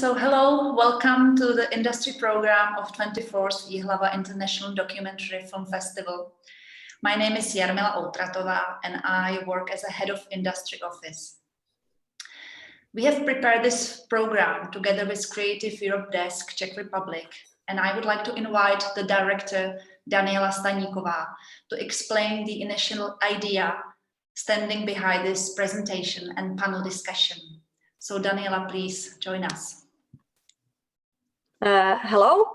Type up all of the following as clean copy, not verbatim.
So hello, welcome to the industry program of 24th Ji.hlava International Documentary Film Festival. My name is Jarmila Outratová and I work as a head of industry office. We have prepared this program together with Creative Europe Desk, Czech Republic, and I would like to invite the director Daniela Staníková to explain the initial idea standing behind this presentation and panel discussion. So Daniela, please join us. Hello.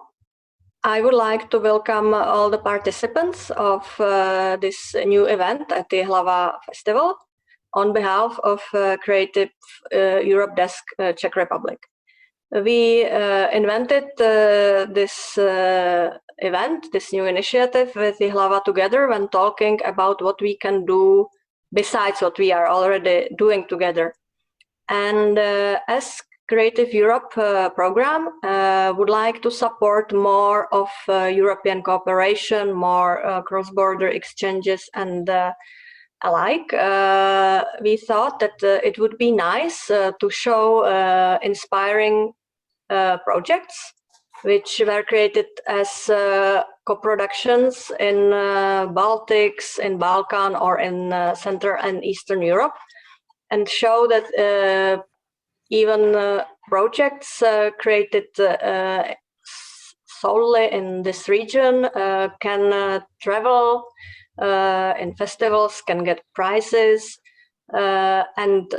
I would like to welcome all the participants of this new event at the Ji.hlava Festival on behalf of Creative Europe Desk, Czech Republic. We invented this event, this new initiative with Ji.hlava together when talking about what we can do besides what we are already doing together. And as Creative Europe program would like to support more of European cooperation, more cross-border exchanges and alike. We thought that it would be nice to show inspiring projects which were created as co-productions in Baltics, in Balkan or in Central and Eastern Europe, and show that even projects created solely in this region can travel in festivals, can get prizes, and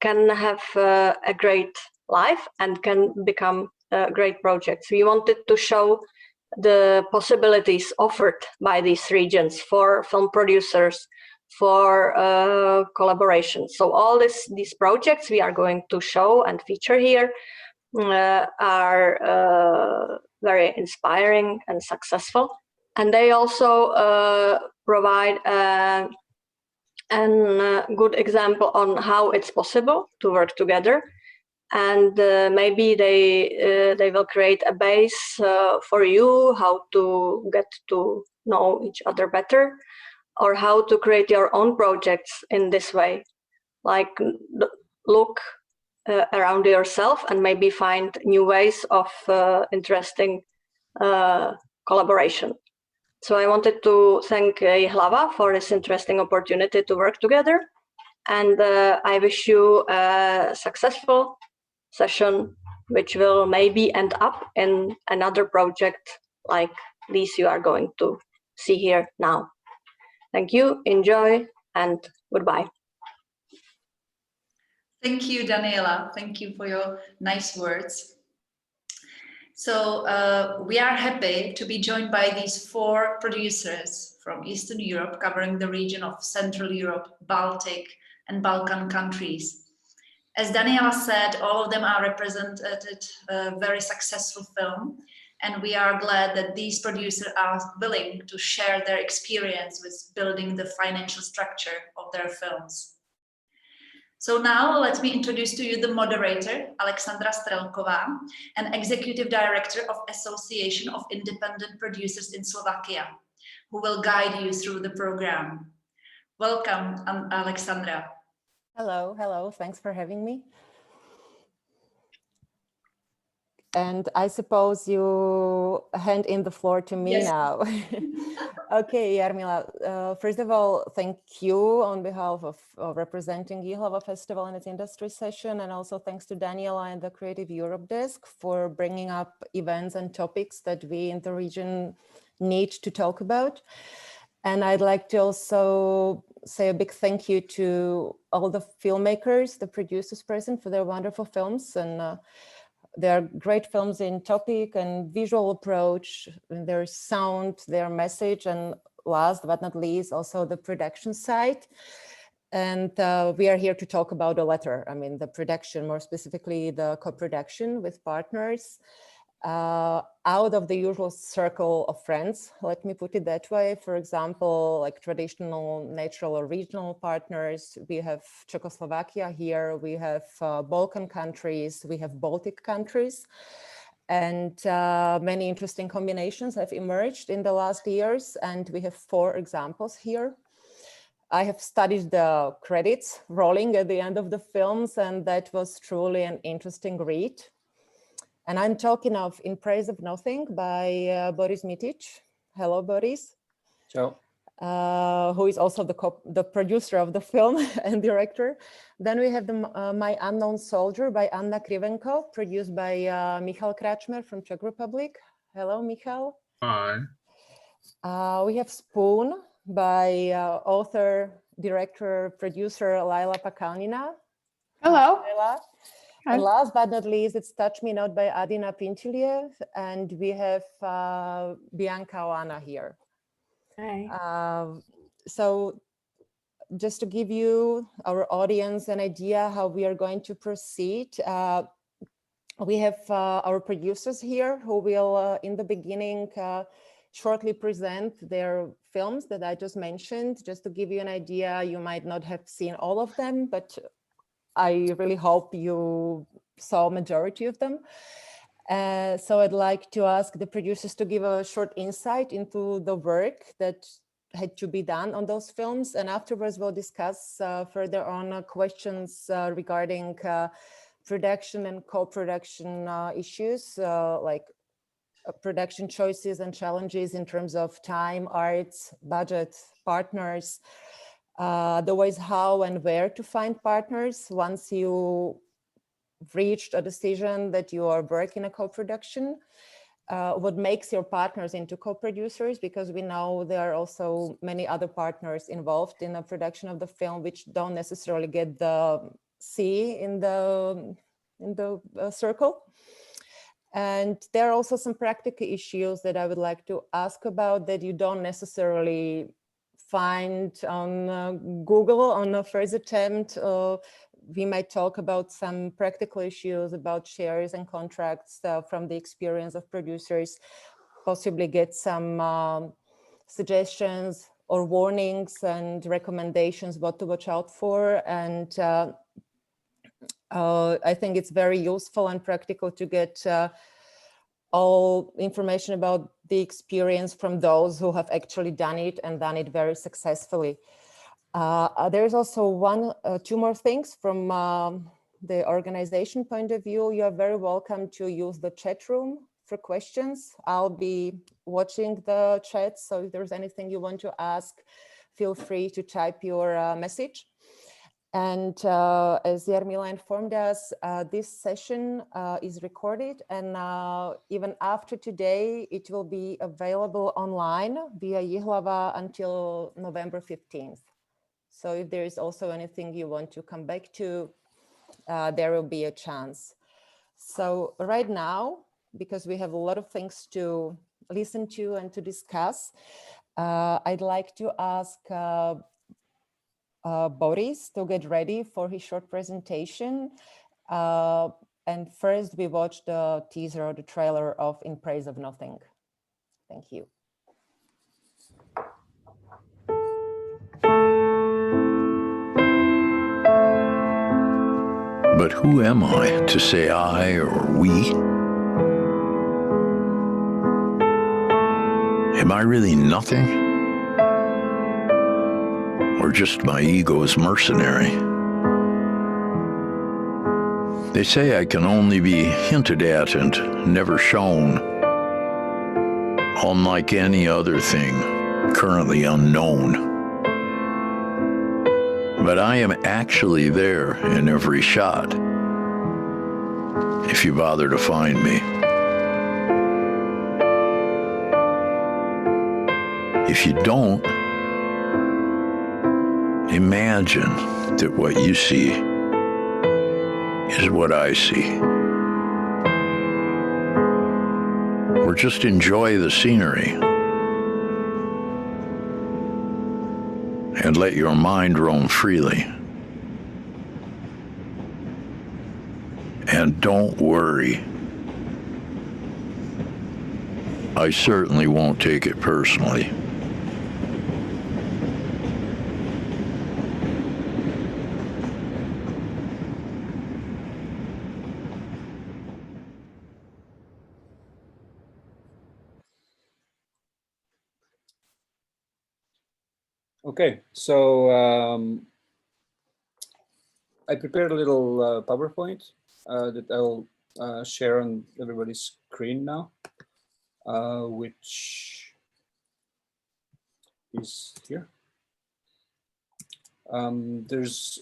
can have a great life and can become great projects. We wanted to show the possibilities offered by these regions for film producers, for collaboration. So all these projects we are going to show and feature here are very inspiring and successful. And they also provide a good example on how it's possible to work together. And maybe they will create a base for you how to get to know each other better, or how to create your own projects in this way, like look around yourself and maybe find new ways of interesting collaboration. So I wanted to thank Ji.hlava for this interesting opportunity to work together, and I wish you a successful session, which will maybe end up in another project like these you are going to see here now. Thank you, enjoy, and goodbye. Thank you, Daniela. Thank you for your nice words. So we are happy to be joined by these 4 producers from Eastern Europe, covering the region of Central Europe, Baltic, and Balkan countries. As Daniela said, all of them are represented a very successful film. And we are glad that these producers are willing to share their experience with building the financial structure of their films. So now let me introduce to you the moderator, Alexandra Strelková, an executive director of Association of Independent Producers in Slovakia, who will guide you through the program. Welcome, Alexandra. Hello, thanks for having me. And I suppose you hand in the floor to me. Yes. Now. Okay, Jarmila, first of all, thank you on behalf of representing Ji.hlava Festival and its industry session, and also thanks to Daniela and the Creative Europe Desk for bringing up events and topics that we in the region need to talk about. And I'd like to also say a big thank you to all the filmmakers, the producers present for their wonderful films, and they're great films in topic and visual approach, their sound, their message, and last but not least, also the production side. And we are here to talk about the latter, I mean, the production, more specifically the co-production with partners, out of the usual circle of friends, let me put it that way. For example, like traditional, natural or regional partners, we have Czechoslovakia here, we have Balkan countries, we have Baltic countries, and many interesting combinations have emerged in the last years, and we have 4 examples here. I have studied the credits rolling at the end of the films, and that was truly an interesting read. And I'm talking of In Praise of Nothing by Boris Mitić. Hello, Boris. Ciao. Who is also the producer of the film and director. Then we have My Unknown Soldier by Anna Krivenko, produced by Michal Kráčmer from Czech Republic. Hello, Michal. Hi. We have Spoon by author, director, producer Laila Pakalnina. Hello. Laila. Hi. And last but not least, it's Touch Me Not by Adina Pintiliev. And we have Bianca Oana here. Hi. So just to give you, our audience, an idea how we are going to proceed, we have our producers here who will, in the beginning, shortly present their films that I just mentioned. Just to give you an idea, you might not have seen all of them, but I really hope you saw majority of them. So I'd like to ask the producers to give a short insight into the work that had to be done on those films. And afterwards, we'll discuss further on questions regarding production and co-production issues, like production choices and challenges in terms of time, arts, budget, partners, the ways how and where to find partners once you reached a decision that you are working a co-production, what makes your partners into co-producers, because we know there are also many other partners involved in the production of the film which don't necessarily get the C in the circle. And there are also some practical issues that I would like to ask about that you don't necessarily find on Google on a first attempt. We might talk about some practical issues about shares and contracts from the experience of producers, possibly get some suggestions or warnings and recommendations what to watch out for. And I think it's very useful and practical to get all information about the experience from those who have actually done it and done it very successfully. There's also two more things from the organization point of view. You are very welcome to use the chat room for questions. I'll be watching the chat, so if there's anything you want to ask, feel free to type your message. And as Jarmila informed us, this session is recorded, and even after today, it will be available online via Ji.hlava until November 15th. So if there is also anything you want to come back to, there will be a chance. So right now, because we have a lot of things to listen to and to discuss, I'd like to ask Boris to get ready for his short presentation. And first we watch the teaser or the trailer of In Praise of Nothing. Thank you. But who am I to say I or we? Am I really nothing? Or just my ego's mercenary? They say I can only be hinted at and never shown, unlike any other thing currently unknown. But I am actually there in every shot, if you bother to find me. If you don't, imagine that what you see is what I see. Or just enjoy the scenery and let your mind roam freely. And don't worry. I certainly won't take it personally. Okay, so I prepared a little PowerPoint that I'll share on everybody's screen now, which is here. There's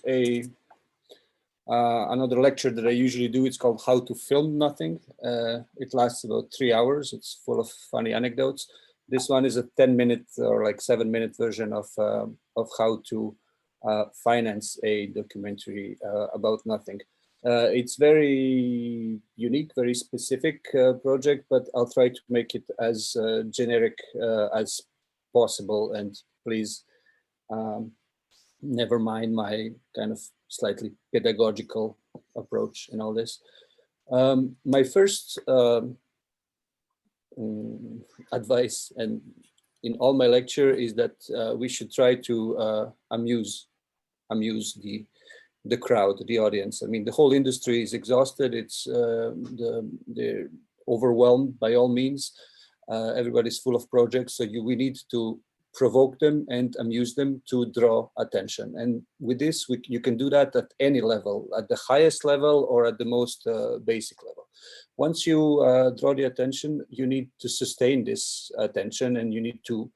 another lecture that I usually do. It's called How to Film Nothing. It lasts about 3 hours. It's full of funny anecdotes. This one is a 10-minute or like 7-minute version of how to finance a documentary about nothing. It's very unique, very specific project, but I'll try to make it as generic as possible. And please never mind my kind of slightly pedagogical approach in all this. My first advice and in all my lecture is that we should try to amuse the crowd, the audience. I mean, the whole industry is exhausted. It's they're overwhelmed by all means. Everybody's full of projects, so we need to provoke them and amuse them to draw attention. And with this, you can do that at any level, at the highest level or at the most basic level. Once you draw the attention, you need to sustain this attention, and you need to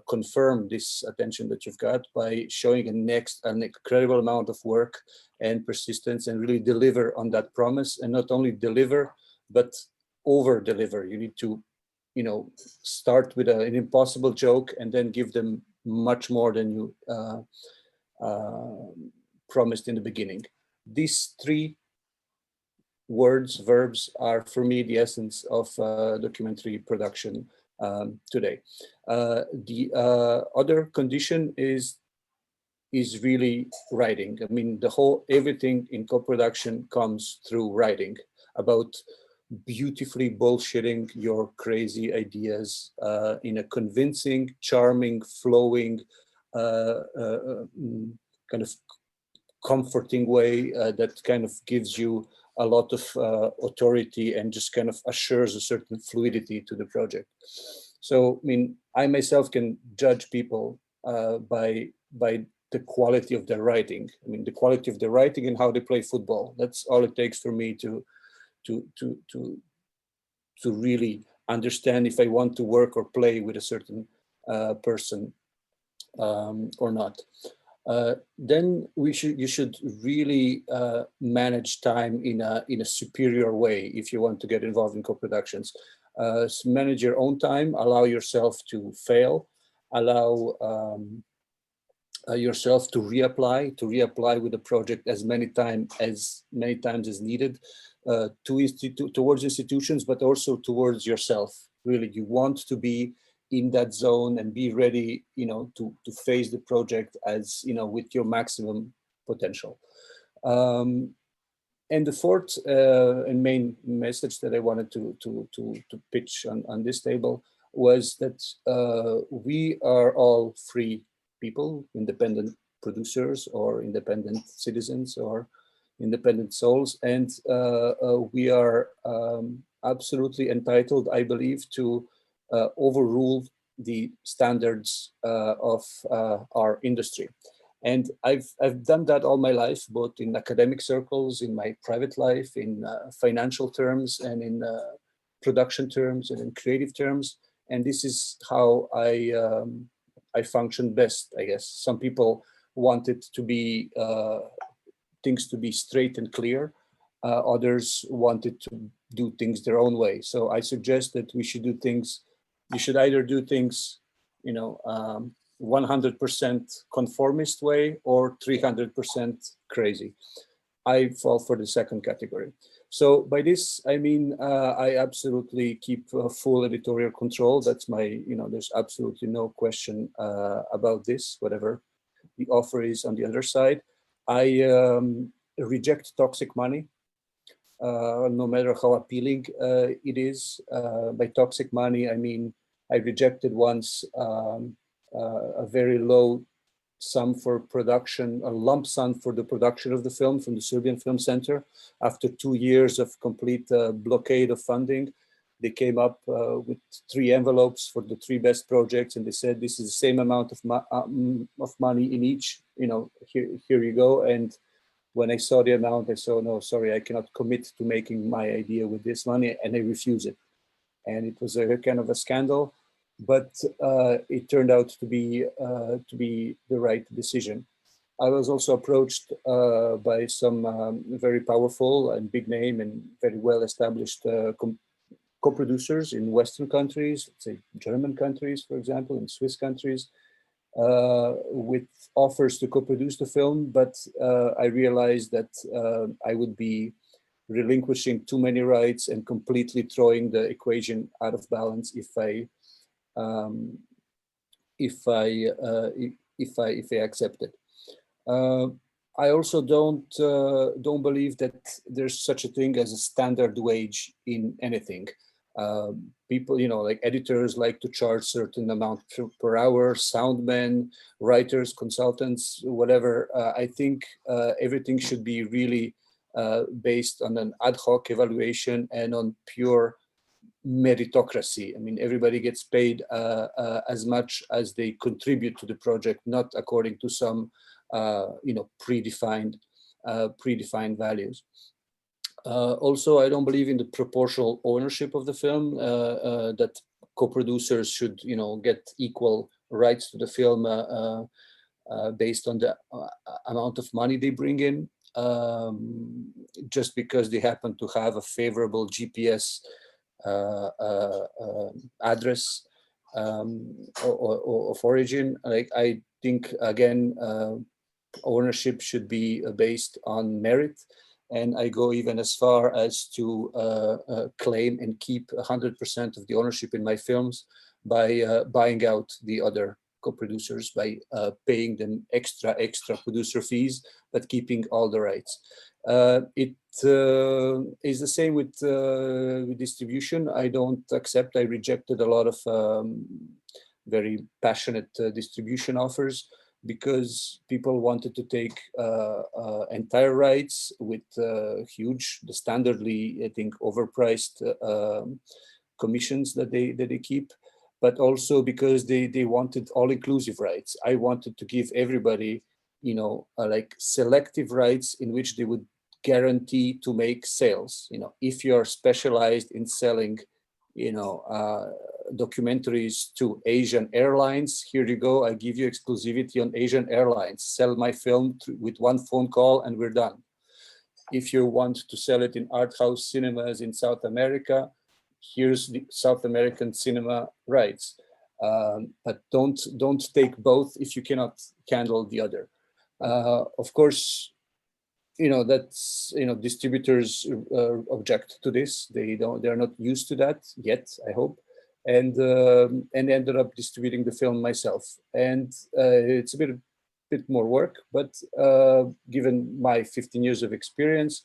confirm this attention that you've got by showing an incredible amount of work and persistence, and really deliver on that promise. And not only deliver, but over deliver. You need to, you know, start with an impossible joke and then give them much more than you promised in the beginning. These three verbs are for me the essence of documentary production today. The other condition is really writing. I mean, everything in co-production comes through writing, about beautifully bullshitting your crazy ideas in a convincing, charming, flowing, kind of comforting way that kind of gives you a lot of authority and just kind of assures a certain fluidity to the project. So, I mean, I myself can judge people by the quality of their writing. I mean, the quality of their writing and how they play football. That's all it takes for me to really understand if I want to work or play with a certain person or not. Then you should really manage time in a superior way if you want to get involved in co-productions. So manage your own time, allow yourself to fail, allow yourself to reapply with the project as many times as needed, towards institutions, but also towards yourself. Really, you want to be in that zone and be ready, you know, to face the project as, you know, with your maximum potential. And the fourth and main message that I wanted to pitch on this table was that we are all free people, independent producers or independent citizens or independent souls, and we are absolutely entitled, I believe, to overrule the standards of our industry. And I've done that all my life, both in academic circles, in my private life, in financial terms, and in production terms, and in creative terms. And this is how I function best, I guess. Some people want it to be things to be straight and clear. Others wanted to do things their own way. So I suggest that we should do things. You should either do things, you know, 100% conformist way or 300% crazy. I fall for the second category. So by this, I mean, I absolutely keep full editorial control. That's my, you know, there's absolutely no question about this, whatever the offer is on the other side. I reject toxic money, no matter how appealing it is. By toxic money, I mean, I rejected once a very low sum for production, a lump sum for the production of the film from the Serbian Film Center. After 2 years of complete blockade of funding, they came up with 3 envelopes for the 3 best projects, and they said, this is the same amount of money in each, you know, here you go. And when I saw the amount, I saw, no, sorry, I cannot commit to making my idea with this money, and I refuse it. And it was a kind of a scandal, but it turned out to be the right decision. I was also approached by some very powerful and big name and very well established co-producers in Western countries, let's say German countries, for example, and Swiss countries, with offers to co-produce the film. But I realized that I would be relinquishing too many rights and completely throwing the equation out of balance if I accept it. I also don't believe that there's such a thing as a standard wage in anything. People, like editors like to charge certain amount per hour, soundmen, writers, consultants, whatever. I think everything should be really based on an ad hoc evaluation and on pure meritocracy. I mean, everybody gets paid as much as they contribute to the project, not according to some predefined values. Also, I don't believe in the proportional ownership of the film, that co-producers should, get equal rights to the film based on the amount of money they bring in, just because they happen to have a favorable GPS address of origin. Like, I think, again, ownership should be based on merit. And I go even as far as to claim and keep 100% of the ownership in my films by buying out the other co-producers, by paying them extra producer fees, but keeping all the rights. It is the same with distribution. I don't accept. I rejected a lot of very passionate distribution offers, because people wanted to take entire rights with huge, standardly, I think, overpriced commissions that they keep, but also because they wanted all-inclusive rights. I wanted to give everybody, like selective rights in which they would guarantee to make sales. If you're specialized in selling, documentaries to Asian airlines, here you go, I give you exclusivity on Asian airlines. Sell my film with one phone call and we're done. If you want to sell it in art house cinemas in South America, here's the South American cinema rights. But don't take both if you cannot handle the other. Of course, that's, distributors object to this. They're not used to that yet, I hope. And ended up distributing the film myself. And it's a bit more work, but given my 15 years of experience,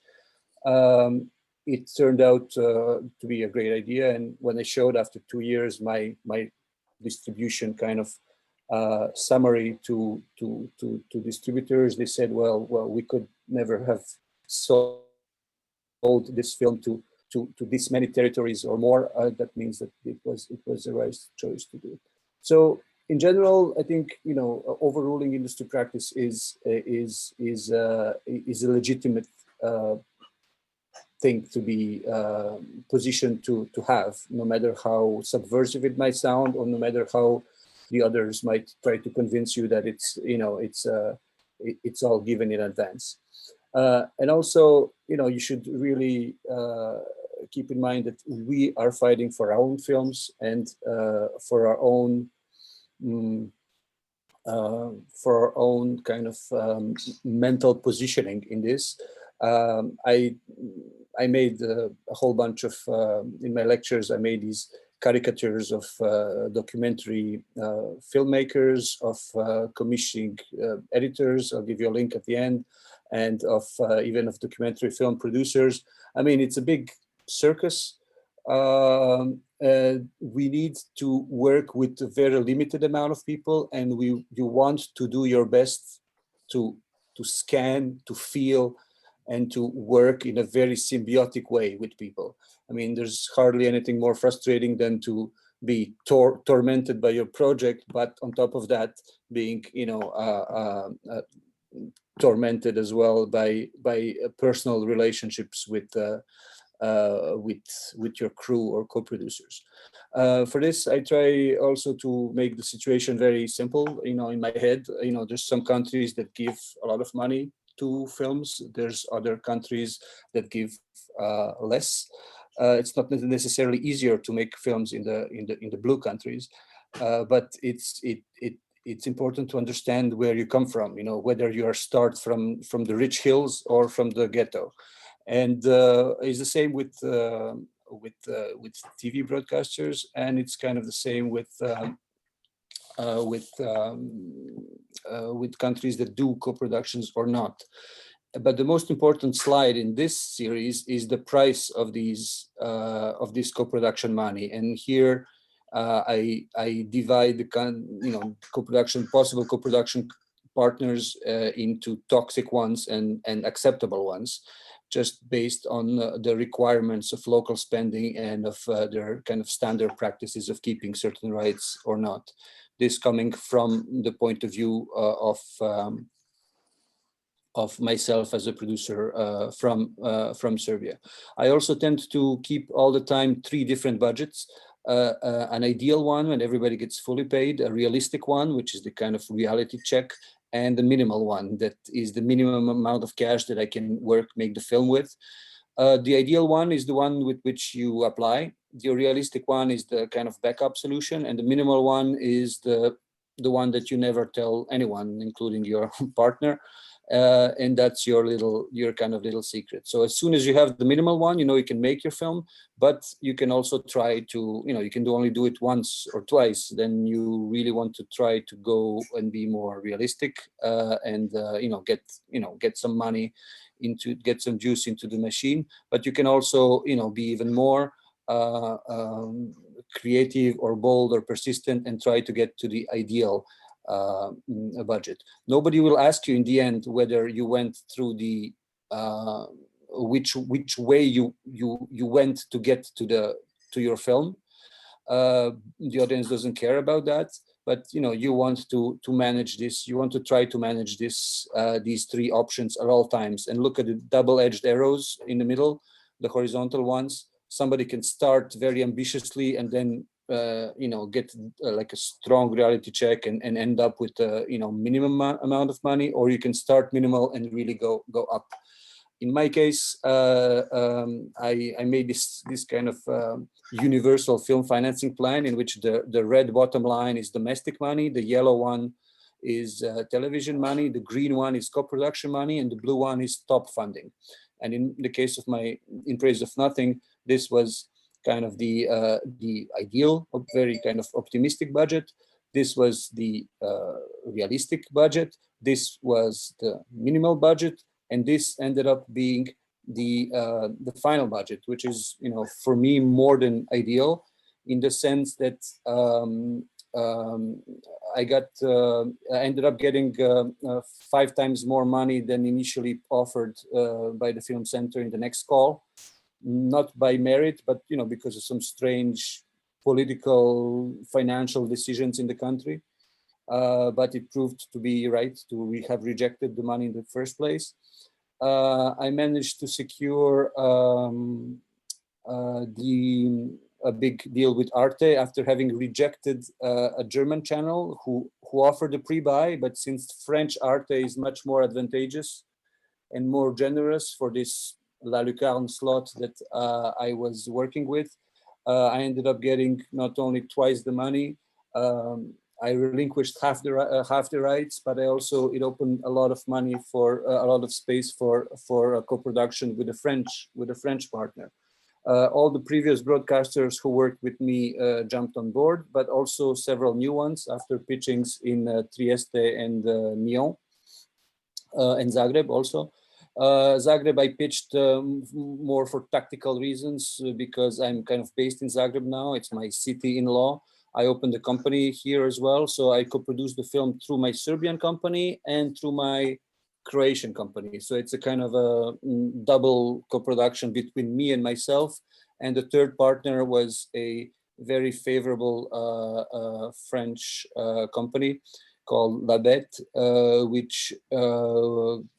it turned out to be a great idea. And when I showed after 2 years my distribution kind of summary to distributors, they said, well, we could never have sold this film to this many territories or more. That means that it was the right choice to do it. So in general, I think, overruling industry practice is a legitimate thing to be positioned to have, no matter how subversive it might sound, or no matter how the others might try to convince you that it's all given in advance. And also, you should really keep in mind that we are fighting for our own films and for our own kind of mental positioning in this. I made a whole bunch of, in my lectures, I made these caricatures of documentary filmmakers, of commissioning editors. I'll give you a link at the end, and of even of documentary film producers. I mean, it's a big circus. We need to work with a very limited amount of people, and you want to do your best to scan, to feel, and to work in a very symbiotic way with people. I mean, there's hardly anything more frustrating than to be tormented by your project, but on top of that, being, tormented as well by personal relationships with your crew or co-producers. For this, I try also to make the situation very simple. You know, in my head, you know, there's some countries that give a lot of money to films. There's other countries that give less. It's not necessarily easier to make films in the blue countries, but it's important to understand where you come from. You know, whether you are start from the rich hills or from the ghetto. And it's the same with TV broadcasters, and it's kind of the same with countries that do co-productions or not. But the most important slide in this series is the price of this co-production money, and here I divide the possible co-production partners into toxic ones and acceptable ones, just based on the requirements of local spending and of their kind of standard practices of keeping certain rights or not. This coming from the point of view of myself as a producer from Serbia. I also tend to keep all the time 3 different budgets. An ideal one when everybody gets fully paid, a realistic one, which is the kind of reality check, and the minimal one, that is the minimum amount of cash that I can make the film with. The ideal one is the one with which you apply. The realistic one is the kind of backup solution, and the minimal one is the one that you never tell anyone, including your partner. And that's your kind of little secret. So as soon as you have the minimal one, you know, you can make your film, but you can also try to, you know, you can only do it once or twice. Then you really want to try to go and be more realistic and get some money get some juice into the machine. But you can also, you know, be even more creative or bold or persistent and try to get to the ideal budget. Nobody will ask you in the end whether you went through the which way you went to get to your film. The audience doesn't care about that, but you know, you want to manage this. You want to try to manage this these 3 options at all times, and look at the double-edged arrows in the middle, the horizontal ones. Somebody can start very ambitiously and then get like a strong reality check and end up with minimum amount of money, or you can start minimal and really go up. In my case, I made this kind of universal film financing plan in which the red bottom line is domestic money, the yellow one is television money, the green one is co-production money, and the blue one is top funding. And in the case of In Praise of Nothing, this was kind of the ideal, very kind of optimistic budget. This was the realistic budget. This was the minimal budget, and this ended up being the final budget, which is, you know, for me more than ideal, in the sense that I ended up getting 5 times more money than initially offered by the Film Center in the next call. Not by merit, but you know, because of some strange political, financial decisions in the country. But it proved to be right to have rejected the money in the first place. I managed to secure a big deal with Arte after having rejected a German channel who offered a pre-buy, but since French Arte is much more advantageous and more generous for this La Lucarne slot that I was working with, I ended up getting not only twice the money. I relinquished half the rights, but it opened a lot of money for a lot of space for a co-production with a French partner. All the previous broadcasters who worked with me jumped on board, but also several new ones after pitchings in Trieste and Nyon and Zagreb also. Zagreb I pitched more for tactical reasons because I'm kind of based in Zagreb now. It's my city-in-law. I opened a company here as well, so I co-produced the film through my Serbian company and through my Croatian company. So it's a kind of a double co-production between me and myself. And the third partner was a very favorable French company. called La Bête, which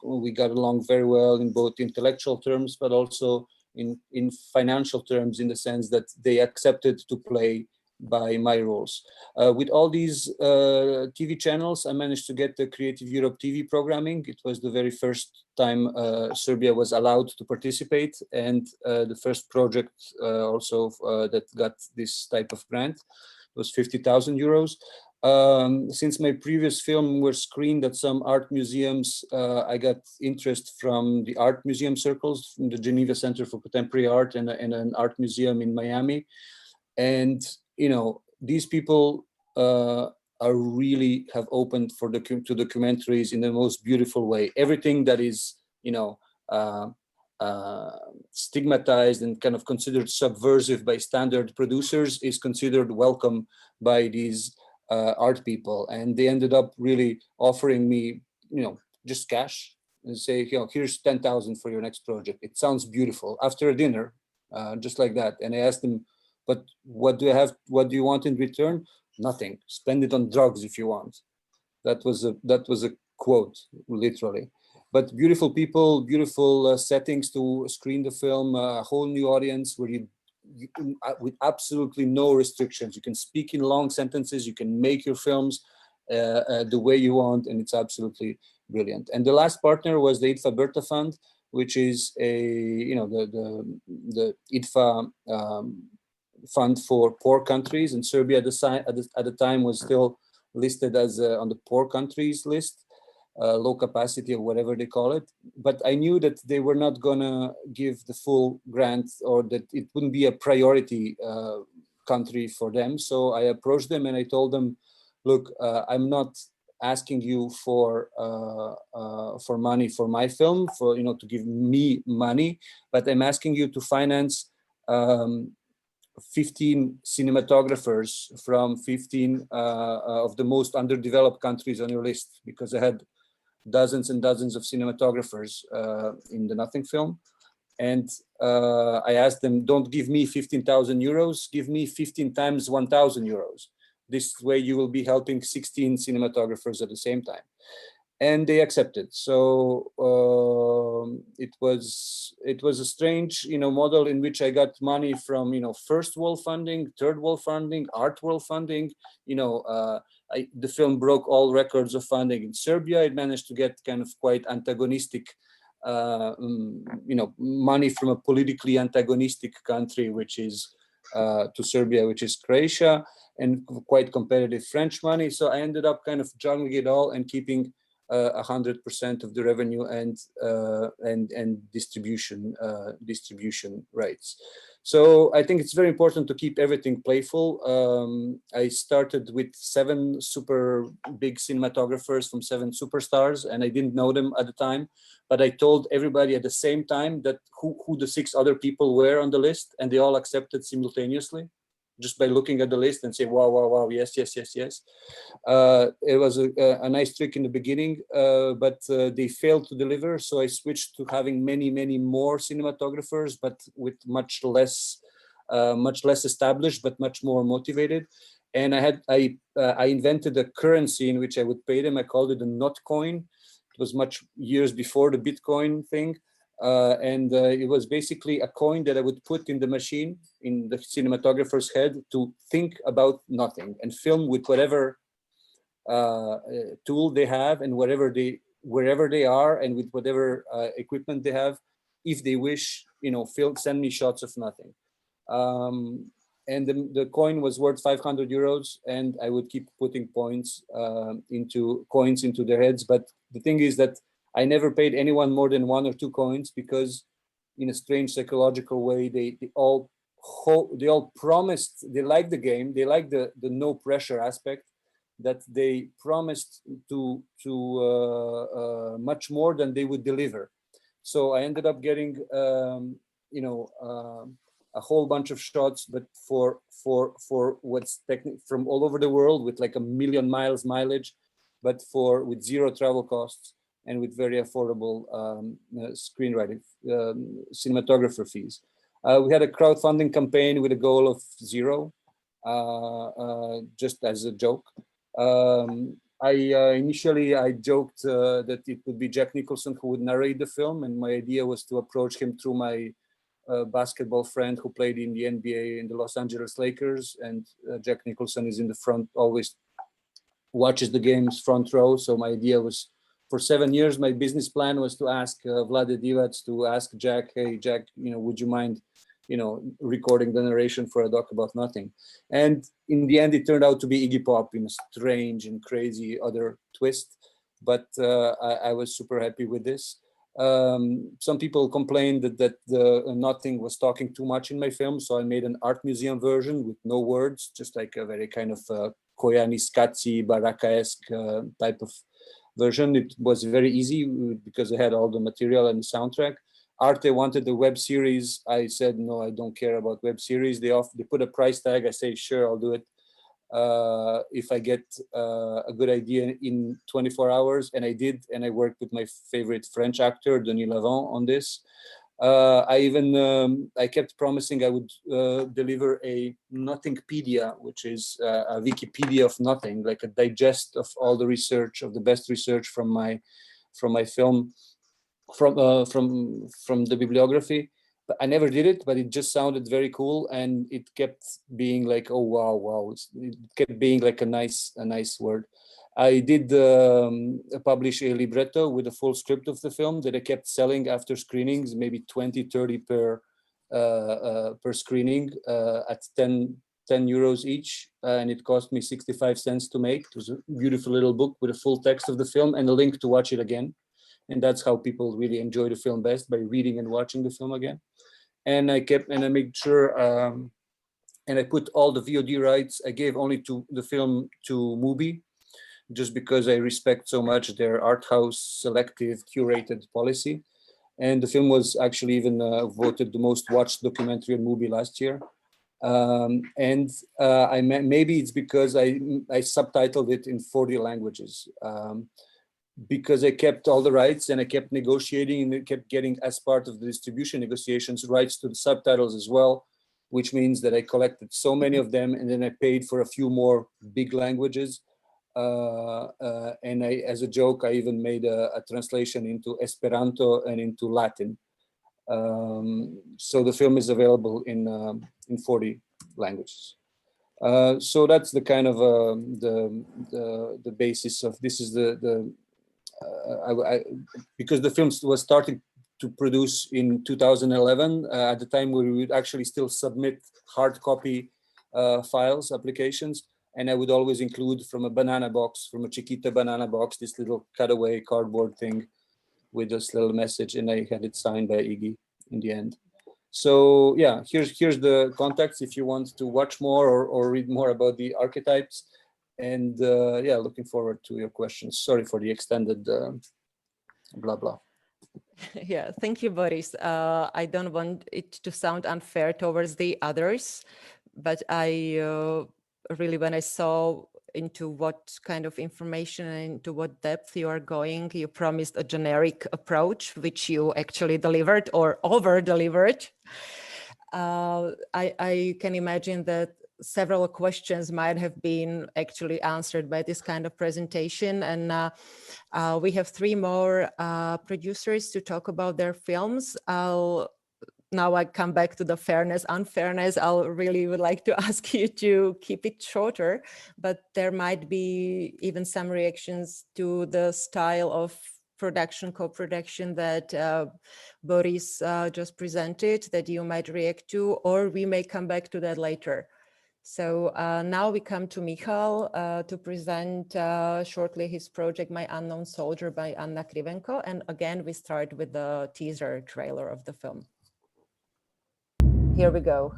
we got along very well in both intellectual terms, but also in financial terms, in the sense that they accepted to play by my rules. With all these TV channels, I managed to get the Creative Europe TV programming. It was the very first time Serbia was allowed to participate, and the first project also that got this type of grant was 50,000 euros. Since my previous film were screened at some art museums, I got interest from the art museum circles, from the Geneva Center for Contemporary Art and an art museum in Miami. And you know, these people are really have opened for to documentaries in the most beautiful way. Everything that is, you know, stigmatized and kind of considered subversive by standard producers is considered welcome by these art people. And they ended up really offering me, you know, just cash and say, you know, here's 10,000 for your next project. It sounds beautiful, after a dinner, just like that. And I asked them, but what do I have? What do you want in return? Nothing. Spend it on drugs if you want. That was a quote, literally. But beautiful people, beautiful settings to screen the film, a whole new audience where you with absolutely no restrictions. You can speak in long sentences. You can make your films the way you want, and it's absolutely brilliant. And the last partner was the IDFA Berta Fund, which is a, you know, the IDFA fund for poor countries, and Serbia at the time was still listed as on the poor countries list, low capacity or whatever they call it. But I knew that they were not gonna give the full grant, or that it wouldn't be a priority country for them. So I approached them and I told them, look, I'm not asking you for money for my film, for, you know, to give me money, but I'm asking you to finance 15 cinematographers from 15 of the most underdeveloped countries on your list, because I had dozens and dozens of cinematographers in the Nothing film. And I asked them, don't give me 15,000 euros, give me 15 times 1,000 euros. This way you will be helping 16 cinematographers at the same time. And they accepted. So it was a strange, you know, model in which I got money from, you know, first world funding, third world funding, art world funding. You know, the film broke all records of funding in Serbia. It managed to get kind of quite antagonistic, you know, money from a politically antagonistic country, which is to Serbia, which is Croatia, and quite competitive French money. So I ended up kind of juggling it all and keeping 100% of the revenue and distribution rights. So I think it's very important to keep everything playful. I started with 7 super big cinematographers from 7 superstars, and I didn't know them at the time, but I told everybody at the same time that who the 6 other people were on the list, and they all accepted simultaneously, just by looking at the list and say, wow, wow, wow, yes, yes, yes, yes. It was a nice trick in the beginning, but they failed to deliver. So I switched to having many, many more cinematographers, but with much less established, but much more motivated. And I invented a currency in which I would pay them. I called it a not coin. It was much years before the Bitcoin thing. And it was basically a coin that I would put in the machine, in the cinematographer's head, to think about nothing and film with whatever tool they have and wherever they are, and with whatever equipment they have. If they wish, you know, send me shots of nothing. And the coin was worth 500 euros, and I would keep putting coins into their heads. But the thing is that I never paid anyone more than 1 or 2 coins, because in a strange psychological way, they all promised, they like the game, they like the no pressure aspect, that they promised to much more than they would deliver. So I ended up getting, you know, a whole bunch of shots, but for what's from all over the world, with like 1 million miles mileage, but with 0 travel costs, and with very affordable screenwriting, cinematographer fees. We had a crowdfunding campaign with a goal of 0, just as a joke. Initially I joked that it would be Jack Nicholson who would narrate the film, and my idea was to approach him through my basketball friend who played in the NBA in the Los Angeles Lakers, and Jack Nicholson is in the front, always watches the games front row. So my idea was, for 7 years, my business plan was to ask Vlade Divac to ask Jack, hey Jack, would you mind, recording the narration for a doc about nothing? And in the end, it turned out to be Iggy Pop in a strange and crazy other twist. But I was super happy with this. Some people complained that the nothing was talking too much in my film, so I made an art museum version with no words, just like a very kind of Kojani Skaci Baraka-esque type of version. It was very easy because I had all the material and the soundtrack. Arte wanted the web series. I said, no, I don't care about web series. They put a price tag. I say, sure, I'll do it. If I get a good idea in 24 hours, and I did, and I worked with my favorite French actor, Ji.hlava, on this. I kept promising I would deliver a Nothingpedia, which is a Wikipedia of nothing, like a digest of all the research, of the best research from my film, from the bibliography. But I never did it, but it just sounded very cool, and it kept being like, oh wow! It kept being like a nice word. I did publish a libretto with a full script of the film that I kept selling after screenings, maybe 20-30 per screening at 10 euros each, and it cost me 65 cents to make. It was a beautiful little book with a full text of the film and a link to watch it again. And that's how people really enjoy the film best, by reading and watching the film again. And I made sure, and I put all the VOD rights. I gave only to the film to Mubi, just because I respect so much their art house selective curated policy. And the film was actually even voted the most watched documentary on Mubi last year. Maybe it's because I subtitled it in 40 languages. Because I kept all the rights, and I kept negotiating, and I kept getting, as part of the distribution negotiations, rights to the subtitles as well, which means that I collected so many of them, and then I paid for a few more big languages. And as a joke, I even made a translation into Esperanto and into Latin. So the film is available in 40 languages. So that's the kind of the basis of this. Is because the film was starting to produce in 2011, at the time where we would actually still submit hard copy files, applications, and I would always include from a banana box, from a Chiquita banana box, this little cutaway cardboard thing with this little message, and I had it signed by Iggy in the end. So yeah, here's the contacts if you want to watch more or read more about the archetypes. And yeah, looking forward to your questions. Sorry for the extended blah, blah. Yeah, thank you, Boris. I don't want it to sound unfair towards the others, but I really, when I saw into what kind of information and into what depth you are going, you promised a generic approach, which you actually delivered or over-delivered. I can imagine that several questions might have been actually answered by this kind of presentation. And we have 3 more producers to talk about their films. Now I come back to the fairness, unfairness. Would like to ask you to keep it shorter, but there might be even some reactions to the style of production, co-production that Boris just presented that you might react to, or we may come back to that later. So now we come to Michal to present shortly his project, My Unknown Soldier by Anna Krivenko. And again, we start with the teaser trailer of the film. Here we go.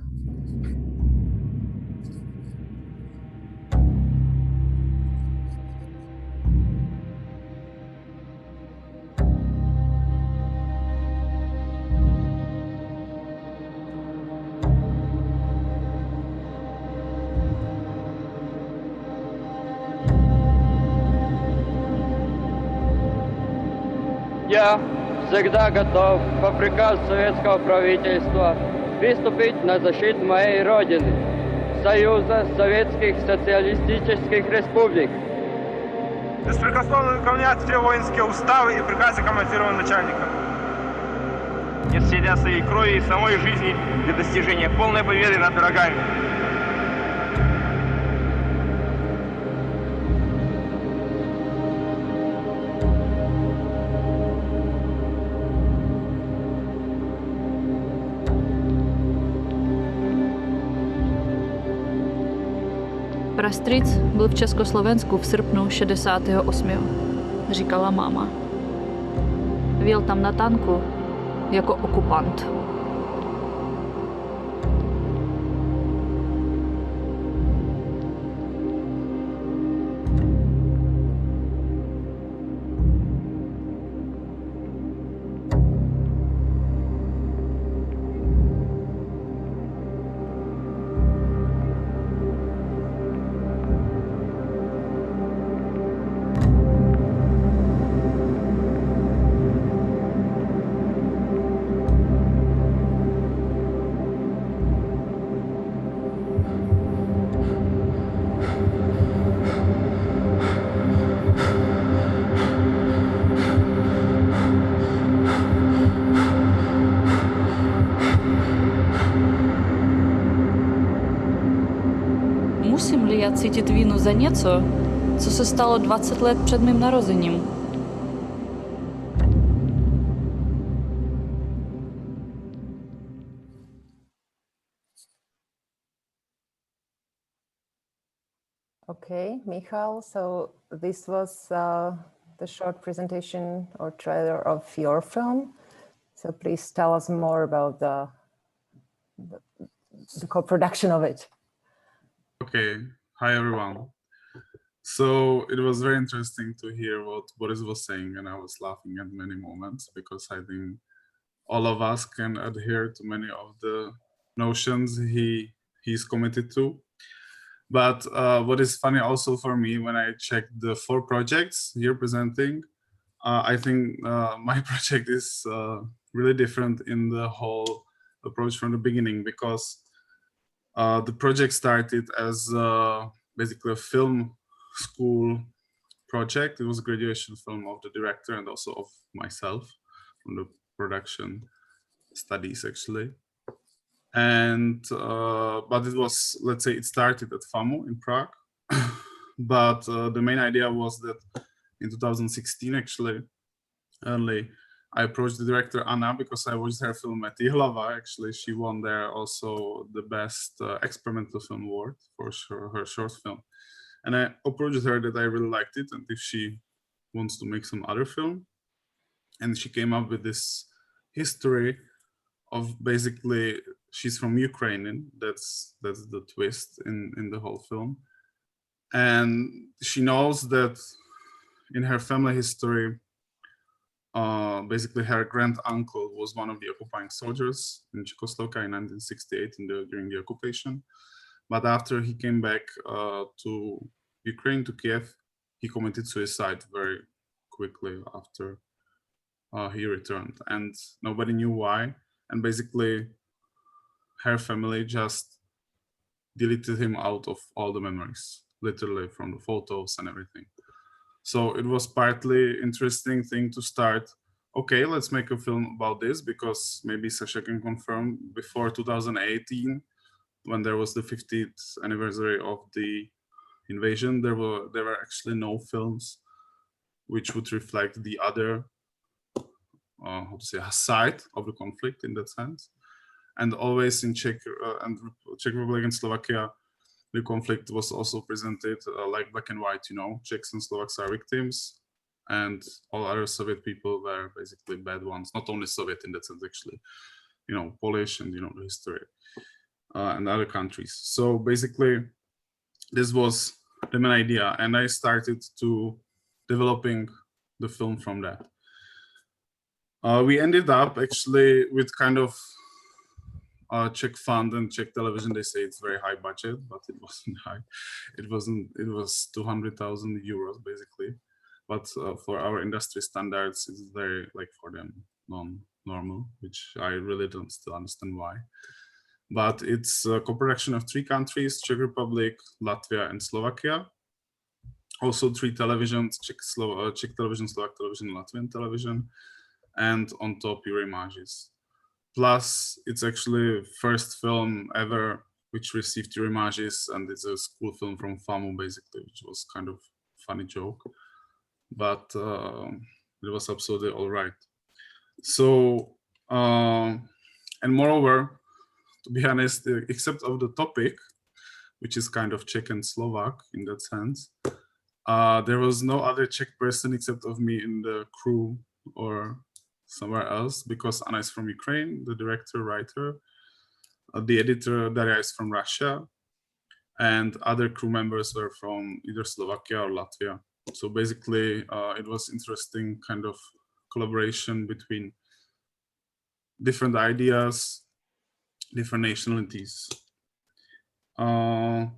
Я всегда готов по приказу советского правительства выступить на защиту моей Родины, Союза Советских Социалистических Республик. беспрекословно выполнять все воинские уставы и приказы командированного начальника. Не щадя своей крови и самой жизни для достижения полной победы над врагами. Prastric byl v Československu v srpnu 68. Říkala máma. Vyjel tam na tanku jako okupant. Musím-li já cítit vínu za něco, co se stalo 20 let před mým narozením? Okay, Michal, so this was the short presentation or trailer of your film. So please tell us more about the co-production of it. Okay, hi everyone. So it was very interesting to hear what Boris was saying, and I was laughing at many moments because I think all of us can adhere to many of the notions he's committed to. But what is funny also for me when I checked the 4 projects you're presenting, I think my project is really different in the whole approach from the beginning, because the project started as basically a film school project. It was a graduation film of the director and also of myself from the production studies actually. And but it was, let's say, it started at FAMU in Prague. But the main idea was that in 2016 actually, early, I approached the director Oana because I watched her film at Ji.hlava. Actually, she won there also the best experimental film award for her short film. And I approached her that I really liked it and if she wants to make some other film. And she came up with this history of basically, she's from Ukraine. That's the twist in the whole film. And she knows that in her family history, basically her grand uncle was one of the occupying soldiers in Czechoslovakia in 1968 during the occupation. But after he came back to Ukraine, to Kiev, he committed suicide very quickly after he returned, and nobody knew why. And basically her family just deleted him out of all the memories, literally from the photos and everything. So it was partly interesting thing to start, okay, let's make a film about this, because maybe Sasha can confirm before 2018, when there was the 50th anniversary of the invasion, there were actually no films which would reflect the other how to say, side of the conflict in that sense. And always in Czech Republic and Slovakia, the conflict was also presented like black and white, you know, Czechs and Slovaks are victims and all other Soviet people were basically bad ones, not only Soviet in that sense actually, you know, Polish and, you know, the history and other countries. So basically this was the main idea, and I started to developing the film from that. We ended up actually with kind of Czech fund and Czech television. They say it's very high budget, but it wasn't high. It wasn't. It was 200,000 euros basically. But for our industry standards, it's very, like, for them, non-normal, which I really don't still understand why. But it's a co-production of 3 countries: Czech Republic, Latvia, and Slovakia. Also 3 televisions, Czech television, Slovak television, Latvian television, and on top your images. Plus, it's actually first film ever which received your images, and it's a school film from FAMU basically, which was kind of funny joke, but it was absolutely all right. So, and moreover, to be honest, except of the topic, which is kind of Czech and Slovak in that sense, there was no other Czech person except of me in the crew or somewhere else, because Anna is from Ukraine, the director, writer, the editor, Daria, is from Russia, and other crew members were from either Slovakia or Latvia. So basically, it was interesting kind of collaboration between different ideas, different nationalities. What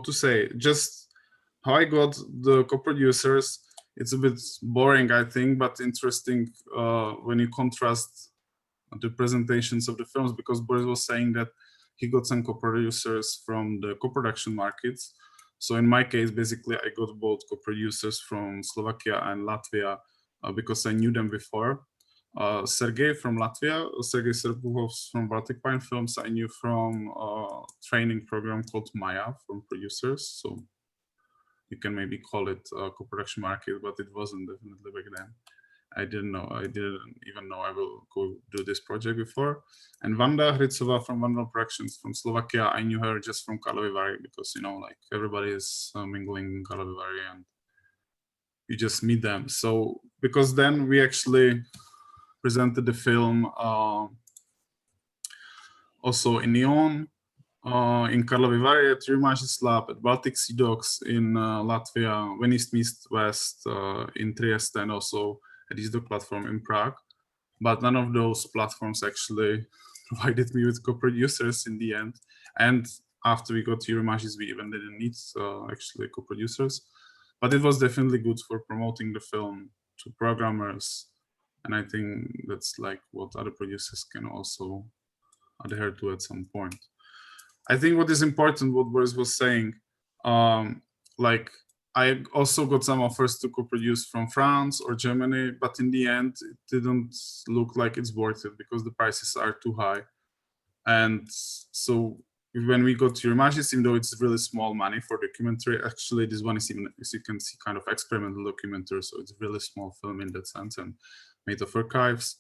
to say? Just how I got the co-producers. It's a bit boring, I think, but interesting when you contrast the presentations of the films, because Boris was saying that he got some co-producers from the co-production markets. So in my case, basically, I got both co-producers from Slovakia and Latvia because I knew them before. Sergei from Latvia, Sergei Serpuhov's from Baltic Pine Films, I knew from a training program called Maya from producers. So you can maybe call it a co-production market, but it wasn't definitely back then. I didn't even know I will go do this project before. And Vanda Hricová from Vanda Productions from Slovakia, I knew her just from Karlovy Vary, because, you know, like everybody is mingling in Karlovy Vary and you just meet them. So, because then we actually presented the film also in Lyon, in Karlovy Vary at Rimages Lab, at Baltic Sea Docks in Latvia, Venice East West in Trieste, and also at East Dock platform in Prague. But none of those platforms actually provided me with co-producers in the end. And after we got to Rimages, we even didn't need actually co-producers. But it was definitely good for promoting the film to programmers. And I think that's like what other producers can also adhere to at some point. I think what is important, what Boris was saying, like I also got some offers to co-produce from France or Germany, but in the end, it didn't look like it's worth it because the prices are too high. And so when we got to Rimages, even though it's really small money for documentary, actually this one is even, as you can see, kind of experimental documentary. So it's a really small film in that sense and made of archives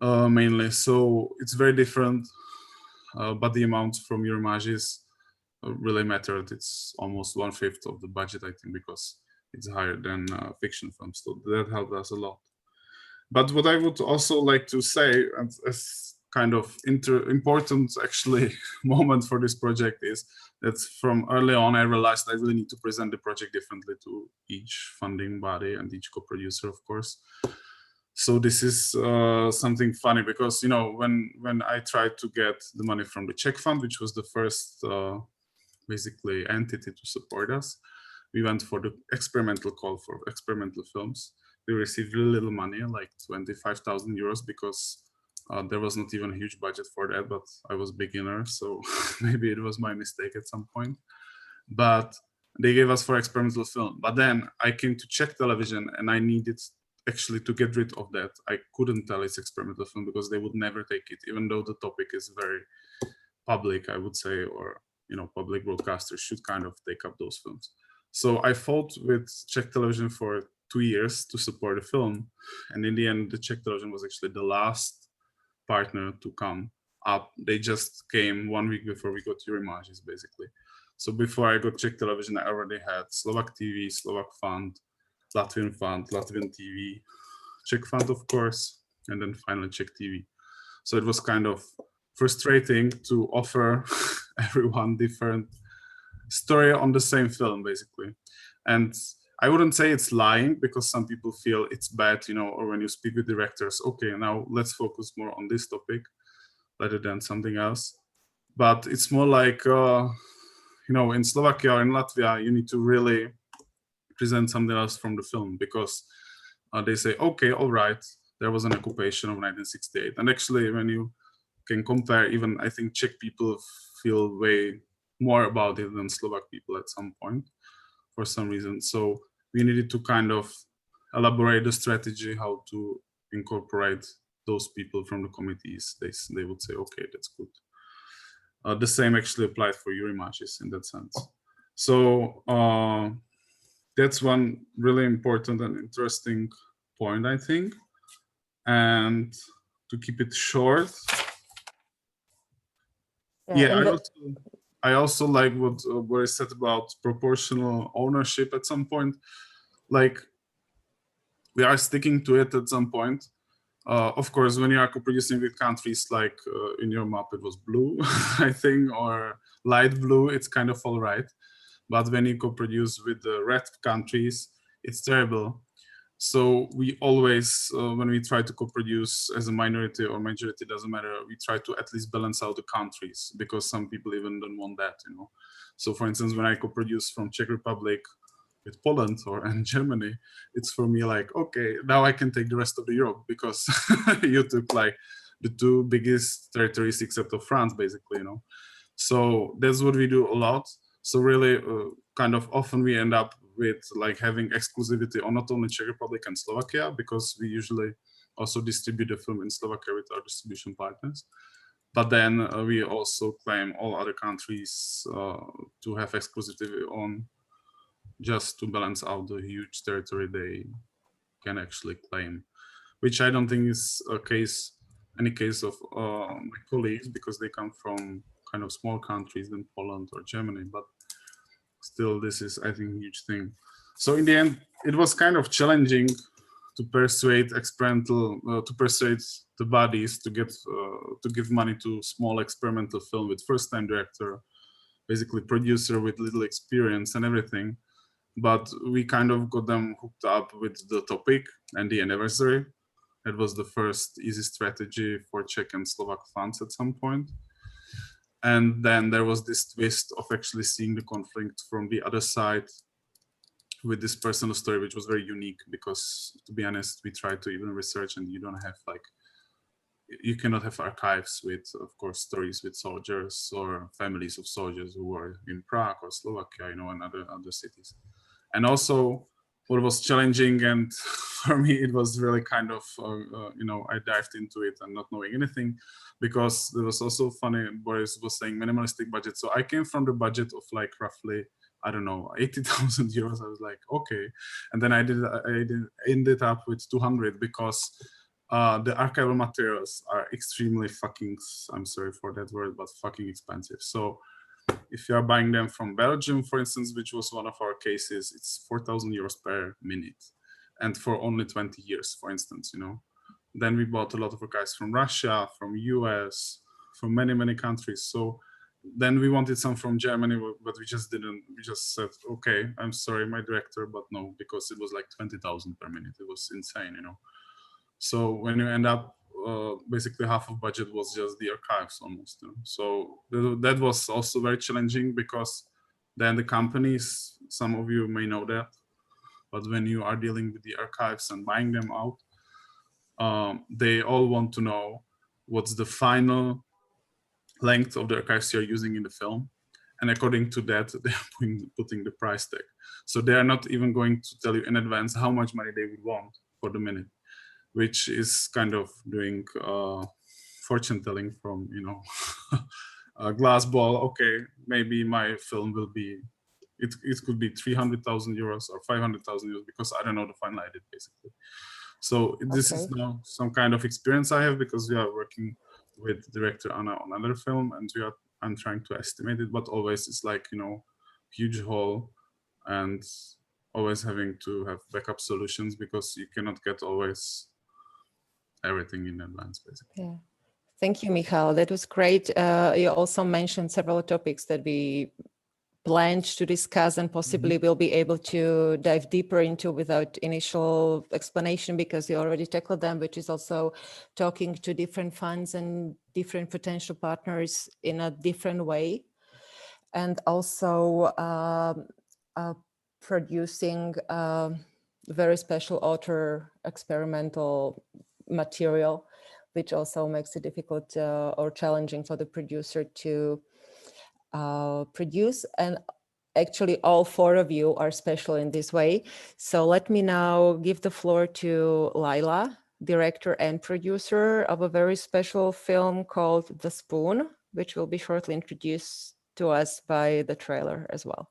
mainly. So it's very different, but the amount from Rimages really mattered. It's almost 1/5 of the budget, I think, because it's higher than fiction films. So that helped us a lot. But what I would also like to say, as kind of important actually moment for this project, is that from early on I realized I really need to present the project differently to each funding body and each co-producer, of course. So this is something funny because, you know, when I tried to get the money from the Czech fund, which was the first basically entity to support us, we went for the experimental call for experimental films. We received really little money, like 25,000 euros, because there was not even a huge budget for that, but I was beginner, so maybe it was my mistake at some point. But they gave us for experimental film. But then I came to Czech television and I needed actually to get rid of that. I couldn't tell it's experimental film because they would never take it, even though the topic is very public, I would say, or, you know, public broadcasters should kind of take up those films. So I fought with Czech television for 2 years to support the film. And in the end, the Czech television was actually the last partner to come up. They just came 1 week before we got to Rimages, basically. So before I got Czech television, I already had Slovak TV, Slovak fund, Latvian TV, Czech fund, of course, and then finally Czech TV. So it was kind of frustrating to offer everyone different story on the same film, basically. And I wouldn't say it's lying, because some people feel it's bad, you know, or when you speak with directors, okay, now let's focus more on this topic rather than something else. But it's more like, you know, in Slovakia or in Latvia, you need to really present something else from the film, because they say, okay, all right, there was an occupation of 1968. And actually, when you can compare, even I think Czech people feel way more about it than Slovak people at some point. for some reason. So we needed to kind of elaborate the strategy how to incorporate those people from the committees. They would say, okay, that's good. The same actually applied for Yuri matches in that sense. So that's one really important and interesting point, I think. And to keep it short, I also like what Boris said about proportional ownership at some point. Like, we are sticking to it at some point. Of course, when you are co-producing with countries like in your map, it was blue, I think, or light blue, it's kind of all right. But when you co-produce with the red countries, it's terrible. So we always, when we try to co-produce as a minority or majority, doesn't matter, we try to at least balance out the countries, because some people even don't want that, you know. So for instance, when I co-produce from Czech Republic with Poland and Germany, it's for me like, okay, now I can take the rest of the Europe, because you took like the two biggest territories except of France, basically, you know. So that's what we do a lot. So really, kind of often we end up with like having exclusivity on not only Czech Republic and Slovakia, because we usually also distribute the film in Slovakia with our distribution partners. But then we also claim all other countries to have exclusivity on, just to balance out the huge territory they can actually claim, which I don't think is any case of my colleagues, because they come from kind of small countries than Poland or Germany, but still this is, I think, a huge thing. So in the end, it was kind of challenging to persuade the bodies to give money to small experimental film with first-time director, basically producer with little experience and everything. But we kind of got them hooked up with the topic and the anniversary. It was the first easy strategy for Czech and Slovak funds at some point. And then there was this twist of actually seeing the conflict from the other side with this personal story, which was very unique, because to be honest, we tried to even research, and you don't have like, you cannot have archives with, of course, stories with soldiers or families of soldiers who were in Prague or Slovakia, you know, and other cities. And also what was challenging, and for me, it was really kind of, you know, I dived into it and not knowing anything, because there was also funny, Boris was saying minimalistic budget. So I came from the budget of like roughly, I don't know, 80,000 euros. I was like, okay. And then I ended up with 200, because the archival materials are extremely fucking, I'm sorry for that word, but fucking expensive. So if you are buying them from Belgium, for instance, which was one of our cases, it's 4,000 euros per minute, and for only 20 years, for instance, you know. Then we bought a lot of guys from Russia, from US, from many countries. So then we wanted some from Germany, but we just didn't. We just said, okay, I'm sorry, my director, but no, because it was like 20,000 per minute. It was insane, you know. So when you end up, basically half of budget was just the archives almost. You know? So that was also very challenging, because then the companies, some of you may know that, but when you are dealing with the archives and buying them out, they all want to know what's the final length of the archives you're using in the film. And according to that, they're putting the price tag. So they are not even going to tell you in advance how much money they would want for the minute, which is kind of doing fortune telling from, you know, a glass ball. Okay, maybe my film will be, it could be 300,000 euros or 500,000 euros, because I don't know the final edit, basically. So this is now some kind of experience I have, because we are working with director Oana on another film, and I'm trying to estimate it, but always it's like, you know, huge hole, and always having to have backup solutions, because you cannot get always everything in advance, basically. Yeah. Thank you, Michal. That was great. You also mentioned several topics that we planned to discuss and possibly will be able to dive deeper into without initial explanation, because you already tackled them, which is also talking to different funds and different potential partners in a different way. And also producing very special author experimental material, which also makes it difficult or challenging for the producer to produce. And actually all four of you are special in this way. So let me now give the floor to Laila, director and producer of a very special film called The Spoon, which will be shortly introduced to us by the trailer as well.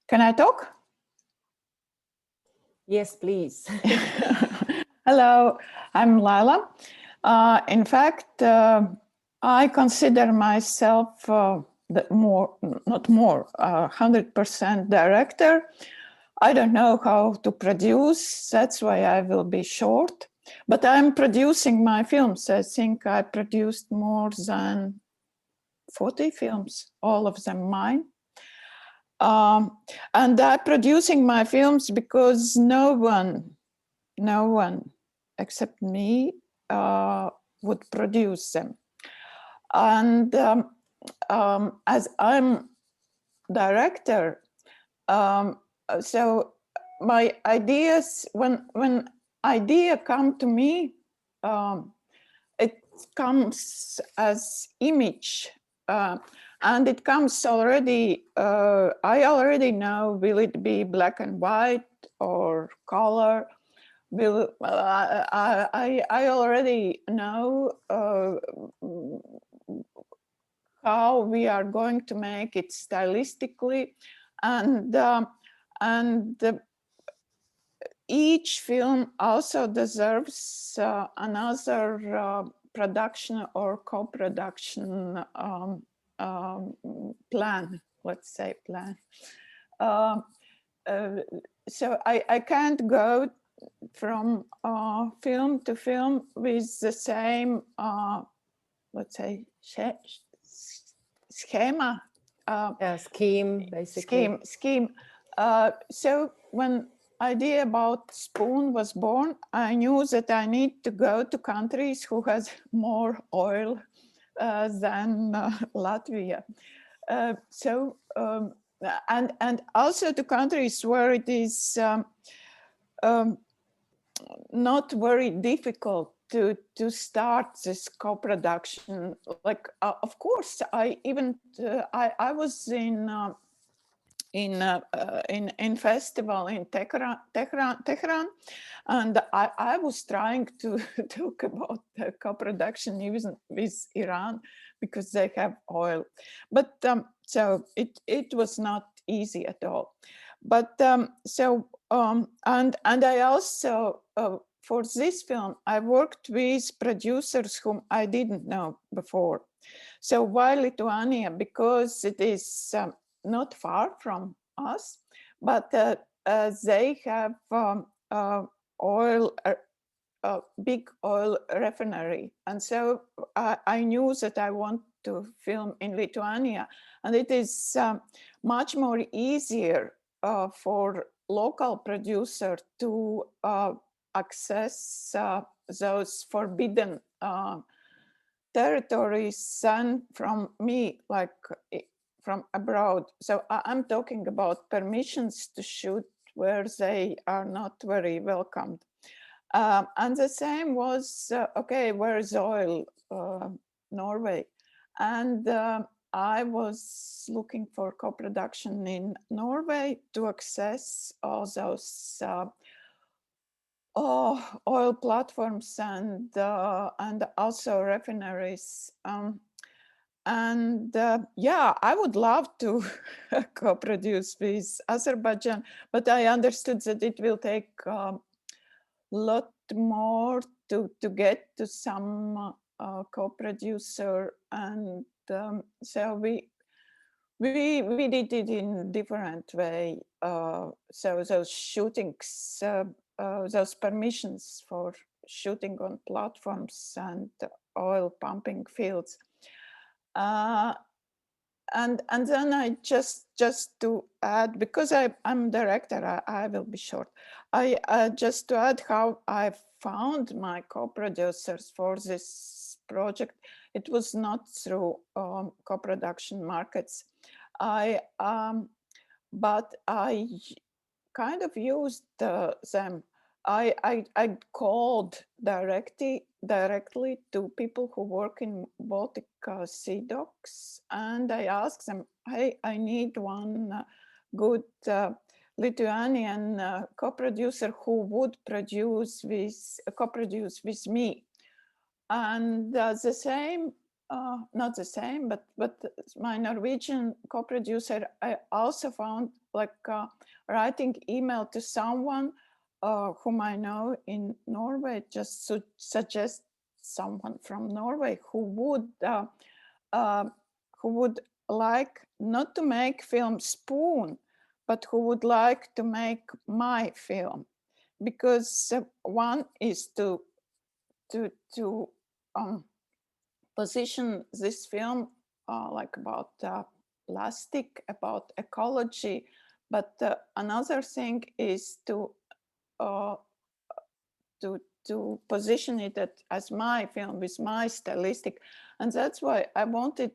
Can I talk? Yes, please. Hello, I'm Lila. In fact, I consider myself not more, 100% director. I don't know how to produce, that's why I will be short. But I'm producing my films. I think I produced more than 40 films, all of them mine. And I'm producing my films because no one except me would produce them. And as I'm director, so my ideas, when idea come to me, it comes as image. And it comes already, I already know, will it be black and white or color? I already know how we are going to make it stylistically. And each film also deserves another production or co-production plan, let's say plan. So I can't go from film to film with the same, let's say, schema. Scheme, basically. Scheme. So when idea about Spoon was born, I knew that I need to go to countries who has more oil than Latvia. And also to countries where it is not very difficult to start this co-production. Like, of course, I was in in festival in Tehran, and I was trying to talk about co-production even with Iran because they have oil, but so it was not easy at all. But and I also for this film I worked with producers whom I didn't know before. So while Lithuania, because it is not far from us, but they have big oil refinery, and so I knew that I want to film in Lithuania, and it is much more easier for local producer to access those forbidden territories than from me, like from abroad. So I'm talking about permissions to shoot where they are not very welcomed. And the same was, okay, where is oil? Norway. And I was looking for co-production in Norway to access all those oil platforms and also refineries. Yeah, I would love to co-produce with Azerbaijan, but I understood that it will take a lot more to get to some co-producer, and so we did it in different way. So those shootings, those permissions for shooting on platforms and oil pumping fields. And then I just to add, because I'm director, I will be short. I just to add how I found my co-producers for this project. It was not through co-production markets. But I kind of used them. I called directly to people who work in Baltic Sea docks, and I asked them, hey, I need one good Lithuanian co-producer who would co-produce with me. And the same, not the same, but my Norwegian co-producer, I also found like writing email to someone whom I know in Norway, just to suggest someone from Norway who would like not to make film spoon, but who would like to make my film, because one is to position this film like about plastic, about ecology, but another thing is to position it as my film with my stylistic. And that's why I wanted,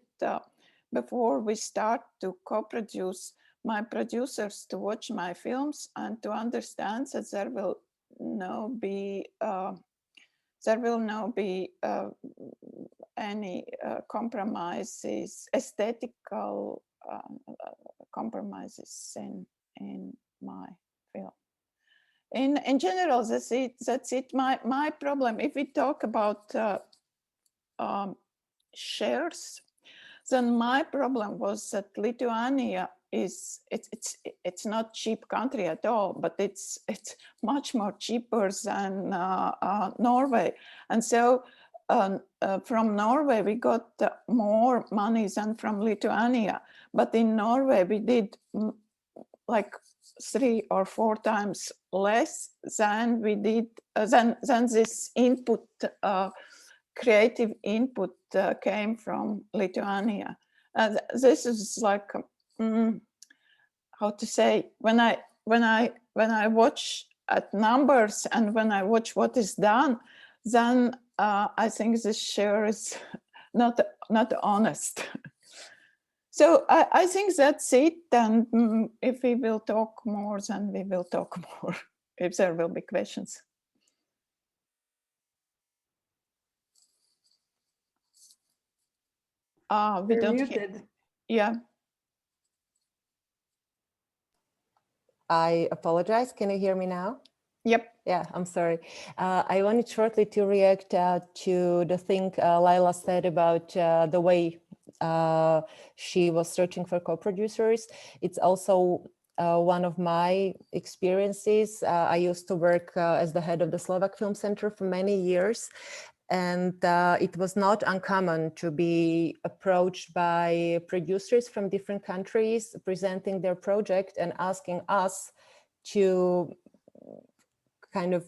before we start to co-produce, my producers to watch my films and to understand that there will no be any compromises, aesthetical compromises in my film. In general, that's it. My problem, if we talk about shares, then my problem was that Lithuania it's not cheap country at all, but it's much more cheaper than Norway, and so from Norway we got more money than from Lithuania. But in Norway we did like 3 or 4 times less than we did than this input, creative input came from Lithuania. This is like how to say, when I watch at numbers and when I watch what is done, then I think this share is not honest. So I think that's it. And if we will talk more, then we will talk more, if there will be questions. We don't hear. Yeah. I apologize. Can you hear me now? Yep. Yeah, I'm sorry. I wanted shortly to react to the thing Laila said about the way she was searching for co-producers. It's also one of my experiences. I used to work as the head of the Slovak Film Center for many years. And it was not uncommon to be approached by producers from different countries presenting their project and asking us to kind of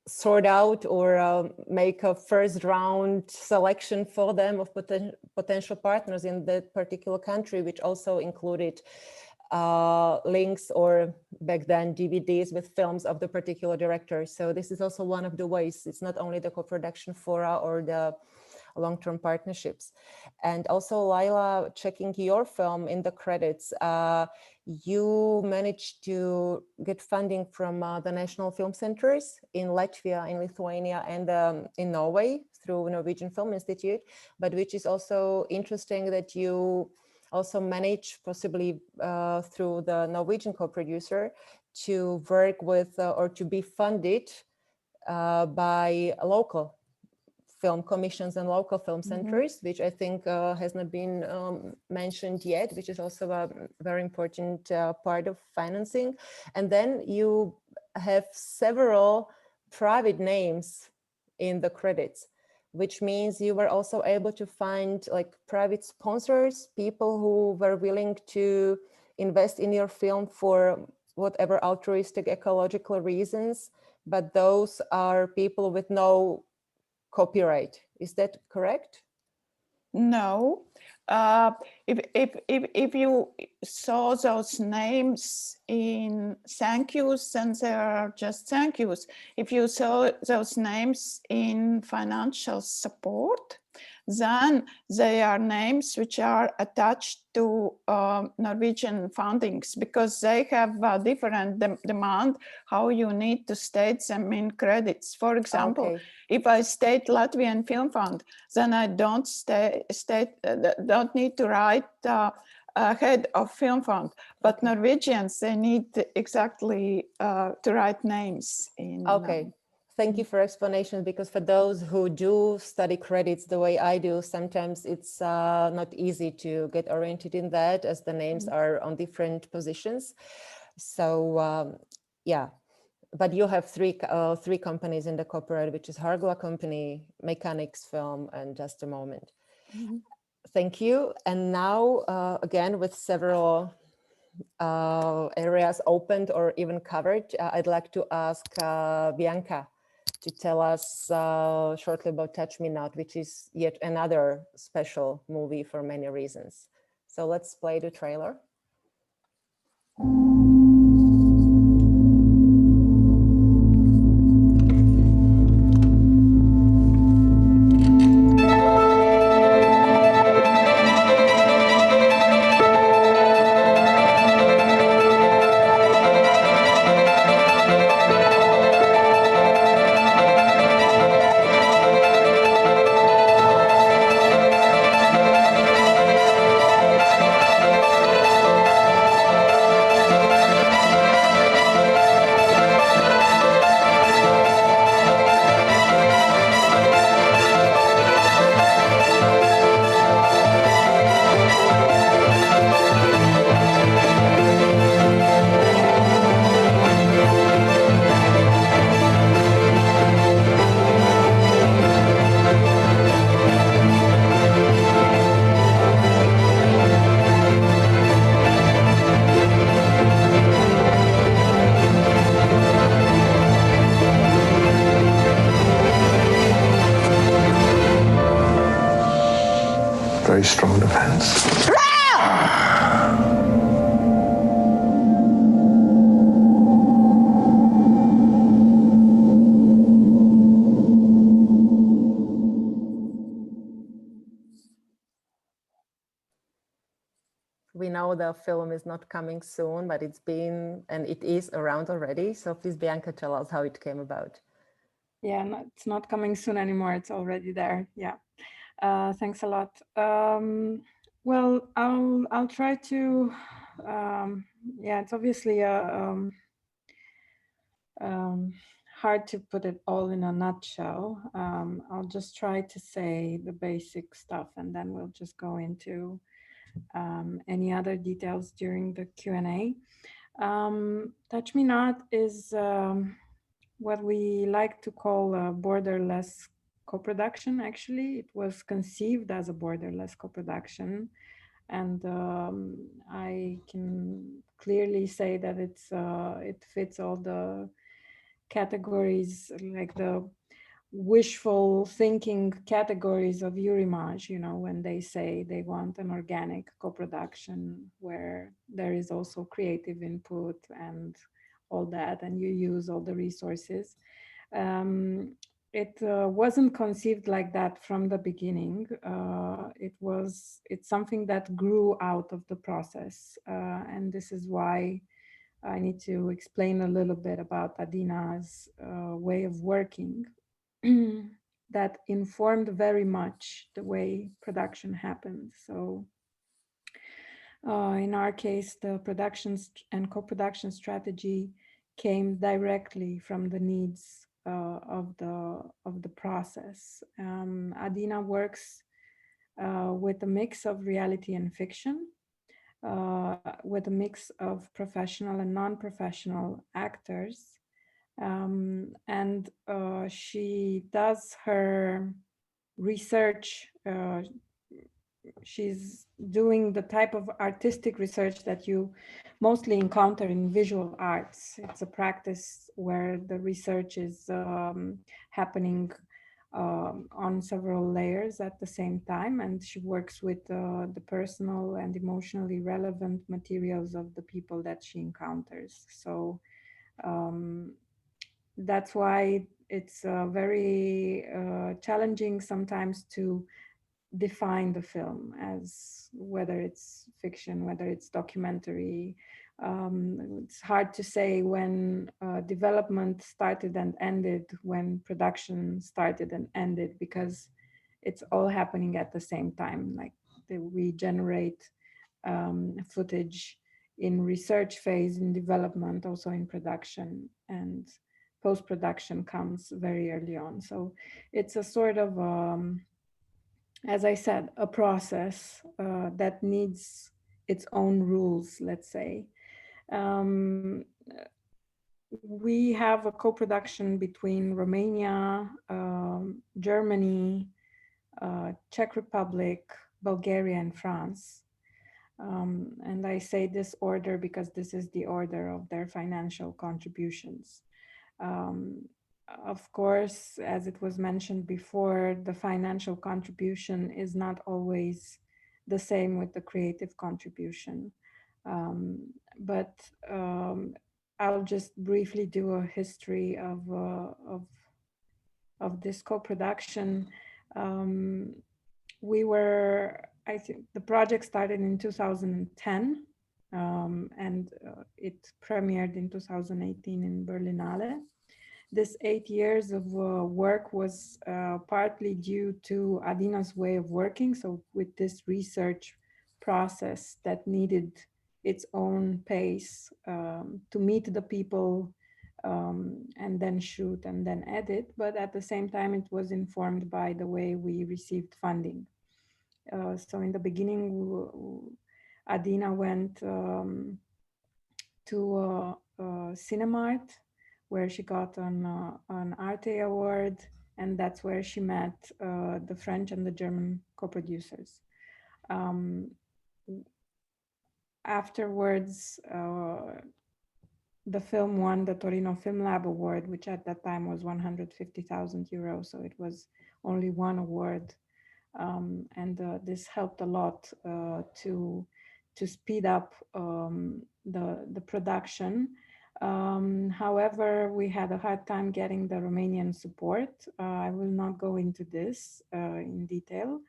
sort out or make a first round selection for them of potential partners in that particular country, which also included links or back then DVDs with films of the particular director. So this is also one of the ways. It's not only the co-production fora or the long-term partnerships. And also, Laila, checking your film in the credits, you managed to get funding from the national film centers in Latvia, in Lithuania, and in Norway through Norwegian Film Institute, but which is also interesting that you also manage, possibly through the Norwegian co-producer, to work with or to be funded by local film commissions and local film centers, which I think has not been mentioned yet, which is also a very important part of financing. And then you have several private names in the credits, which means you were also able to find like private sponsors, people who were willing to invest in your film for whatever altruistic ecological reasons, but those are people with no copyright. Is that correct? No. If you saw those names in thank yous, then they are just thank yous. If you saw those names in financial support, then they are names which are attached to Norwegian fundings, because they have a different demand how you need to state them in credits. For example, if I state Latvian Film Fund, then I don't don't need to write head of Film Fund, but Norwegians, they need exactly to write names in. Thank you for explanation, because for those who do study credits the way I do, sometimes it's not easy to get oriented in that, as the names are on different positions. So yeah, but you have three companies in the corporate, which is Hargla Company, Mechanics Film, and Just a Moment. Thank you. And now again, with several areas opened or even covered, I'd like to ask Bianca to tell us shortly about Touch Me Not, which is yet another special movie for many reasons. So let's play the trailer. Very strong defense. We know the film is not coming soon, but it's been, and it is around already. So please, Bianca, tell us how it came about. Yeah, no, it's not coming soon anymore. It's already there. Yeah. Thanks a lot. Well, I'll try to Yeah, it's obviously hard to put it all in a nutshell. I'll just try to say the basic stuff, and then we'll just go into any other details during the Q&A. Touch Me Not is what we like to call a borderless co-production. Actually, it was conceived as a borderless co-production, and I can clearly say that it fits all the categories, like the wishful thinking categories of Eurimage, you know, when they say they want an organic co-production where there is also creative input and all that, and you use all the resources. It wasn't conceived like that from the beginning. It's something that grew out of the process. And this is why I need to explain a little bit about Adina's way of working that informed very much the way production happened. So in our case, the productions and co-production strategy came directly from the needs of the process. Adina works with a mix of reality and fiction, with a mix of professional and non-professional actors. And she does her research. She's doing the type of artistic research that you mostly encounter in visual arts. It's a practice where the research is happening on several layers at the same time, and she works with the personal and emotionally relevant materials of the people that she encounters. So that's why it's very challenging sometimes to define the film as whether it's fiction, whether it's documentary. It's hard to say when development started and ended, when production started and ended, because it's all happening at the same time. Like we generate footage in research phase, in development, also in production, and post-production comes very early on. So it's a sort of, as I said, a process that needs its own rules, let's say. We have a co-production between Romania, Germany, Czech Republic, Bulgaria, and France. And I say this order because this is the order of their financial contributions. Of course, as it was mentioned before, the financial contribution is not always the same with the creative contribution. But I'll just briefly do a history of this co-production. I think the project started in 2010, and it premiered in 2018 in Berlinale. This 8 years of work was partly due to Adina's way of working. So with this research process that needed its own pace to meet the people and then shoot and then edit. But at the same time, it was informed by the way we received funding. So in the beginning, Adina went to Cinemart, where she got an Arte Award, and that's where she met the French and the German co-producers. Afterwards, the film won the Torino Film Lab Award, which at that time was 150,000 euros, so it was only one award. And this helped a lot to speed up the production. However, we had a hard time getting the Romanian support. I will not go into this in detail,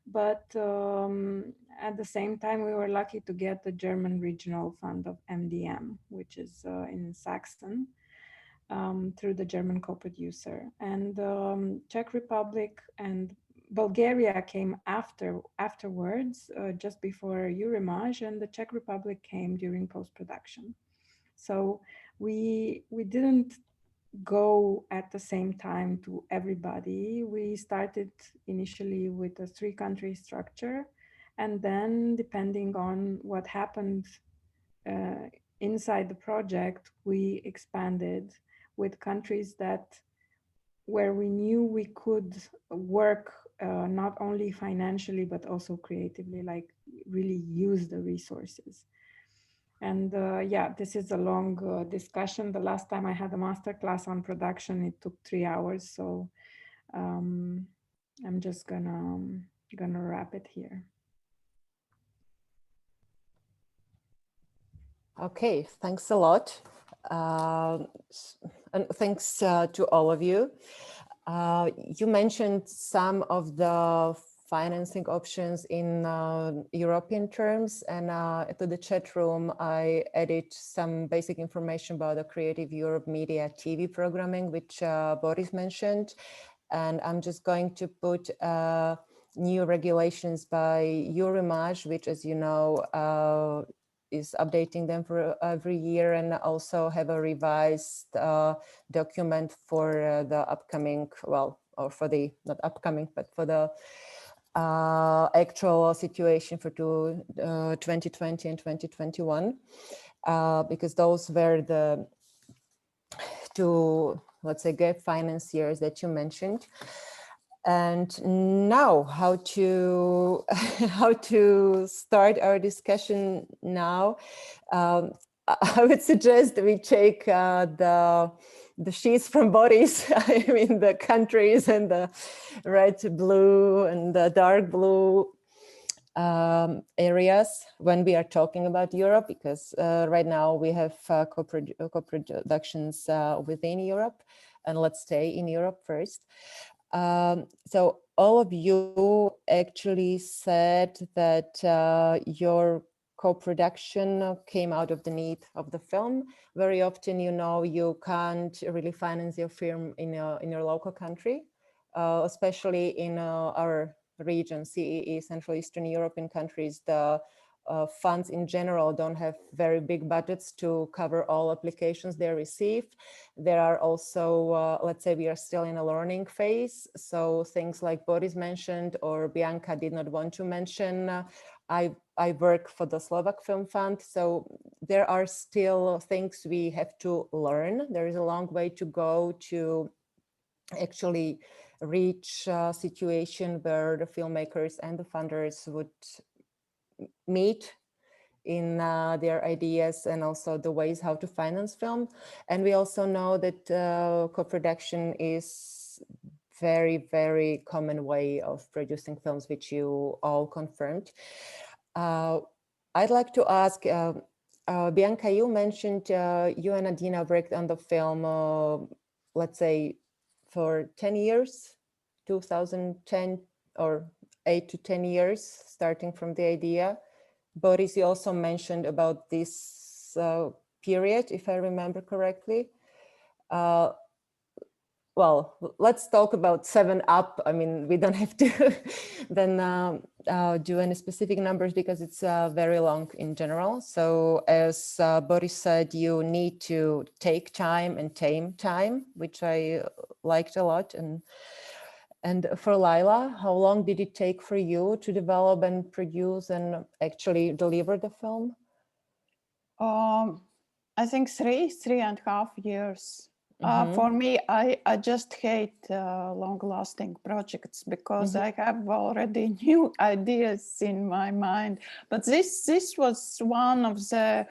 but at the same time, we were lucky to get the German regional fund of MDM, which is in Saxon, through the German co-producer. And Czech Republic and Bulgaria came afterwards, just before Eurimage, and the Czech Republic came during post-production. So we didn't go at the same time to everybody. We started initially with a 3-country structure, and then depending on what happened inside the project, we expanded with countries where we knew we could work not only financially but also creatively, like really use the resources. And yeah, this is a long discussion. The last time I had a masterclass on production, it took 3 hours. So I'm just gonna wrap it here. Okay, thanks a lot. And thanks to all of you. You mentioned some of the financing options in European terms, and to the chat room, I added some basic information about the Creative Europe Media TV programming, which Boris mentioned. And I'm just going to put new regulations by Eurimage, which, as you know, is updating them for every year, and also have a revised document for the upcoming, well, or for the, not upcoming, but for the actual situation for 2020 and 2021, because those were the two, let's say, gap financiers that you mentioned. And now how to start our discussion now. I would suggest we take the sheets from Boris. I mean, the countries and the red, blue, and the dark blue areas when we are talking about Europe, because right now we have co-productions within Europe, and let's stay in Europe first. So all of you actually said that your co-production came out of the need of the film. Very often, you know, you can't really finance your film in your local country, especially in our region, CEE, Central Eastern European countries. The funds in general don't have very big budgets to cover all applications they receive. There are also, let's say, we are still in a learning phase. So things like Boris mentioned, or Bianca did not want to mention, I work for the Slovak Film Fund. So there are still things we have to learn. There is a long way to go to actually reach a situation where the filmmakers and the funders would meet in their ideas and also the ways how to finance film. And we also know that co-production is very, very common way of producing films, which you all confirmed. I'd like to ask, Bianca, you mentioned you and Adina worked on the film, let's say, for 10 years, 2010 or 8 to 10 years, starting from the idea. Boris, you also mentioned about this period, if I remember correctly. Well, let's talk about 7 up. I mean, we don't have to then do any specific numbers because it's very long in general. So as Boris said, you need to take time and tame time, which I liked a lot. And for Lila, how long did it take for you to develop and produce and actually deliver the film? I think 3.5 years. For me, I just hate long-lasting projects because I have already new ideas in my mind. But this was one of the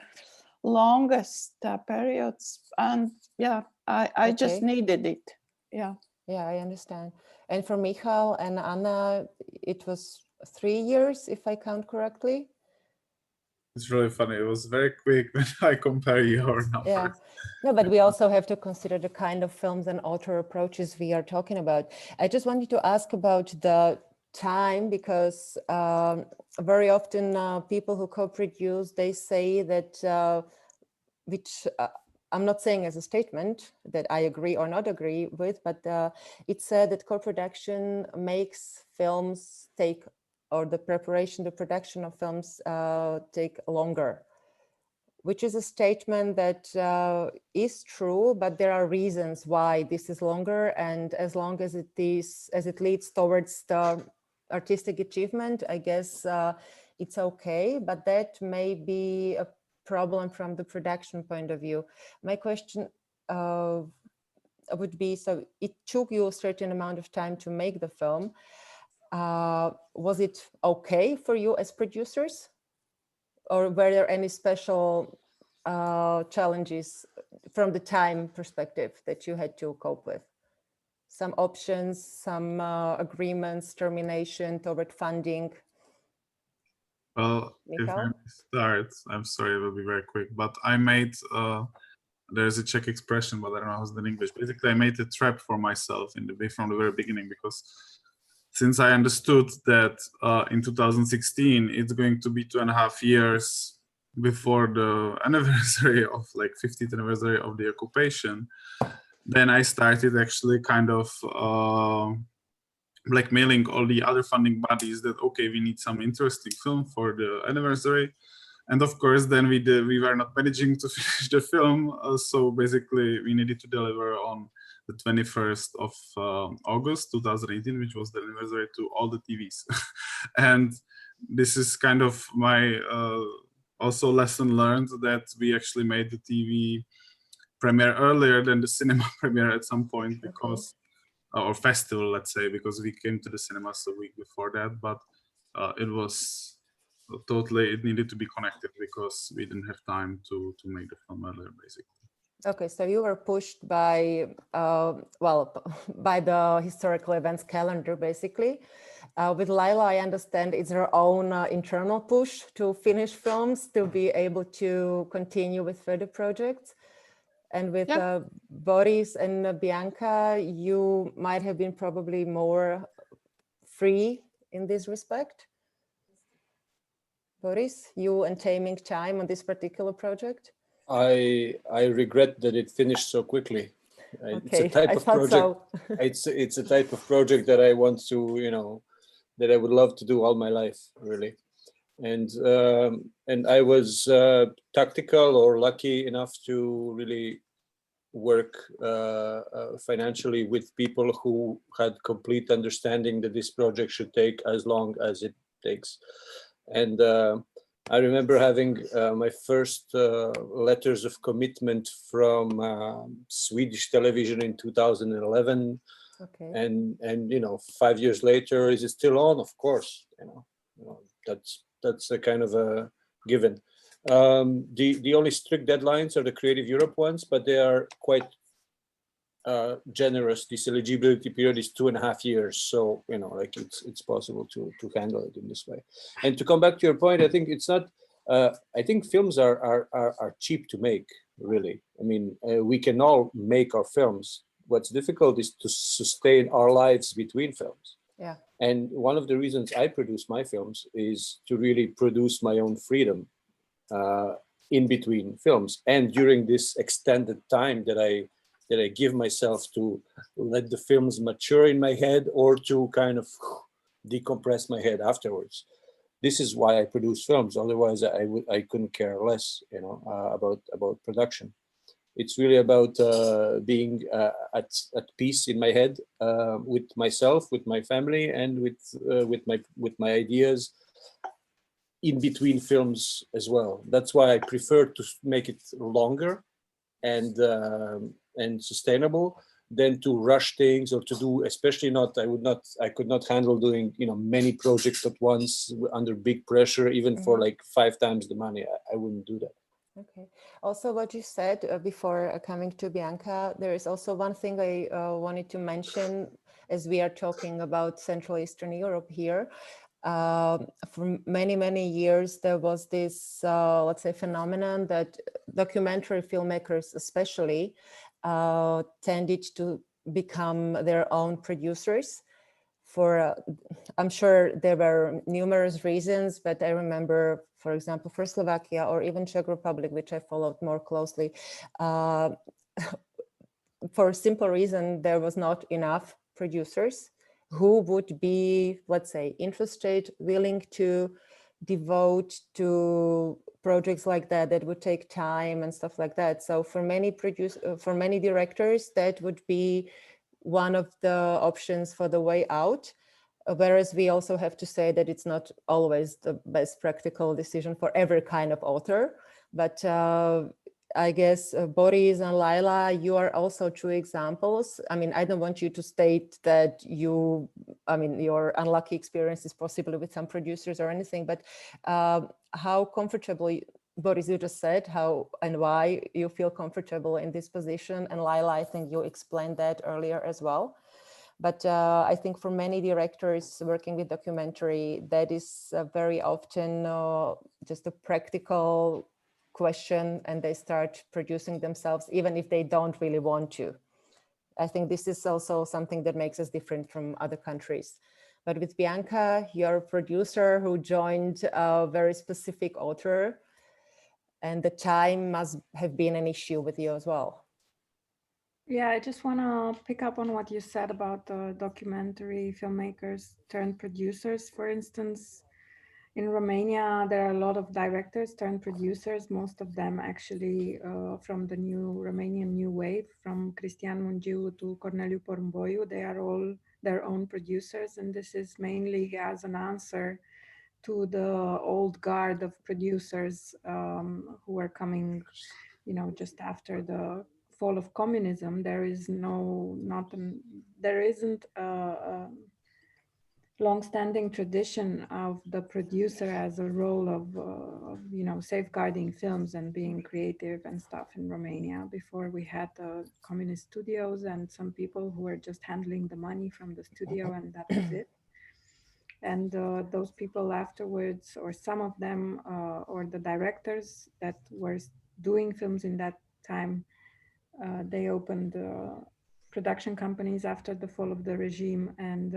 longest periods, and yeah, I just needed it. Yeah. Yeah, I understand. And for Michal and Anna, it was 3 years, if I count correctly. It's really funny. It was very quick when I compare your numbers. Yeah, no, but we also have to consider the kind of films and author approaches we are talking about. I just wanted to ask about the time, because very often people who co-produce, they say that I'm not saying as a statement that I agree or not agree with, but it said that co-production makes films take, or the preparation, the production of films take longer, which is a statement that is true, but there are reasons why this is longer. And as long as it leads towards the artistic achievement, I guess it's okay, but that may be a problem from the production point of view. My question would be, so it took you a certain amount of time to make the film. Was it okay for you as producers? Or were there any special challenges from the time perspective that you had to cope with? Some options, some agreements, termination toward funding? Well, Michal? if I start, I'm sorry, it will be very quick, but I made, there's a Czech expression, but I don't know how's it in English. Basically, I made a trap for myself from the very beginning, because since I understood that in 2016, it's going to be 2.5 years before the anniversary of, like, 50th anniversary of the occupation, then I started actually kind of blackmailing all the other funding bodies that, okay, we need some interesting film for the anniversary. And of course, then we were not managing to finish the film. So basically, we needed to deliver on the 21st of August 2018, which was the anniversary to all the TVs. And this is kind of my also lesson learned, that we actually made the TV premiere earlier than the cinema premiere at some point, because or festival, let's say, because we came to the cinemas a week before that, but it was totally, it needed to be connected because we didn't have time to make the film earlier, basically. Okay, so you were pushed by, well, by the historical events calendar, basically. With Lila, I understand it's her own internal push to finish films, to be able to continue with further projects. And with Boris and Bianca, you might have been probably more free in this respect. Boris, you and taming time on this particular project? I regret that it finished so quickly. Okay, it's a type of project. So. It's a type of project that I want to, you know, that I would love to do all my life, really. And I was tactical or lucky enough to really work financially with people who had complete understanding that this project should take as long as it takes. And I remember having my first letters of commitment from Swedish television in 2011. Okay. And you know, 5 years later, is it still on? Of course, you know that's a kind of a given. The only strict deadlines are the Creative Europe ones, but they are quite generous. This eligibility period is 2.5 years, so you know, like it's possible to handle it in this way. And to come back to your point, I think it's not. I think films are cheap to make, really. I mean, we can all make our films. What's difficult is to sustain our lives between films. Yeah. And one of the reasons I produce my films is to really produce my own freedom in between films, and during this extended time that I give myself to let the films mature in my head, or to kind of decompress my head afterwards. This is why I produce films. Otherwise, I couldn't care less, you know, about production. It's really about being at peace in my head with myself, with my family, and with my ideas in between films as well. That's why I prefer to make it longer and sustainable than to rush things, or to do, especially not. I could not handle doing, you know, many projects at once under big pressure, even for like 5 times the money. I wouldn't do that. Okay. Also, what you said before coming to Bianca, there is also one thing I wanted to mention, as we are talking about Central Eastern Europe here. For many years, there was this, let's say, phenomenon that documentary filmmakers especially tended to become their own producers. For I'm sure there were numerous reasons, but I remember for example, for Slovakia or even Czech Republic, which I followed more closely, for a simple reason, there was not enough producers who would be, let's say, interested, willing to devote to projects like that would take time and stuff like that. So for many directors, that would be one of the options for the way out. Whereas we also have to say that it's not always the best practical decision for every kind of author. But I guess Boris and Laila, you are also two examples. I mean, I don't want you to state that your unlucky experience is possibly with some producers or anything, but how comfortable, Boris, you just said how and why you feel comfortable in this position. And Laila, I think you explained that earlier as well. But I think for many directors working with documentary, that is very often just a practical question, and they start producing themselves even if they don't really want to. I think this is also something that makes us different from other countries. But with Bianca, you're a producer who joined a very specific author, and the time must have been an issue with you as well. Yeah, I just want to pick up on what you said about the documentary filmmakers turned producers. For instance, in Romania, there are a lot of directors turned producers, most of them actually from the new Romanian new wave, from Cristian Mungiu to Corneliu Porumboiu. They are all their own producers, and this is mainly as an answer to the old guard of producers who are coming, just after the fall of communism. There isn't a long-standing tradition of the producer as a role of safeguarding films and being creative and stuff in Romania. Before, we had the communist studios and some people who were just handling the money from the studio, and that was it. And those people afterwards, or some of them, or the directors that were doing films in that time, they opened production companies after the fall of the regime, and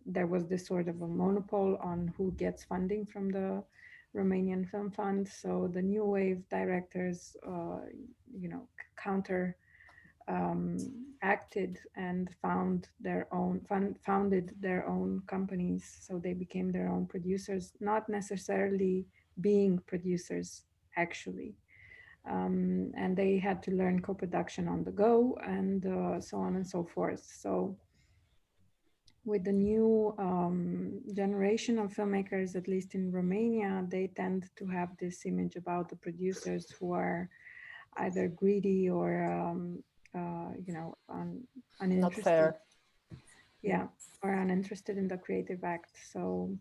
there was this sort of a monopoly on who gets funding from the Romanian Film Fund. So the new wave directors, acted and founded their own companies. So they became their own producers, not necessarily being producers actually. And they had to learn co-production on the go, and so on and so forth. So with the new generation of filmmakers, at least in Romania, they tend to have this image about the producers who are either greedy or uninterested. Not fair. Yeah, or uninterested in the creative act. So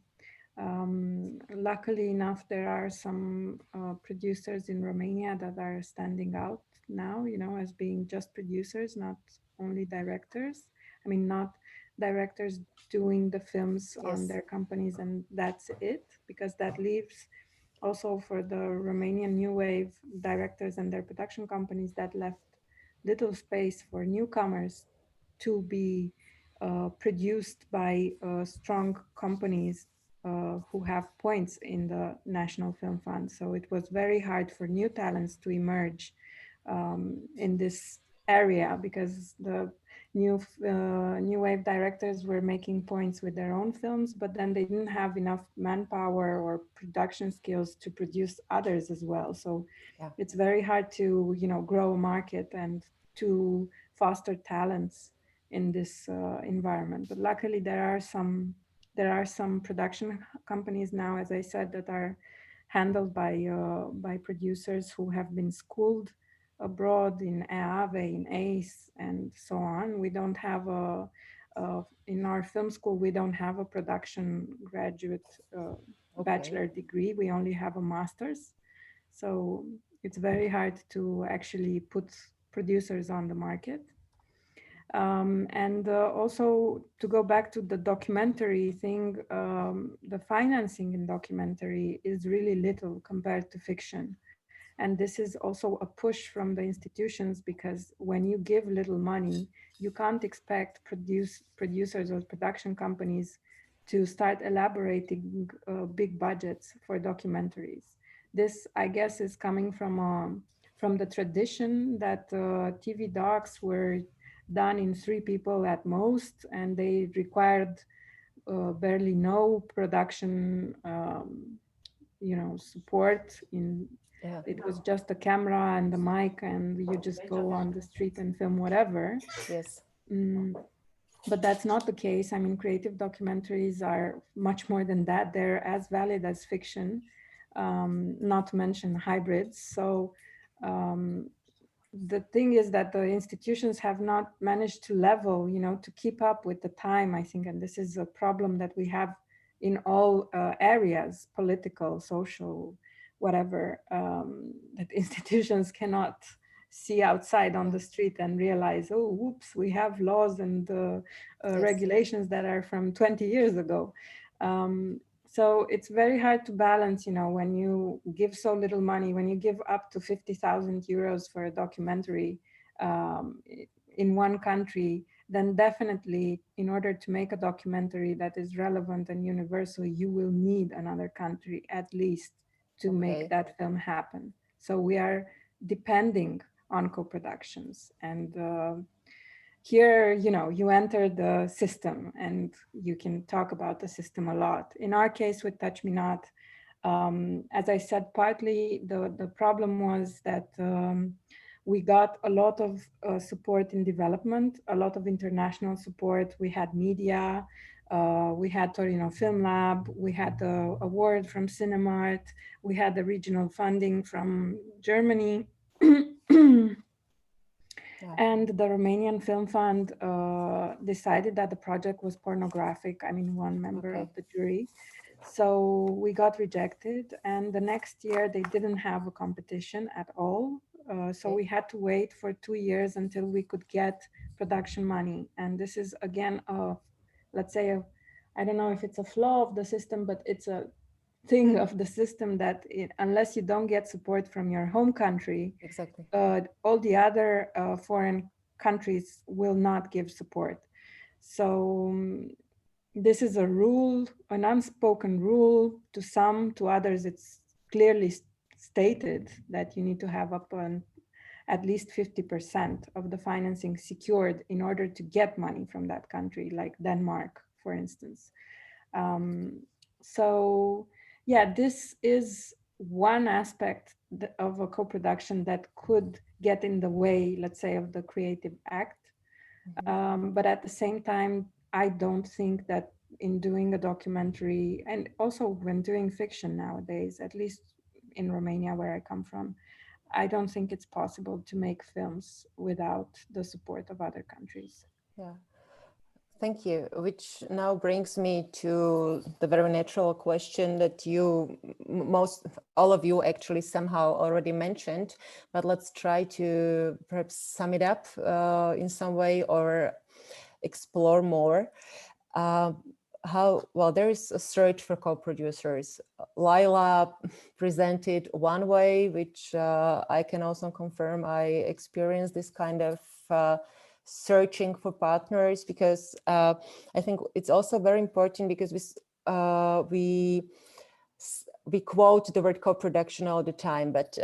luckily enough, there are some producers in Romania that are standing out now, as being just producers, not only directors. I mean, not directors doing the films on their companies and that's it, because that leaves also for the Romanian new wave directors and their production companies, that left little space for newcomers to be produced by strong companies who have points in the National Film Fund. So it was very hard for new talents to emerge in this area, because the new wave directors were making points with their own films, but then they didn't have enough manpower or production skills to produce others as well. So it's very hard to grow a market and to foster talents in this environment. But luckily there are some production companies now, as I said, that are handled by producers who have been schooled abroad in EAVE, in ACE, and so on. We don't have in our film school, we don't have a production graduate bachelor degree. We only have a master's. So it's very hard to actually put producers on the market. And also to go back to the documentary thing, the financing in documentary is really little compared to fiction. And this is also a push from the institutions, because when you give little money, you can't expect producers or production companies to start elaborating big budgets for documentaries. This, I guess, is coming from the tradition that TV docs were done in 3 people at most, and they required barely no production, support. It was just a camera and the mic, and you just go on the street and film whatever. Yes. But that's not the case. I mean, creative documentaries are much more than that. They're as valid as fiction, not to mention hybrids. So the thing is that the institutions have not managed to level, to keep up with the time, I think. And this is a problem that we have in all areas, political, social, whatever, that institutions cannot see outside on the street and realize, oh, whoops, we have laws and regulations that are from 20 years ago. So it's very hard to balance, when you give so little money, when you give up to 50,000 euros for a documentary in one country, then definitely in order to make a documentary that is relevant and universal, you will need another country at least to make that film happen. So we are depending on co-productions, and here, you enter the system, and you can talk about the system a lot. In our case with Touch Me Not, as I said, partly the problem was that we got a lot of support in development, a lot of international support. We had media, we had Torino Film Lab, we had the award from Cinemart, we had the regional funding from Germany. And the Romanian Film Fund decided that the project was pornographic. I mean, one member of the jury. So we got rejected, and the next year they didn't have a competition at all. So we had to wait for 2 years until we could get production money. And this is again, let's say, I don't know if it's a flaw of the system, but it's a thing of the system that unless you don't get support from your home country, all the other foreign countries will not give support. So this is a rule, an unspoken rule to some, to others it's clearly stated that you need to have up on at least 50% of the financing secured in order to get money from that country, like Denmark, for instance. So yeah, this is one aspect of a co-production that could get in the way, let's say, of the creative act. But at the same time, I don't think that in doing a documentary, and also when doing fiction nowadays, at least in Romania, where I come from, I don't think it's possible to make films without the support of other countries. Yeah. Thank you, which now brings me to the very natural question that all of you actually somehow already mentioned, but let's try to perhaps sum it up in some way or explore more. There is a search for co-producers. Lila presented one way, which I can also confirm. I experienced this kind of searching for partners, because I think it's also very important, because we quote the word co-production all the time, but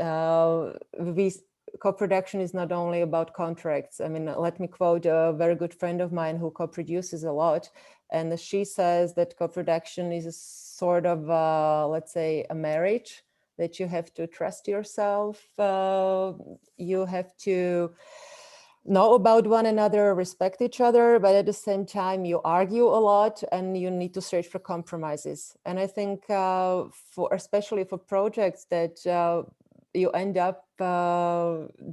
co-production is not only about contracts. I mean, let me quote a very good friend of mine who co-produces a lot, and she says that co-production is a sort of, let's say, a marriage, that you have to trust yourself, you have to know about one another, respect each other, but at the same time you argue a lot and you need to search for compromises. And I think especially for projects that you end up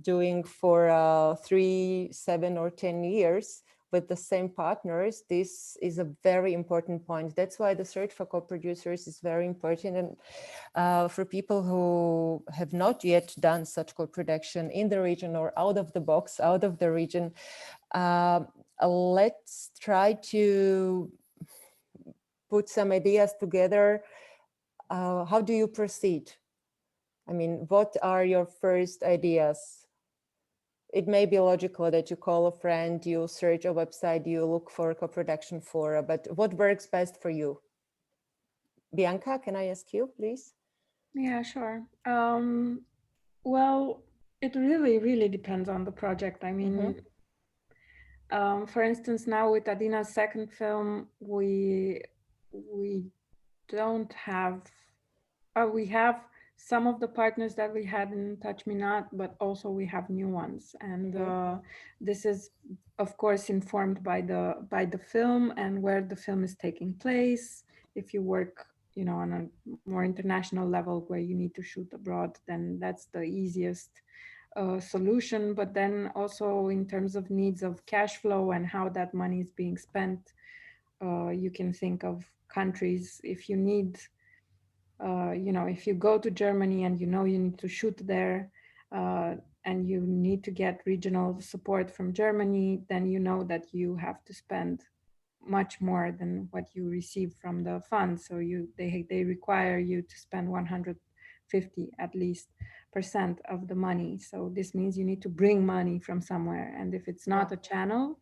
doing for 3, 7 or 10 years with the same partners, this is a very important point. That's why the search for co-producers is very important. And for people who have not yet done such co-production in the region or out of the box, out of the region, let's try to put some ideas together. How do you proceed? I mean, what are your first ideas? it may be logical that you call a friend, you search a website, you look for a co-production fora, but what works best for you? Bianca, can I ask you, please? Yeah, sure. Well, it really depends on the project. I mean, for instance, now with Adina's second film, we don't have, we have some of the partners that we had in Touch Me Not, but also we have new ones. And this is, of course, informed by the film and where the film is taking place. If you work, you know, on a more international level where you need to shoot abroad, then that's the easiest solution. But then also in terms of needs of cash flow and how that money is being spent, you can think of countries. If you need, you know, if you go to Germany and you know you need to shoot there, and you need to get regional support from Germany, then you know that you have to spend much more than what you receive from the fund. So they require you to spend 150 at least % of the money. So this means you need to bring money from somewhere. And if it's not a channel,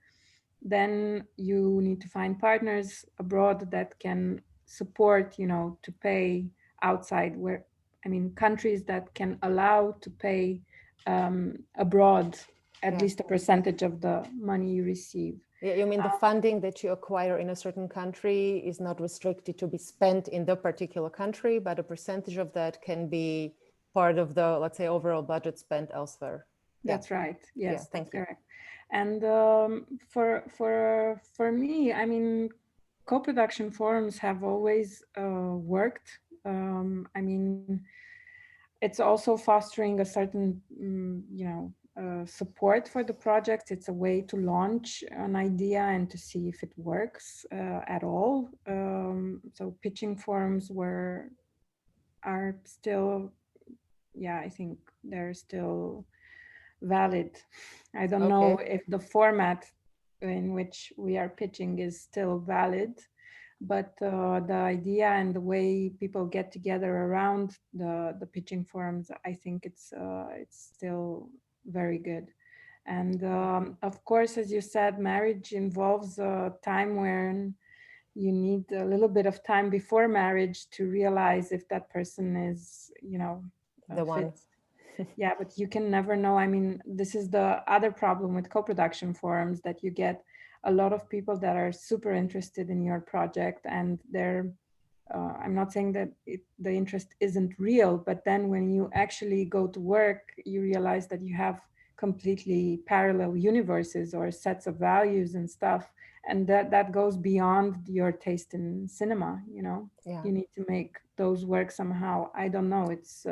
then you need to find partners abroad that can support, you know, to pay outside, where, I mean, countries that can allow to pay abroad at least a percentage of the money you receive. Yeah, you mean the funding that you acquire in a certain country is not restricted to be spent in the particular country, but a percentage of that can be part of the, let's say, overall budget spent elsewhere. That's right. Yes, yeah, thank you. Correct. And for me, I mean, co-production forums have always worked. I mean, it's also fostering a certain, you know, support for the project. It's a way to launch an idea and to see if it works at all. So pitching forums are still, yeah, I think they're still valid. I don't know if the format in which we are pitching is still valid, but the idea and the way people get together around the pitching forums, I think it's still very good. And of course, as you said, marriage involves a time when you need a little bit of time before marriage to realize if that person is, you know, the one. Yeah, but you can never know. I mean, this is the other problem with co-production forums, that you get a lot of people that are super interested in your project, and they're, I'm not saying that the interest isn't real, but then when you actually go to work, you realize that you have completely parallel universes or sets of values and stuff. And that goes beyond your taste in cinema, you know. Yeah. You need to make those work somehow. I don't know. It's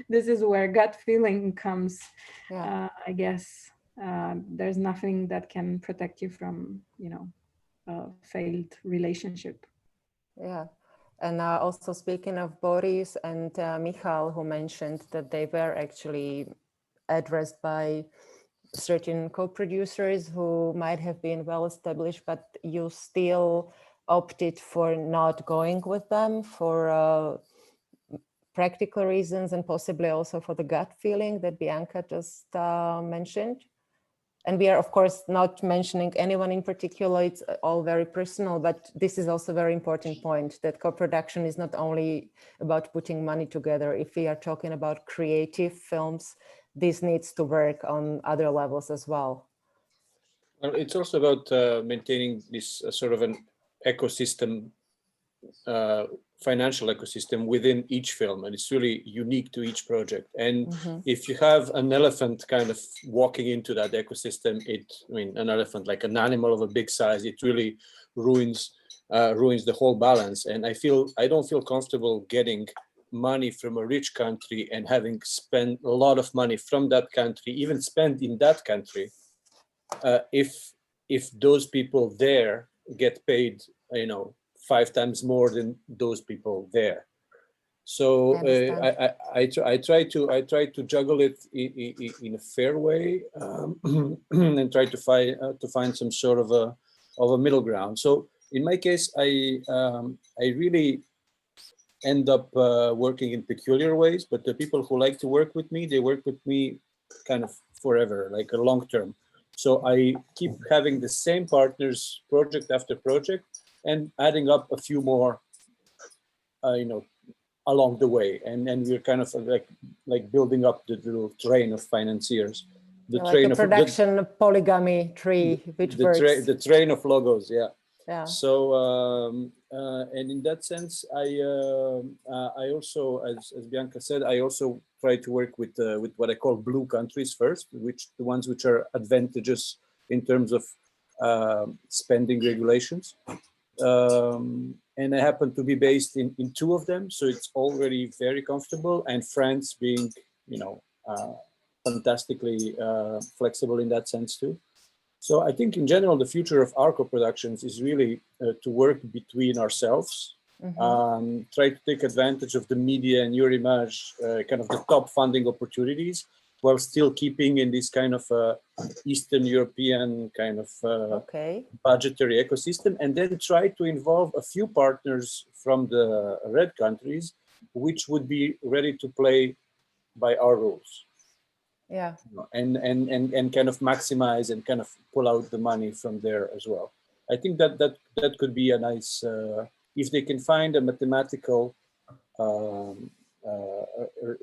this is where gut feeling comes. Yeah. I guess there's nothing that can protect you from, you know, a failed relationship. Yeah. And also speaking of Boris and Michal, who mentioned that they were actually addressed by certain co-producers who might have been well established, but you still opted for not going with them for practical reasons and possibly also for the gut feeling that Bianca just mentioned. And we are, of course, not mentioning anyone in particular. It's all very personal, but this is also a very important point, that co-production is not only about putting money together. If we are talking about creative films, this needs to work on other levels as well. Well, it's also about maintaining this sort of an ecosystem, financial ecosystem within each film, and it's really unique to each project. And if you have an elephant kind of walking into that ecosystem, I mean, an elephant, like an animal of a big size, it really ruins the whole balance. And I don't feel comfortable getting money from a rich country and having spent a lot of money from that country, even spent in that country, if those people there get paid, you know, 5 times more than those people there. So I try to juggle it in a fair way, and try to find some sort of a middle ground. So in my case, I really end up working in peculiar ways, but the people who like to work with me, they work with me kind of forever, like a long term. So I keep having the same partners project after project and adding up a few more, along the way. And we're kind of like building up the little train of financiers. The like train a of production polygamy tree, which works. The train of logos, yeah. Yeah. So and in that sense, I also, as Bianca said, I also try to work with what I call blue countries first, the ones which are advantageous in terms of spending regulations. And I happen to be based in two of them, so it's already very comfortable. And France being, fantastically flexible in that sense too. So I think in general, the future of our co-productions is really to work between ourselves, try to take advantage of the media and your image, kind of the top funding opportunities, while still keeping in this kind of Eastern European kind of budgetary ecosystem, and then try to involve a few partners from the red countries, which would be ready to play by our rules. Yeah. And kind of maximize and kind of pull out the money from there as well. I think that could be a nice, if they can find a mathematical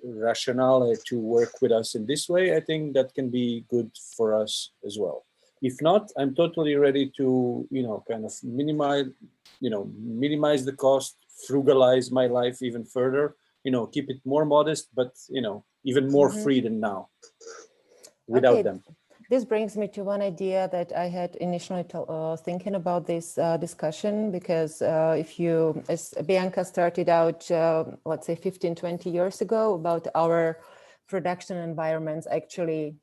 rationale to work with us in this way, I think that can be good for us as well. If not, I'm totally ready to, kind of minimize the cost, frugalize my life even further, keep it more modest, but, even more free than now without them. This brings me to one idea that I had initially thinking about this discussion, because if you, as Bianca started out, let's say 15, 20 years ago, about our production environments actually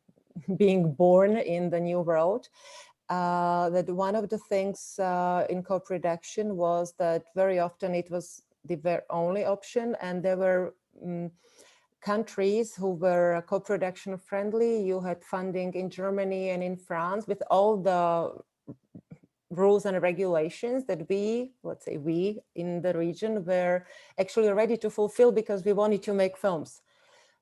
being born in the new world, that one of the things in co-production was that very often it was the very only option, and there were countries who were co-production friendly. You had funding in Germany and in France with all the rules and regulations that we in the region were actually ready to fulfill because we wanted to make films.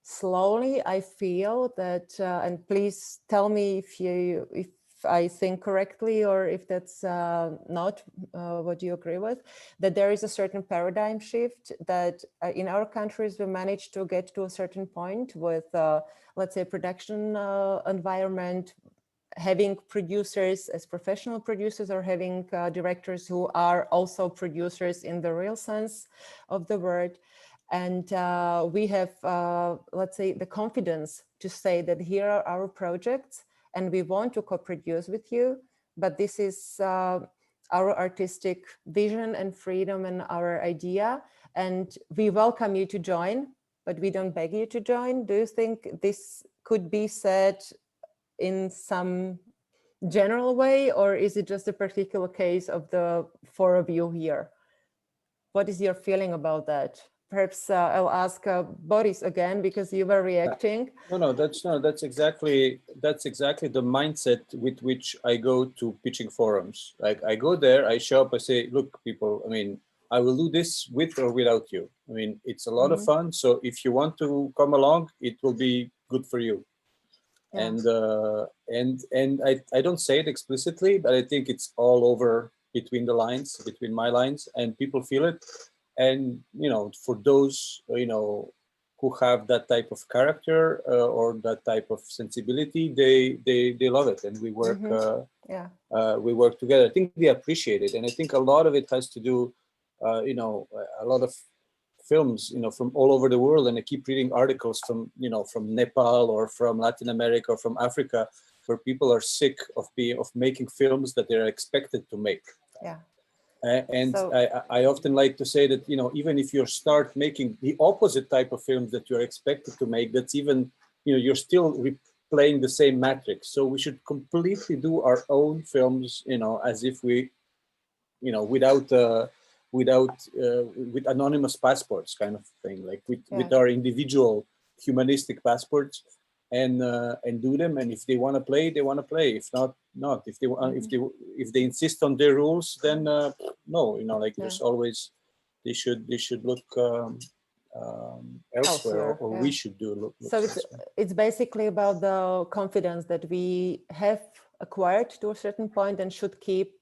Slowly, I feel that, and please tell me if I think correctly or if that's not what you agree with, that there is a certain paradigm shift that in our countries we managed to get to a certain point with, let's say, production environment, having producers as professional producers or having directors who are also producers in the real sense of the word. And we have, let's say, the confidence to say that here are our projects and we want to co-produce with you, but this is our artistic vision and freedom and our idea, and we welcome you to join, but we don't beg you to join. Do you think this could be said in some general way, or is it just a particular case of the four of you here? What is your feeling about that? Perhaps I'll ask Boris again, because you were reacting. No, that's exactly the mindset with which I go to pitching forums. Like I go there, I show up, I say, look, people, I mean, I will do this with or without you. I mean, it's a lot of fun. So if you want to come along, it will be good for you. Yeah. And I don't say it explicitly, but I think it's all over between the lines, between my lines, and people feel it. And, for those, who have that type of character or that type of sensibility, they love it. And we work, we work together. I think they appreciate it. And I think a lot of it has to do, a lot of films, from all over the world. And I keep reading articles from, from Nepal or from Latin America or from Africa, where people are sick of making films that they're expected to make. Yeah. And so, I often like to say that, even if you start making the opposite type of films that you're expected to make, that's even, you're still replaying the same matrix. So we should completely do our own films, as if we, with anonymous passports kind of thing, like with our individual humanistic passports, and do them. And if they want to play, they want to play. If not, not. If they insist on their rules, then no. There's always they should look elsewhere, or yeah. we should do. So it's basically about the confidence that we have acquired to a certain point and should keep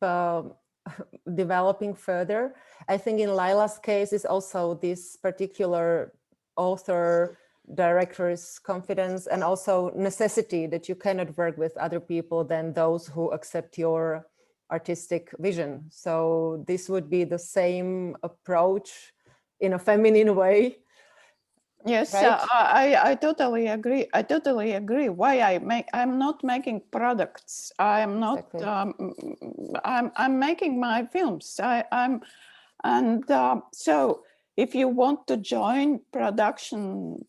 developing further. I think in Lila's case is also this particular author director's confidence and also necessity that you cannot work with other people than those who accept your artistic vision. So this would be the same approach in a feminine way. Yes, right? I totally agree. I totally agree. Why I'm not making products. I am not. Exactly. I'm making my films. So if you want to join production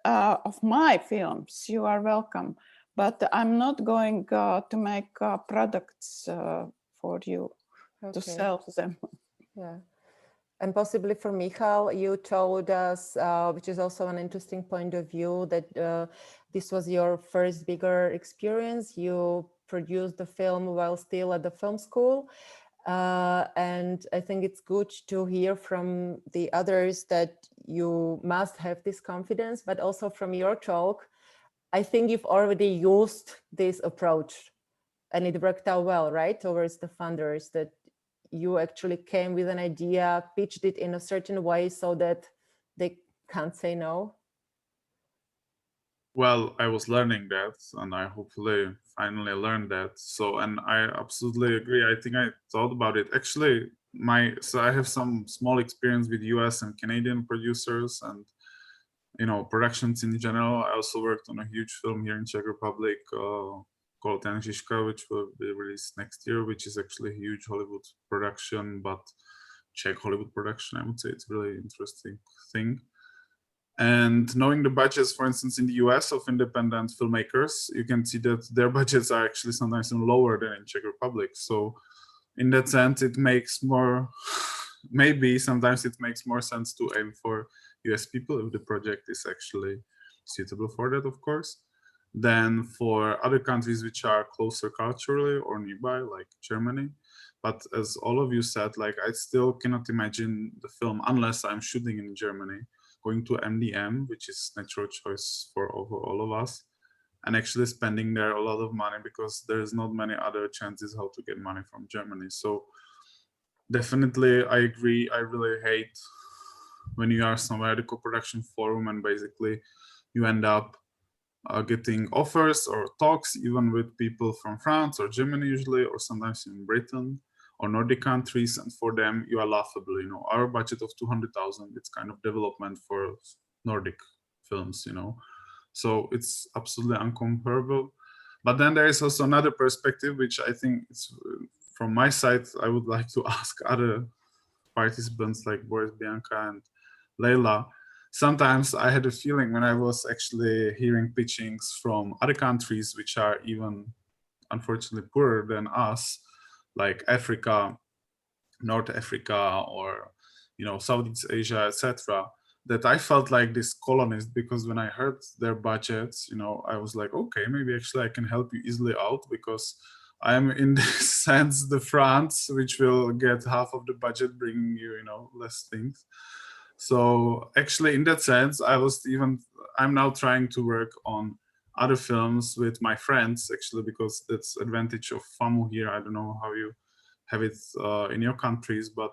of my films, you are welcome. But I'm not going to make products for you to sell them. Yeah. And possibly for Michal, you told us, which is also an interesting point of view, that this was your first bigger experience. You produced the film while still at the film school. And I think it's good to hear from the others that you must have this confidence, but also from your talk, I think you've already used this approach and it worked out well, right? Towards the funders, that you actually came with an idea, pitched it in a certain way so that they can't say no? Well, I was learning that, and I hopefully finally learned that. So, and I absolutely agree. I think I thought about it. Actually, so I have some small experience with US and Canadian producers and, you know, productions in general. I also worked on a huge film here in Czech Republic called Enrich, which will be released next year, which is actually a huge Hollywood production, but Czech Hollywood production, I would say. It's a really interesting thing. And knowing the budgets, for instance, in the US of independent filmmakers, you can see that their budgets are actually sometimes even lower than in Czech Republic. So in that sense, it makes more, maybe sometimes it makes more sense to aim for US people if the project is actually suitable for that, of course, than for other countries which are closer culturally or nearby, like Germany. But as all of you said, like, I still cannot imagine the film unless I'm shooting in Germany, going to MDM, which is natural choice for all of us, and actually spending there a lot of money because there's not many other chances how to get money from Germany. So definitely I agree. I really hate when you are somewhere at the co-production forum and basically you end up getting offers or talks even with people from France or Germany usually, or sometimes in Britain or Nordic countries, and for them you are laughable. You know, our budget of 200,000, it's kind of development for Nordic films, you know, so it's absolutely incomparable. But then there is also another perspective, which I think it's from my side, I would like to ask other participants like Boris, Bianca, and Leila. Sometimes I had a feeling when I was actually hearing pitchings from other countries which are even unfortunately poorer than us, like Africa, North Africa, or, you know, Southeast Asia, etc., that I felt like this colonist, because when I heard their budgets, you know, I was like, okay, maybe actually I can help you easily out because I'm in this sense the France, which will get half of the budget, bringing you, you know, less things. So actually, in that sense, I'm now trying to work on other films with my friends, actually, because that's advantage of FAMU here. I don't know how you have it in your countries, but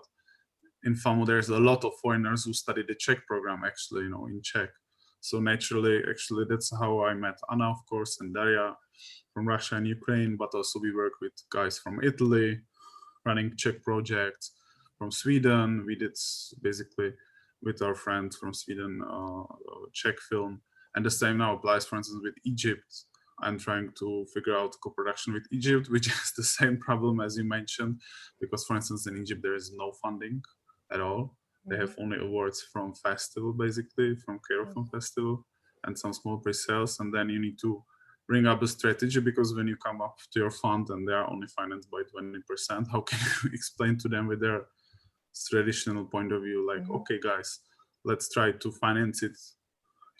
in FAMU, there's a lot of foreigners who study the Czech program, actually, you know, in Czech. So naturally, actually, that's how I met Anna, of course, and Daria from Russia and Ukraine, but also we work with guys from Italy, running Czech projects, from Sweden. We did basically with our friends from Sweden, Czech film. And the same now applies, for instance, with Egypt. I'm trying to figure out co-production with Egypt, which is the same problem as you mentioned, because, for instance, in Egypt, there is no funding at all. They have only awards from festival, basically, from Cairo Film Festival, and some small pre-sales. And then you need to bring up a strategy, because when you come up to your fund and they are only financed by 20%, how can you explain to them with their traditional point of view, like, okay, guys, let's try to finance it,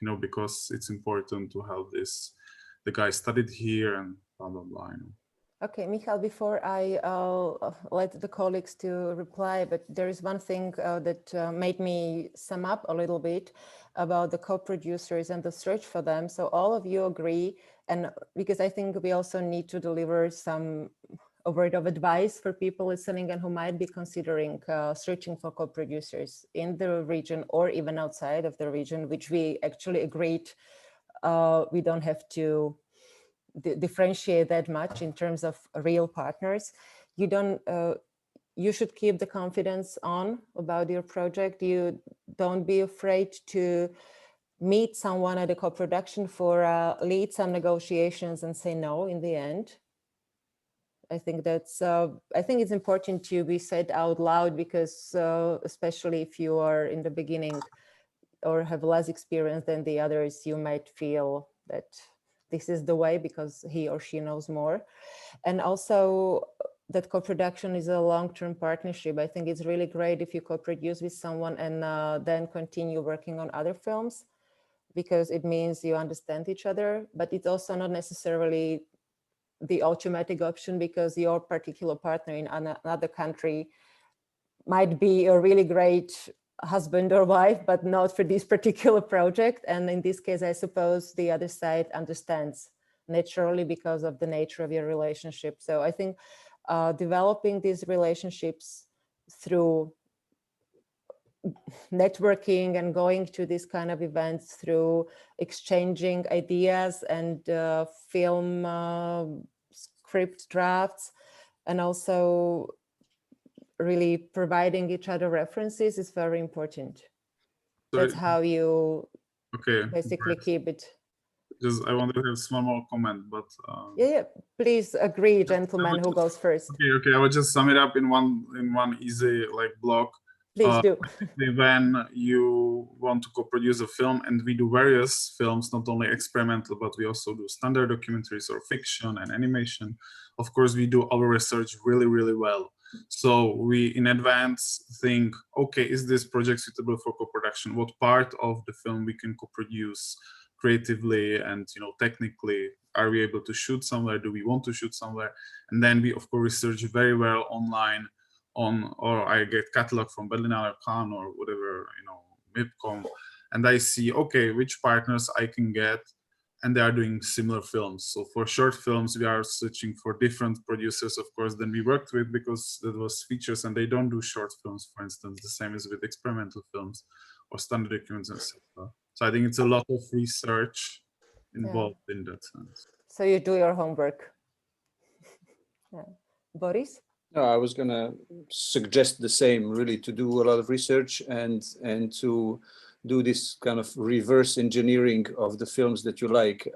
you know, because it's important to have this. The guy studied here and blah, blah, blah. You know. Okay, Michal, before I let the colleagues to reply, but there is one thing that made me sum up a little bit about the co-producers and the search for them. So all of you agree, and because I think we also need to deliver a word of advice for people listening and who might be considering searching for co-producers in the region or even outside of the region, which we actually agreed we don't have to differentiate that much in terms of real partners. You should keep the confidence on about your project. You don't be afraid to meet someone at a co-production for lead some negotiations and say no in the end. I think that's I think it's important to be said out loud, because especially if you are in the beginning or have less experience than the others, you might feel that this is the way because he or she knows more. And also that co-production is a long-term partnership. I think it's really great if you co-produce with someone and then continue working on other films, because it means you understand each other, but it's also not necessarily the automatic option, because your particular partner in another country might be a really great husband or wife, but not for this particular project. And in this case, I suppose the other side understands naturally because of the nature of your relationship. So I think developing these relationships through networking and going to these kind of events, through exchanging ideas and film script drafts, and also really providing each other references is very important. So that's how you basically right. keep it. Just I want to have one more comment, but yeah, please agree, gentleman, who goes first. Okay, I will just sum it up in one easy block. Please do. When you want to co-produce a film, and we do various films, not only experimental, but we also do standard documentaries or fiction and animation. Of course, we do our research really, really well. So we in advance think, okay, is this project suitable for co-production? What part of the film we can co-produce creatively and technically? Are we able to shoot somewhere? Do we want to shoot somewhere? And then we of course research very well online or I get catalog from Berliner Khan or whatever, MIPCOM, and I see, okay, which partners I can get, and they are doing similar films. So for short films, we are searching for different producers, of course, than we worked with, because that was features, and they don't do short films, for instance. The same is with experimental films or standard documents, etc. So I think it's a lot of research involved in that sense. So you do your homework. Boris? No, I was going to suggest the same, really, to do a lot of research and to do this kind of reverse engineering of the films that you like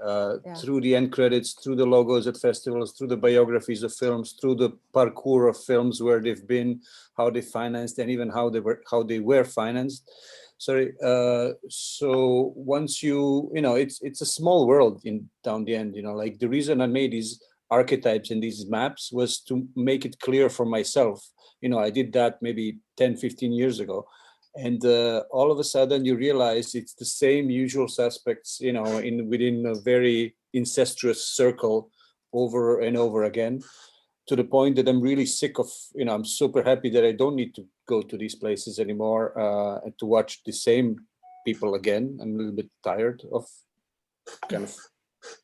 through the end credits, through the logos at festivals, through the biographies of films, through the parkour of films, where they've been, how they financed, and even how they were financed. Sorry. So once it's a small world down the end. Like the reason I made these archetypes and these maps was to make it clear for myself. I did that maybe 10, 15 years ago. And all of a sudden you realize it's the same usual suspects, within a very incestuous circle over and over again, to the point that I'm really sick of, I'm super happy that I don't need to go to these places anymore and to watch the same people again. I'm a little bit tired of kind of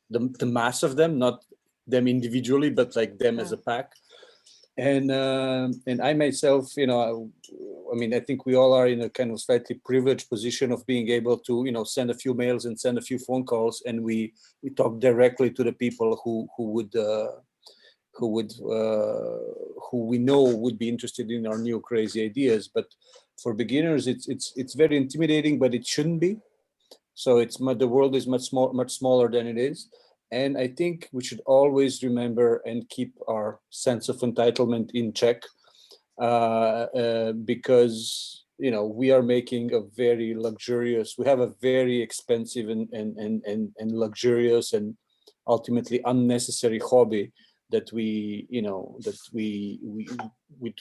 the mass of them, not them individually, but like them as a pack. And I myself, I think we all are in a kind of slightly privileged position of being able to, send a few mails and send a few phone calls, and we talk directly to the people who we know would be interested in our new crazy ideas. But for beginners, it's very intimidating, but it shouldn't be. So the world is much smaller than it is. And I think we should always remember and keep our sense of entitlement in check, because we are making we have a very expensive and luxurious and ultimately unnecessary hobby that with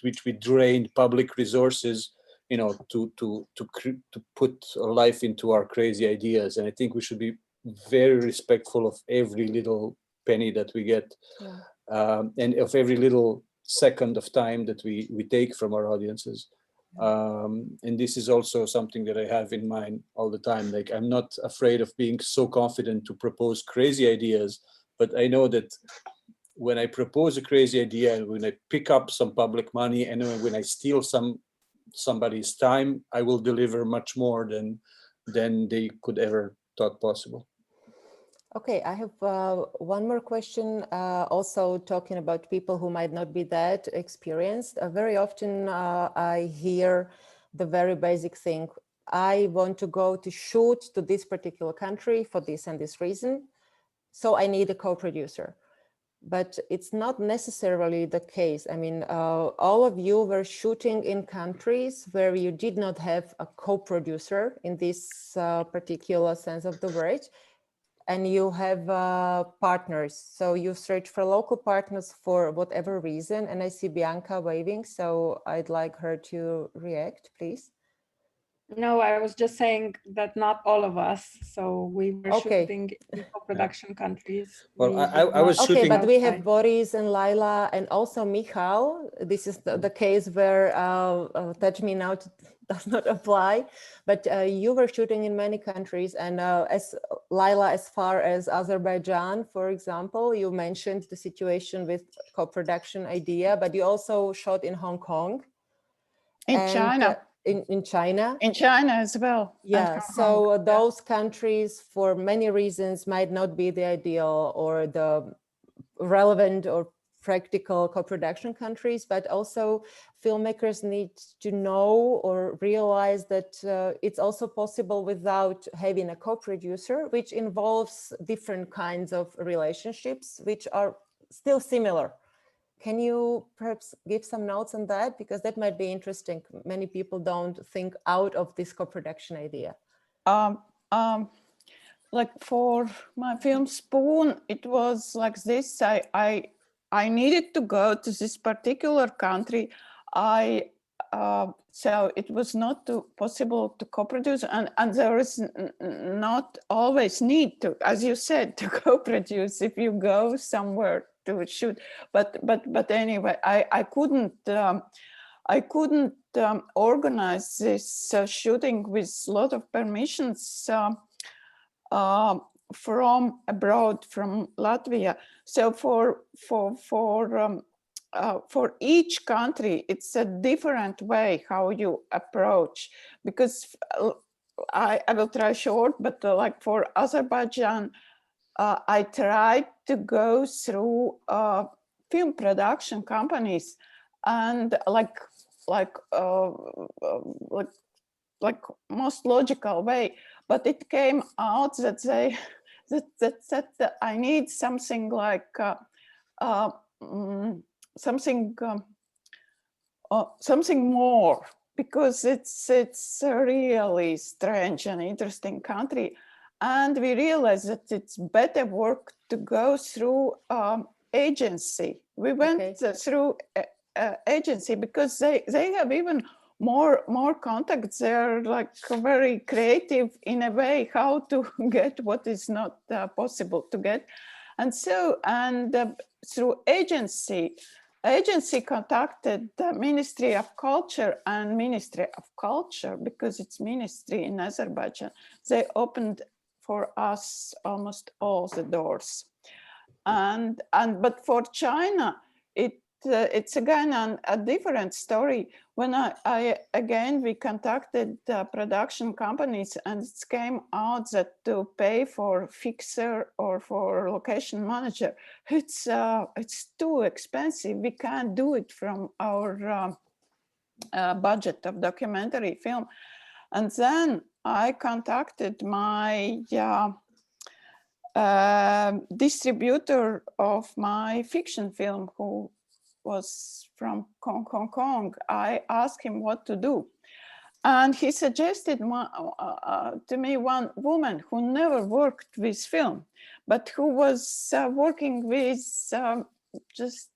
which we drain public resources, to put life into our crazy ideas. And I think we should be very respectful of every little penny that we get and of every little second of time that we take from our audiences. And this is also something that I have in mind all the time. Like, I'm not afraid of being so confident to propose crazy ideas, but I know that when I propose a crazy idea and when I pick up some public money and when I steal somebody's time, I will deliver much more than they could ever thought possible. Okay, I have one more question, also talking about people who might not be that experienced. Very often I hear the very basic thing, I want to go to shoot to this particular country for this and this reason, so I need a co-producer. But it's not necessarily the case. I mean, all of you were shooting in countries where you did not have a co-producer in this particular sense of the word. And you have partners. So you search for local partners for whatever reason. And I see Bianca waving, so I'd like her to react, please. No, I was just saying that not all of us. So we were shooting in co-production countries. Well, I was shooting. Okay, but we have Boris and Laila and also Michal. This is the case where Touch Me Now does not apply, but you were shooting in many countries, and as Laila, as far as Azerbaijan, for example, you mentioned the situation with co-production idea, but you also shot in Hong Kong. China. In China. In China as well. Yeah, so those countries, for many reasons, might not be the ideal or the relevant or practical co-production countries, but also filmmakers need to know or realize that it's also possible without having a co-producer, which involves different kinds of relationships, which are still similar. Can you perhaps give some notes on that? Because that might be interesting. Many people don't think out of this co-production idea. Like for my film Spoon, it was like this. I needed to go to this particular country. So it was not possible to co-produce, and there is not always need to, as you said, to co-produce if you go somewhere to shoot. But anyway, I couldn't organize this shooting with a lot of permissions from abroad, from Latvia. So for each country, it's a different way how you approach, because I will try short, but like for Azerbaijan, I tried to go through film production companies, and like most logical way, but it came out that they that I need something like something more, because it's a really strange and interesting country. And we realized that it's better work to go through agency. We went through agency because they have even more contacts. They're like very creative in a way how to get what is not possible to get. And so, through agency contacted the Ministry of Culture and Ministry of Culture, because it's ministry in Azerbaijan. They opened for us almost all the doors. But for China, it's again a different story. When we contacted production companies, and it came out that to pay for fixer or for location manager, it's too expensive. We can't do it from our budget of documentary film. And then I contacted my distributor of my fiction film, who was from Hong Kong. I asked him what to do. And he suggested to me one woman who never worked with film, but who was working with just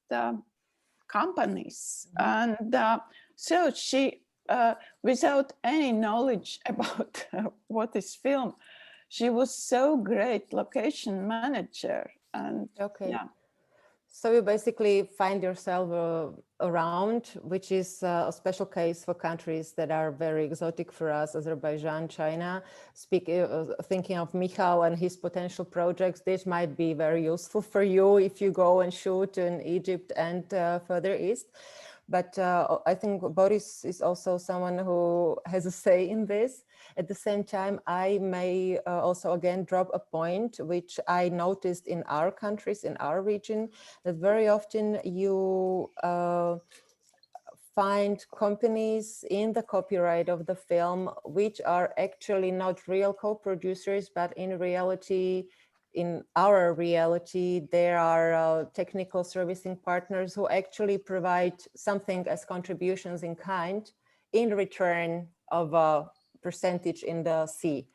companies. And so she, without any knowledge about what is film, she was so great location manager. And okay. Yeah. So you basically find yourself around, which is a special case for countries that are very exotic for us, Azerbaijan, China. Thinking of Michal and his potential projects, this might be very useful for you if you go and shoot in Egypt and further east. But I think Boris is also someone who has a say in this. At the same time, I may also again drop a point, which I noticed in our countries, in our region, that very often you find companies in the copyright of the film, which are actually not real co-producers, but in reality, in our reality, there are technical servicing partners who actually provide something as contributions in kind in return of a percentage in the C.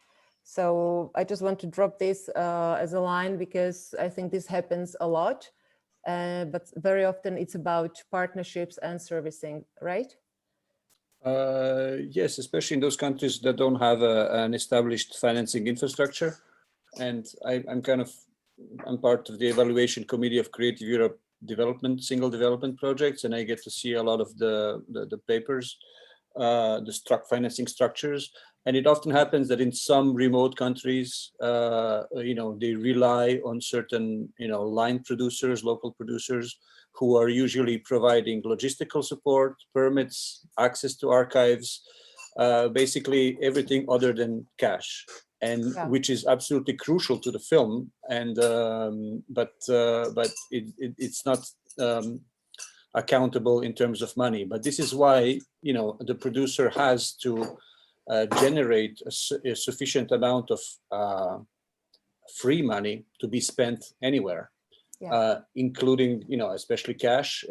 So I just want to drop this as a line because I think this happens a lot, but very often it's about partnerships and servicing, right? Yes, especially in those countries that don't have an established financing infrastructure. And I'm part of the evaluation committee of Creative Europe single development projects, and I get to see a lot of the papers, the financing structures. And it often happens that in some remote countries, they rely on certain, line producers, local producers, who are usually providing logistical support, permits, access to archives, basically everything other than cash. And which is absolutely crucial to the film, and but it's not accountable in terms of money. But this is why the producer has to generate a sufficient amount of free money to be spent anywhere, including especially cash,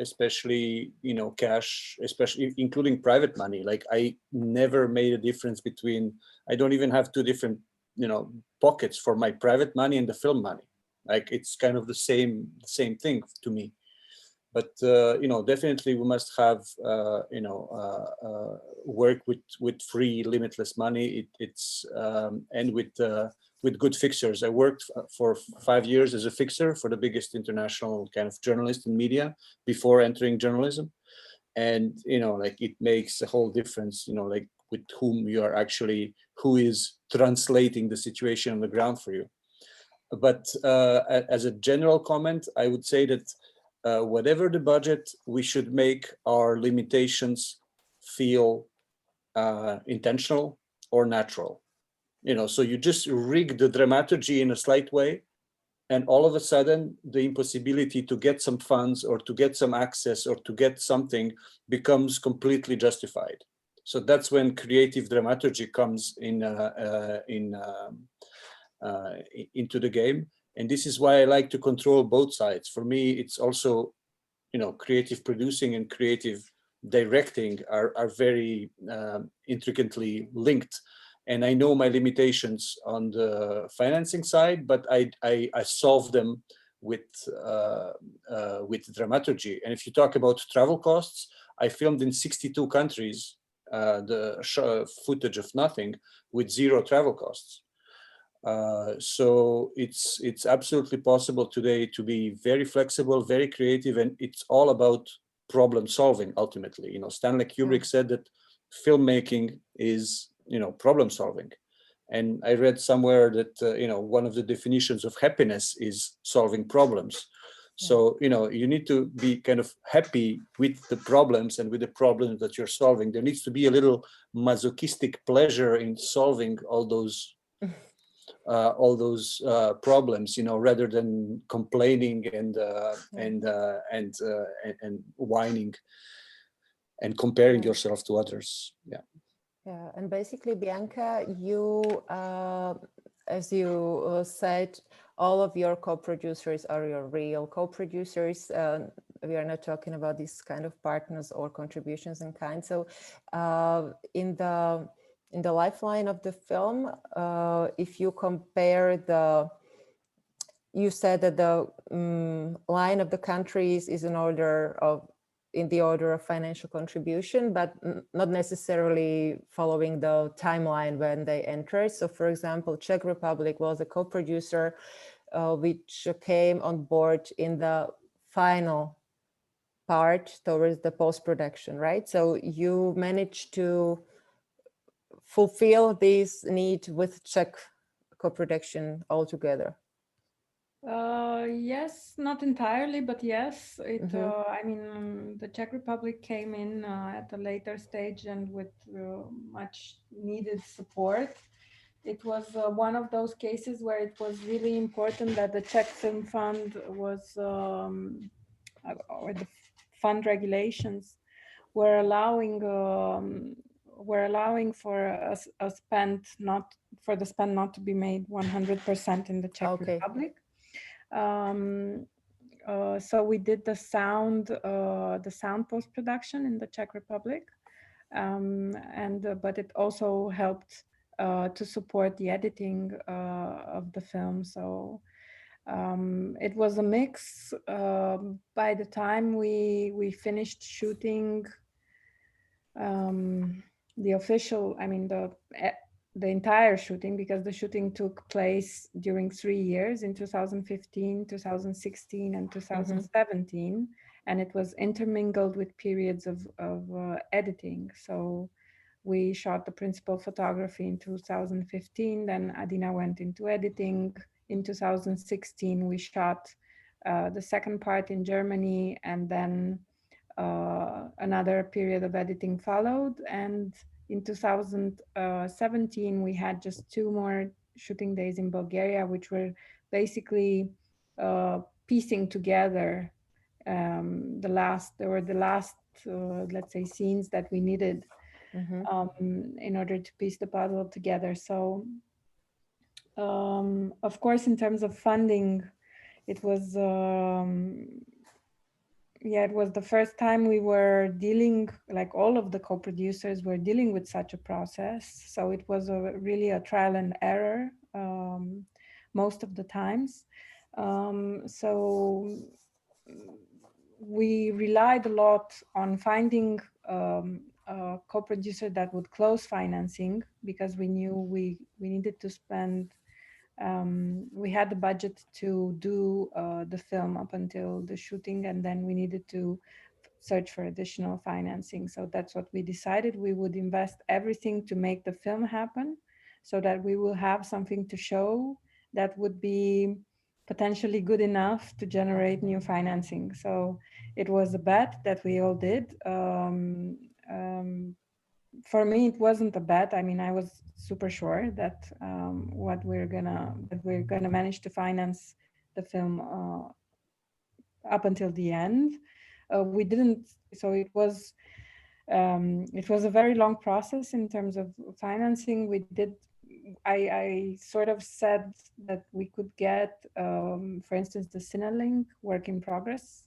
including private money. Like I never made a difference between. I don't even have two different pockets for my private money and the film money. Like it's kind of the same thing to me. But definitely we must have work with free, limitless money. And with good fixers. I worked for 5 years as a fixer for the biggest international kind of journalist in media before entering journalism, and it makes a whole difference. With whom you are actually, who is translating the situation on the ground for you. But as a general comment, I would say that whatever the budget, we should make our limitations feel intentional or natural. So you just rig the dramaturgy in a slight way, and all of a sudden the impossibility to get some funds or to get some access or to get something becomes completely justified. So that's when creative dramaturgy comes into the game. And this is why I like to control both sides. For me, it's also, creative producing and creative directing are very intricately linked. And I know my limitations on the financing side, but I solve them with dramaturgy. And if you talk about travel costs, I filmed in 62 countries. The footage of nothing with 0 travel costs. So it's absolutely possible today to be very flexible, very creative, and it's all about problem solving ultimately. Stanley Kubrick said that filmmaking is, problem solving. And I read somewhere that, one of the definitions of happiness is solving problems. So, you need to be kind of happy with the problems and with the problems that you're solving. There needs to be a little masochistic pleasure in solving all those problems, rather than complaining and whining and comparing yourself to others. Yeah, and basically, Bianca, you, as you said, all of your co-producers are your real co-producers. We are not talking about these kind of partners or contributions in kind. So in the lifeline of the film, if you compare you said that the line of the countries is in the order of financial contribution, but not necessarily following the timeline when they entered. So for example, Czech Republic was a co-producer which came on board in the final part towards the post-production, right? So you managed to fulfill this need with Czech co-production altogether. Yes, not entirely, but yes. I mean, the Czech Republic came in at a later stage and with much needed support. It was one of those cases where it was really important that the Czech Film Fund was, or the fund regulations were allowing for a spend not to be made 100% in the Czech Republic. So we did the sound post-production in the Czech Republic, but it also helped to support the editing of the film. So it was a mix. By the time we finished shooting the entire shooting, because the shooting took place during 3 years, in 2015, 2016, and 2017, and it was intermingled with periods of editing. So we shot the principal photography in 2015, then Adina went into editing. In 2016, we shot the second part in Germany, and then another period of editing followed. And in 2017, we had just 2 more shooting days in Bulgaria, which were basically piecing together the last, let's say, scenes that we needed in order to piece the puzzle together. So, of course, in terms of funding, it was it was the first time we were dealing, like all of the co-producers were dealing with such a process. So it was really a trial and error most of the times. So we relied a lot on finding a co-producer that would close financing, because we knew we needed to spend, we had the budget to do the film up until the shooting, and then we needed to search for additional financing. So that's what we decided. We would invest everything to make the film happen, so that we will have something to show that would be potentially good enough to generate new financing. So it was a bet that we all did. For me, it wasn't a bet. I mean, I was super sure that we're gonna manage to finance the film up until the end. We didn't. So it was a very long process in terms of financing. I sort of said that we could get, for instance, the Cinelink work in progress.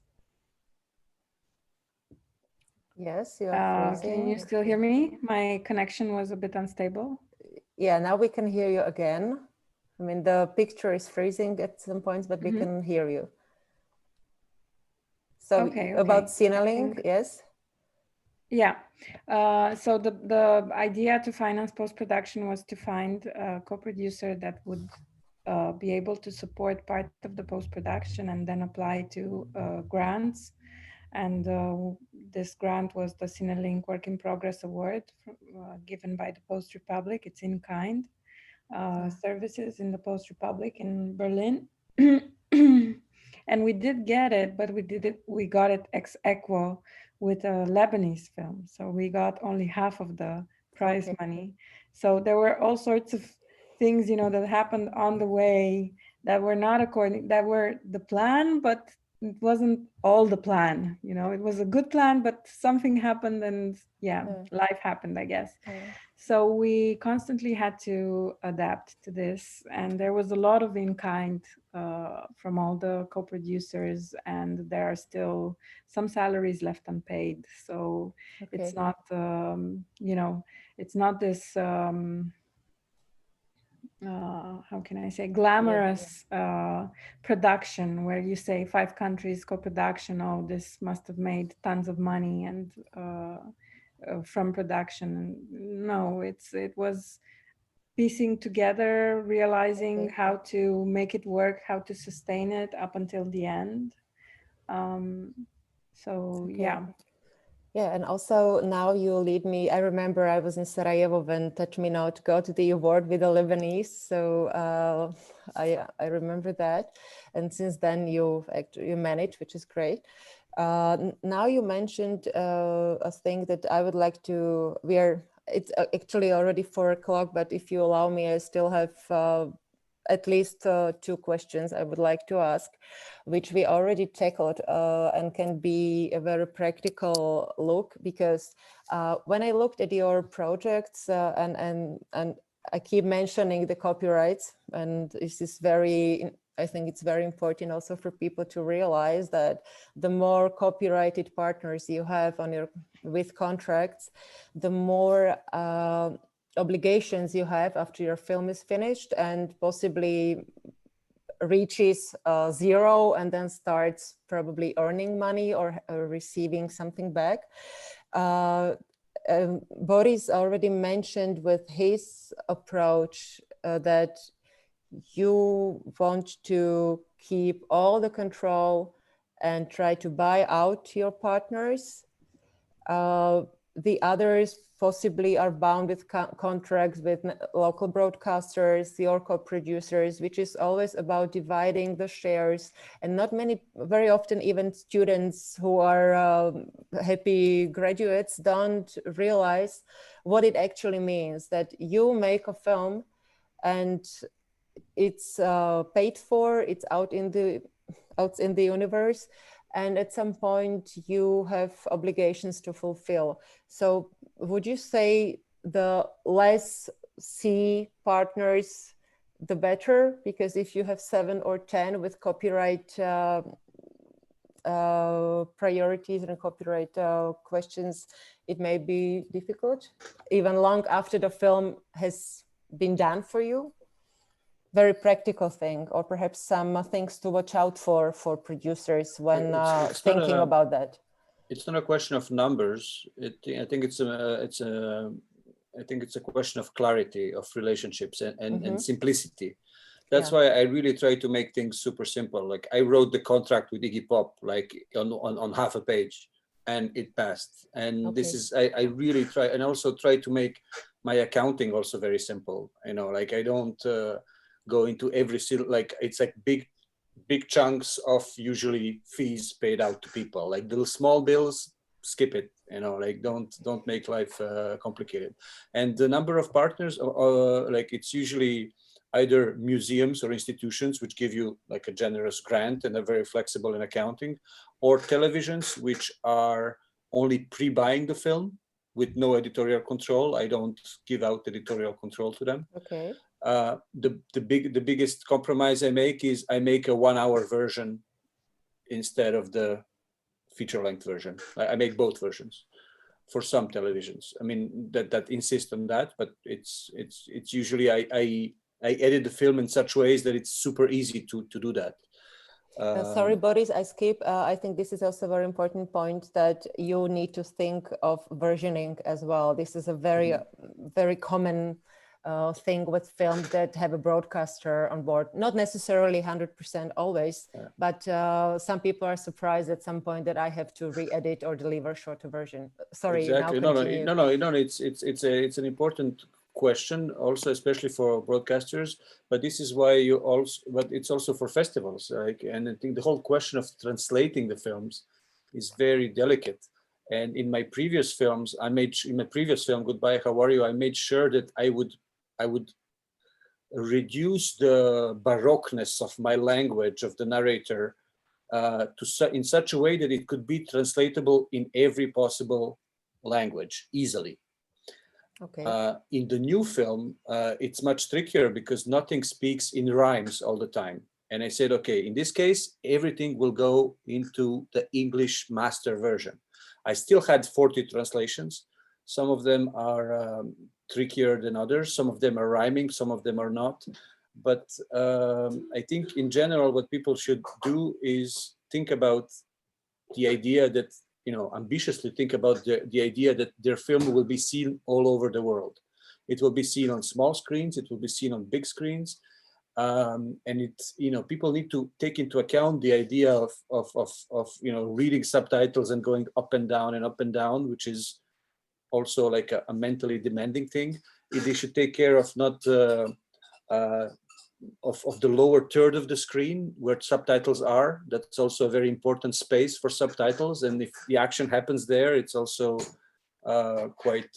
Yes, you are freezing. Can you still hear me? My connection was a bit unstable. Yeah, now we can hear you again. I mean, the picture is freezing at some points, but we can hear you. So about Cinelink, yes? Yeah. So the idea to finance post-production was to find a co-producer that would be able to support part of the post-production and then apply to grants. And this grant was the Cinelink Work in Progress Award given by the Post Republic. It's in kind services in the Post Republic in Berlin. And we did get it, but we got it ex aequo with a Lebanese film. So we got only half of the prize money. So there were all sorts of things, that happened on the way that were not that were the plan, but it wasn't all the plan. It was a good plan, but something happened, and life happened, I guess. So we constantly had to adapt to this, and there was a lot of in-kind from all the co-producers, and there are still some salaries left unpaid. So it's not, it's not this, how can I say, glamorous production where you say 5 countries co-production, oh, this must have made tons of money and from production. No, it was piecing together, realizing how to make it work, how to sustain it up until the end. So Okay. yeah. Yeah, and also now you lead me. I remember I was in Sarajevo when Touch Me Now to go to the award with the Lebanese. So I remember that, and since then you manage, which is great. Now you mentioned a thing that I would like to. It's actually already 4 o'clock, but if you allow me, I still have at least 2 questions I would like to ask, which we already tackled and can be a very practical look, because when I looked at your projects and I keep mentioning the copyrights, and this is I think it's very important also for people to realize that the more copyrighted partners you have with contracts, the more obligations you have after your film is finished, and possibly reaches 0 and then starts probably earning money or receiving something back. Boris already mentioned with his approach that you want to keep all the control and try to buy out your partners. The others possibly are bound with contracts with local broadcasters, your co-producers, which is always about dividing the shares. And very often even students who are happy graduates don't realize what it actually means, that you make a film and it's paid for, it's out in the universe, and at some point you have obligations to fulfill. So would you say the less CEE partners, the better? Because if you have 7 or 10 with copyright priorities and copyright questions, it may be difficult, even long after the film has been done for you. Very practical thing, or perhaps some things to watch out for producers when it's thinking about that. It's not a question of numbers. I think it's a question of clarity of relationships and simplicity. That's why I really try to make things super simple. Like I wrote the contract with Iggy Pop like on half a page, and it passed. And this is I really try, and also try to make my accounting also very simple. You know, like I don't go into every like it's like big chunks of usually fees paid out to people. Like little small bills, skip it. You know, like don't make life complicated. And the number of partners, like it's usually either museums or institutions which give you like a generous grant and are very flexible in accounting, or televisions which are only pre-buying the film with no editorial control. I don't give out editorial control to them. Okay. The biggest compromise I make is I make a 1-hour version instead of the feature-length version. I make both versions for some televisions. I mean that insist on that, but it's usually I edit the film in such ways that it's super easy to do that. Sorry, Boris, I skip. I think this is also a very important point, that you need to think of versioning as well. This is a very common thing with films that have a broadcaster on board. Not necessarily 100% always, but some people are surprised at some point that I have to re-edit or deliver shorter version. Sorry, exactly. now continue. No. It's an important question, also especially for broadcasters. But this is why but it's also for festivals. And I think the whole question of translating the films is very delicate. And in my previous films, Goodbye, How Are You? I made sure that I would reduce the baroqueness of my language, of the narrator, in such a way that it could be translatable in every possible language easily. Okay. In the new film, it's much trickier because nothing speaks in rhymes all the time. And I said, okay, in this case, everything will go into the English master version. I still had 40 translations. Some of them are trickier than others. Some of them are rhyming, some of them are not. But I think in general, what people should do is think about the idea that, ambitiously think about the idea that their film will be seen all over the world. It will be seen on small screens, it will be seen on big screens. And it's, people need to take into account the idea of reading subtitles and going up and down, which is also like a mentally demanding thing. They should take care of not of the lower third of the screen where subtitles are. That's also a very important space for subtitles. And if the action happens there, it's also quite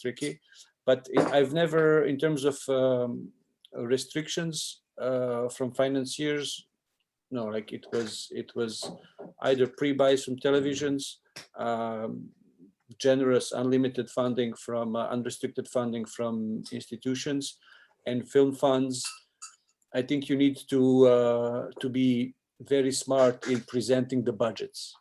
tricky. But I've never, in terms of restrictions from financiers, no, like it was either pre-buys from televisions, generous unlimited funding from unrestricted funding from institutions, and film funds. I think you need to be very smart in presenting the budgets.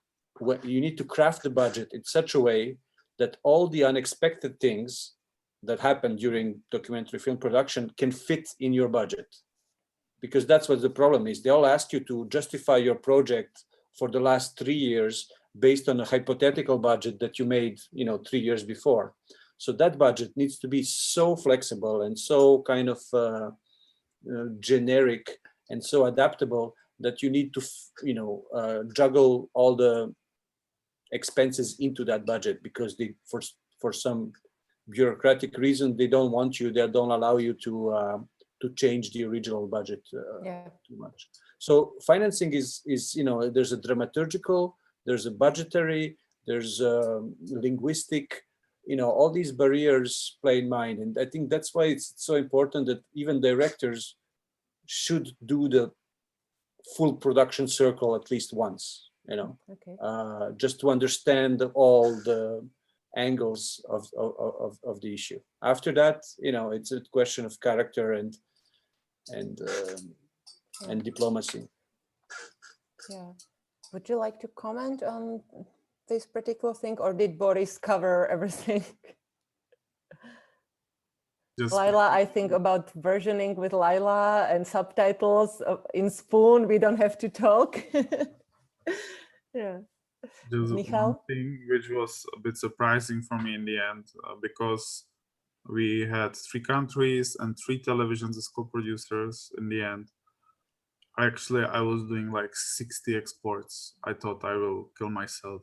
You need to craft the budget in such a way that all the unexpected things that happen during documentary film production can fit in your budget. Because that's what the problem is. They all ask you to justify your project for the last 3 years based on a hypothetical budget that you made, 3 years before. So that budget needs to be so flexible and so kind of generic and so adaptable that you need to, juggle all the expenses into that budget, because they, for some bureaucratic reason, they don't allow you to change the original budget too much. So financing is there's a dramaturgical, there's a budgetary, there's a linguistic, all these barriers play in mind. And I think that's why it's so important that even directors should do the full production circle at least once, just to understand all the angles of the issue. After that, it's a question of character and diplomacy. Yeah. Would you like to comment on this particular thing, or did Boris cover everything? Lila, I think about versioning with Lila and subtitles in Spoon. We don't have to talk. Yeah. There's Michal? one thing which was a bit surprising for me in the end, because we had 3 countries and 3 televisions as co-producers in the end. Actually, I was doing like 60 exports. I thought I will kill myself.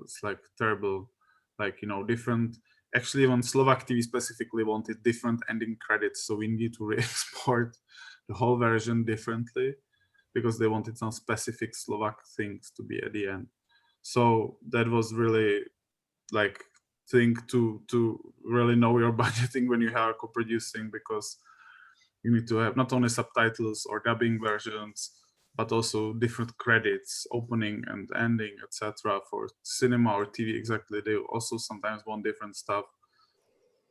It's like terrible, like, different. Actually, even Slovak TV specifically wanted different ending credits. So we need to re-export the whole version differently because they wanted some specific Slovak things to be at the end. So that was really like thing to really know your budgeting when you are co-producing, because you need to have not only subtitles or dubbing versions, but also different credits, opening and ending, etc. For cinema or TV. Exactly, they also sometimes want different stuff.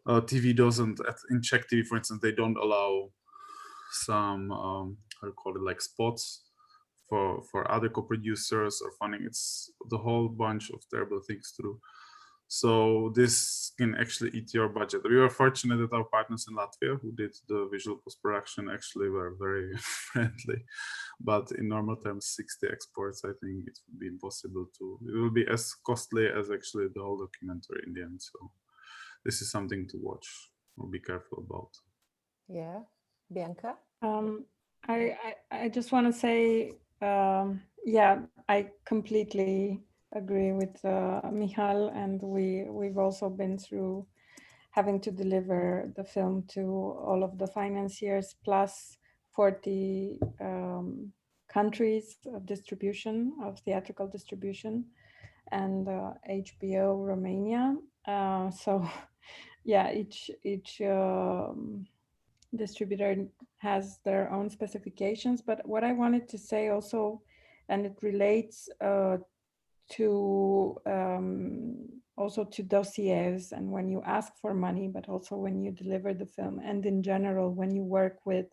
TV doesn't. In Czech TV, for instance, they don't allow some how do you call it, like spots for other co-producers or funding. It's the whole bunch of terrible things to do. So this can actually eat your budget. We were fortunate that our partners in Latvia who did the visual post-production actually were very friendly. But in normal terms, 60 exports, I think it would be impossible to. It will be as costly as actually the whole documentary in the end. So this is something to watch or be careful about. Yeah, Bianca? I just want to say, yeah, I completely agree with Michal, and we've also been through having to deliver the film to all of the financiers plus 40 countries of distribution, of theatrical distribution, and HBO Romania. So yeah, each distributor has their own specifications. But what I wanted to say also, and it relates to also to dossiers and when you ask for money, but also when you deliver the film, and in general when you work with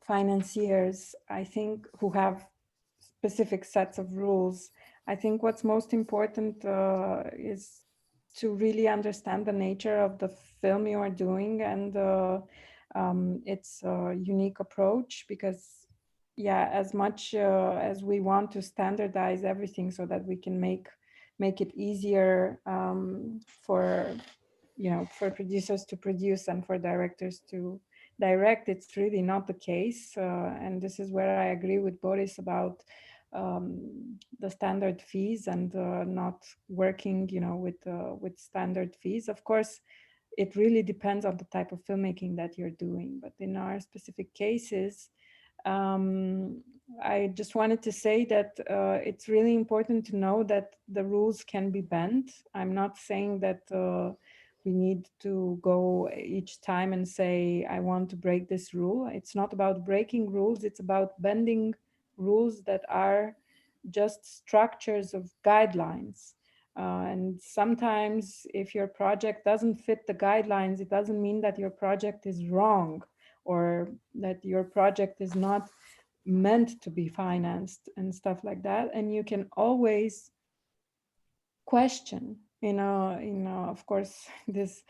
financiers, I think, who have specific sets of rules. I think what's most important is to really understand the nature of the film you are doing and its unique approach, because yeah, as much as we want to standardize everything so that we can make it easier for producers to produce and for directors to direct, it's really not the case. And this is where I agree with Boris about the standard fees and not working, with standard fees. Of course, it really depends on the type of filmmaking that you're doing. But in our specific cases, I just wanted to say that it's really important to know that the rules can be bent. I'm not saying that we need to go each time and say, I want to break this rule. It's not about breaking rules, it's about bending rules that are just structures of guidelines. And sometimes if your project doesn't fit the guidelines, it doesn't mean that your project is wrong or that your project is not meant to be financed and stuff like that. And you can always question, of course, this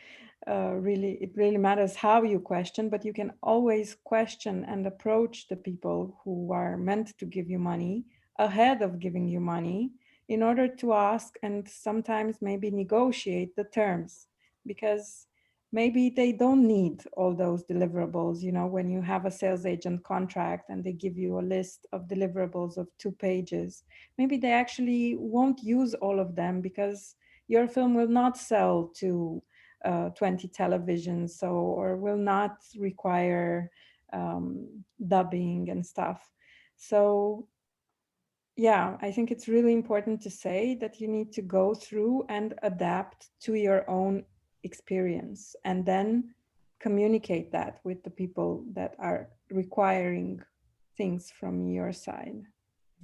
it really matters how you question, but you can always question and approach the people who are meant to give you money ahead of giving you money in order to ask and sometimes maybe negotiate the terms, because maybe they don't need all those deliverables. When you have a sales agent contract and they give you a list of deliverables of 2 pages, maybe they actually won't use all of them because your film will not sell to 20 televisions, or will not require dubbing and stuff. So yeah, I think it's really important to say that you need to go through and adapt to your own experience and then communicate that with the people that are requiring things from your side.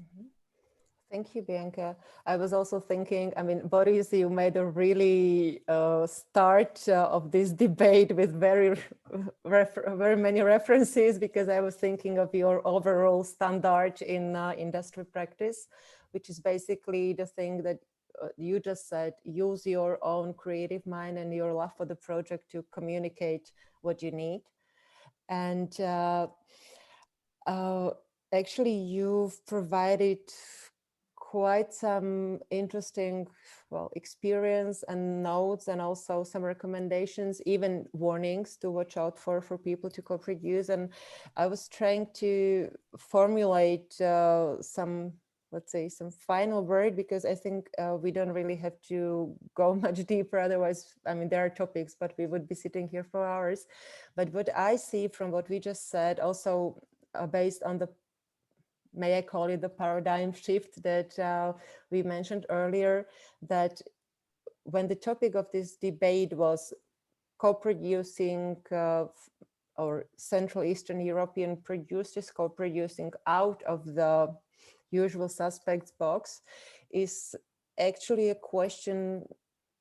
Mm-hmm. Thank you, Bianca. I was also thinking, Boris, you made a really start of this debate with very many references, because I was thinking of your overall standard in industry practice, which is basically the thing that you just said: use your own creative mind and your love for the project to communicate what you need. And actually, you've provided quite some interesting, experience and notes, and also some recommendations, even warnings to watch out for people to co-produce. And I was trying to formulate some final word, because I think we don't really have to go much deeper. Otherwise, there are topics, but we would be sitting here for hours. But what I see from what we just said, also based on the, may I call it, the paradigm shift that we mentioned earlier, that when the topic of this debate was co-producing or Central Eastern European producers co-producing out of the usual suspects box, is actually a question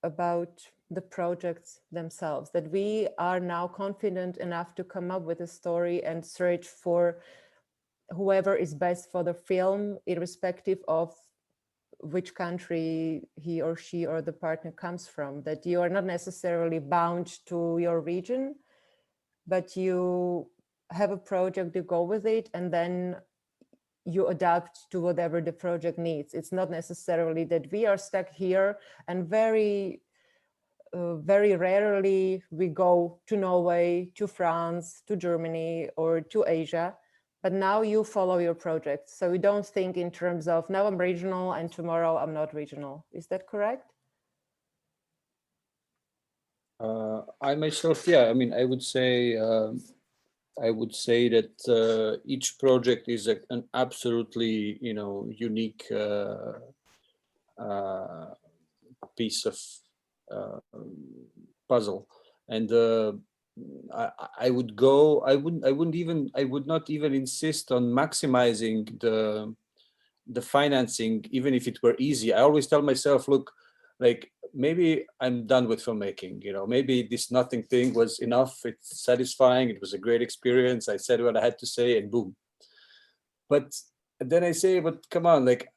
about the projects themselves, that we are now confident enough to come up with a story and search for whoever is best for the film, irrespective of which country he or she or the partner comes from, that you are not necessarily bound to your region, but you have a project to go with it, and then you adapt to whatever the project needs. It's not necessarily that we are stuck here, and very rarely we go to Norway, to France, to Germany, or to Asia. But now you follow your project. So you don't think in terms of, now I'm regional and tomorrow I'm not regional. Is that correct? I myself, yeah, I would say that each project is an absolutely, unique piece of puzzle. And I would not even insist on maximizing the financing, even if it were easy. I always tell myself, look, like, maybe I'm done with filmmaking, maybe this nothing thing was enough. It's satisfying. It was a great experience. I said what I had to say, and boom. But then I say, but come on, like,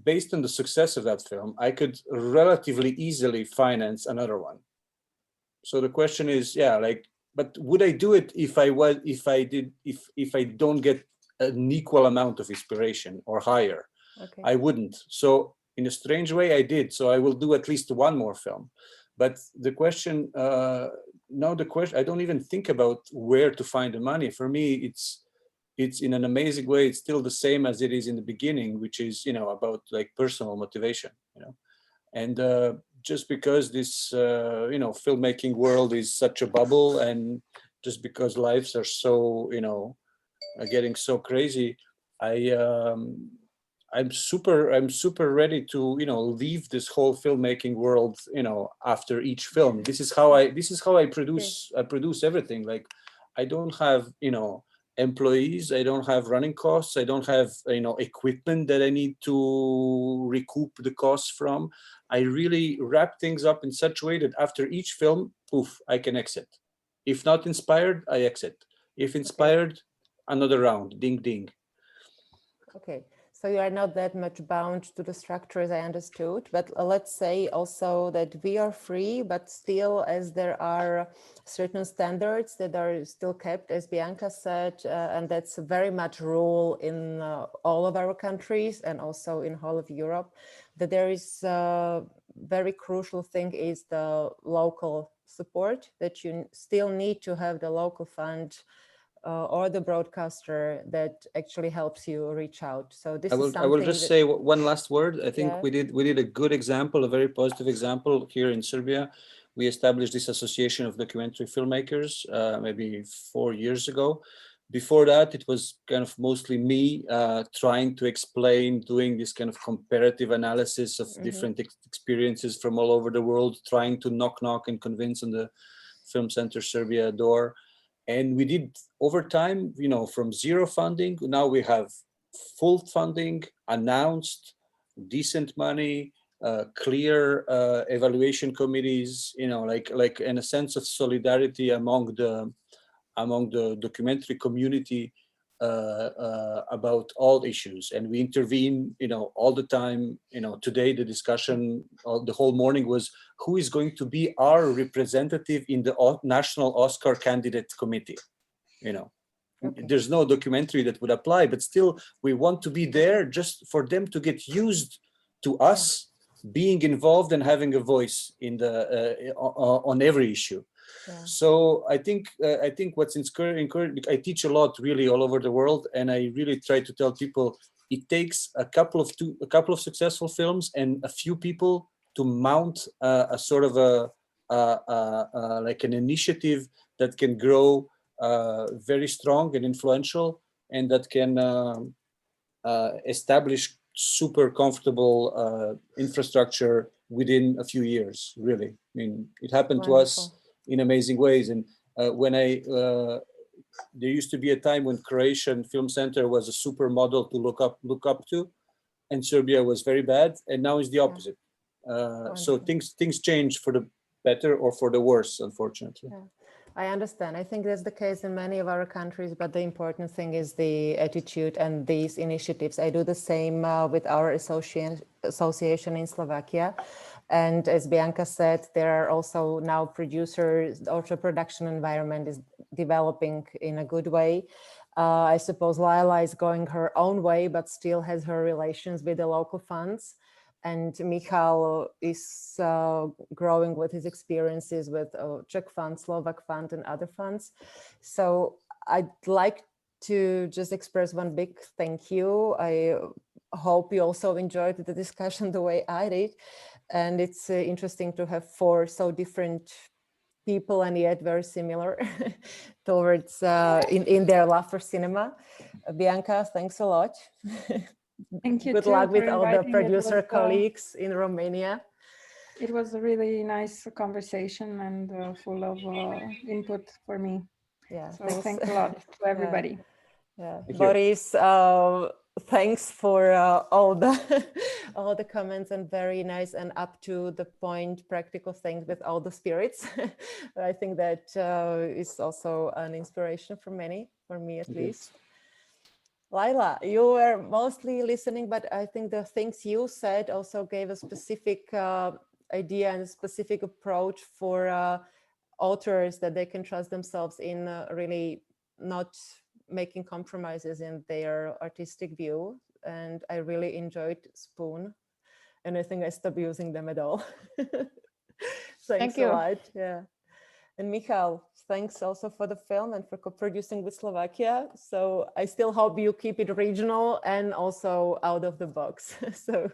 based on the success of that film, I could relatively easily finance another one. So the question is, yeah, like, but would I do it if I don't get an equal amount of inspiration or higher? Okay. I wouldn't. So in a strange way, I did. So I will do at least one more film. But the question now the question, I don't even think about where to find the money. For me, it's in an amazing way, it's still the same as it is in the beginning, which is, you know, about like personal motivation, you know. And just because this, you know, filmmaking world is such a bubble, and just because lives are so, you know, getting so crazy, I'm super ready to, you know, leave this whole filmmaking world, you know, after each film. This is how I produce everything. Like, I don't have, you know, employees, I don't have running costs, I don't have, you know, equipment that I need to recoup the costs from. I really wrap things up in such a way that after each film, poof, I can exit. If not inspired, I exit. If inspired, another round, ding ding. Okay, so you are not that much bound to the structure, as I understood, but let's say also that we are free, but still, as there are certain standards that are still kept, as Bianca said, and that's very much rule in all of our countries and also in whole of Europe, that there is a very crucial thing is the local support, that you still need to have the local fund or the broadcaster that actually helps you reach out. So this is something I will just say one last word. I think Yeah. we did a good example, a very positive example here in Serbia. We established this association of documentary filmmakers maybe 4 years ago. Before that, it was kind of mostly me trying to explain, doing this kind of comparative analysis of different experiences from all over the world, trying to knock and convince on the Film Center Serbia door. And we did over time, you know, from zero funding, now we have full funding, announced, decent money, clear evaluation committees, you know, like in a sense of solidarity among the documentary community about all issues. And we intervene, you know, all the time. You know, today the discussion, the whole morning was who is going to be our representative in the National Oscar Candidate Committee. You know, there's no documentary that would apply, but still we want to be there just for them to get used to us being involved and having a voice in the on every issue. Yeah. So I think what's encouraging, I teach a lot really all over the world, and I really try to tell people it takes a couple of successful films and a few people to mount a sort of like an initiative that can grow very strong and influential, and that can establish super comfortable infrastructure within a few years. Really, I mean, it happened to us in amazing ways. And when there used to be a time when Croatian Film Center was a super model to look up to, and Serbia was very bad, and now it's the opposite. So things change for the better or for the worse, unfortunately. Yeah. I understand. I think that's the case in many of our countries, but the important thing is the attitude and these initiatives. I do the same with our association in Slovakia. And as Bianca said, there are also now producers, also production environment is developing in a good way. I suppose Lila is going her own way, but still has her relations with the local funds. And Michal is growing with his experiences with Czech fund, Slovak fund, and other funds. So I'd like to just express one big thank you. I hope you also enjoyed the discussion the way I did. And it's interesting to have 4 so different people and yet very similar towards in their love for cinema. Bianca, thanks a lot. Thank you. Good luck with all the producer colleagues in Romania. It was a really nice conversation and full of input for me. Yeah, so thanks a lot to everybody. Yeah. Boris, thanks for all the comments and very nice and up to the point practical things with all the spirits. I think that is also an inspiration for many, for me at least. Lila, you were mostly listening, but I think the things you said also gave a specific idea and a specific approach for authors that they can trust themselves in really not making compromises in their artistic view. And I really enjoyed Spoon, and I think I stopped using them at all. Thanks a lot. Yeah. And Michal, thanks also for the film and for co-producing with Slovakia. So I still hope you keep it regional and also out of the box. So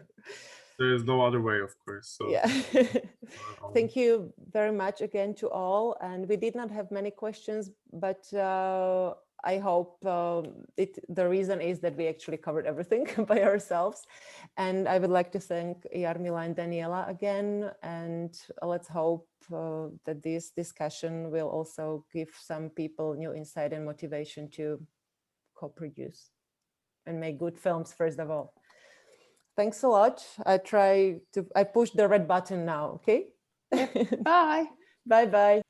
there is no other way, of course. So yeah. Thank you very much again to all. And we did not have many questions, but I hope the reason is that we actually covered everything by ourselves. And I would like to thank Jarmila and Daniela again. And let's hope that this discussion will also give some people new insight and motivation to co-produce and make good films, first of all. Thanks a lot. I pushed the red button now, okay? Bye. Bye-bye.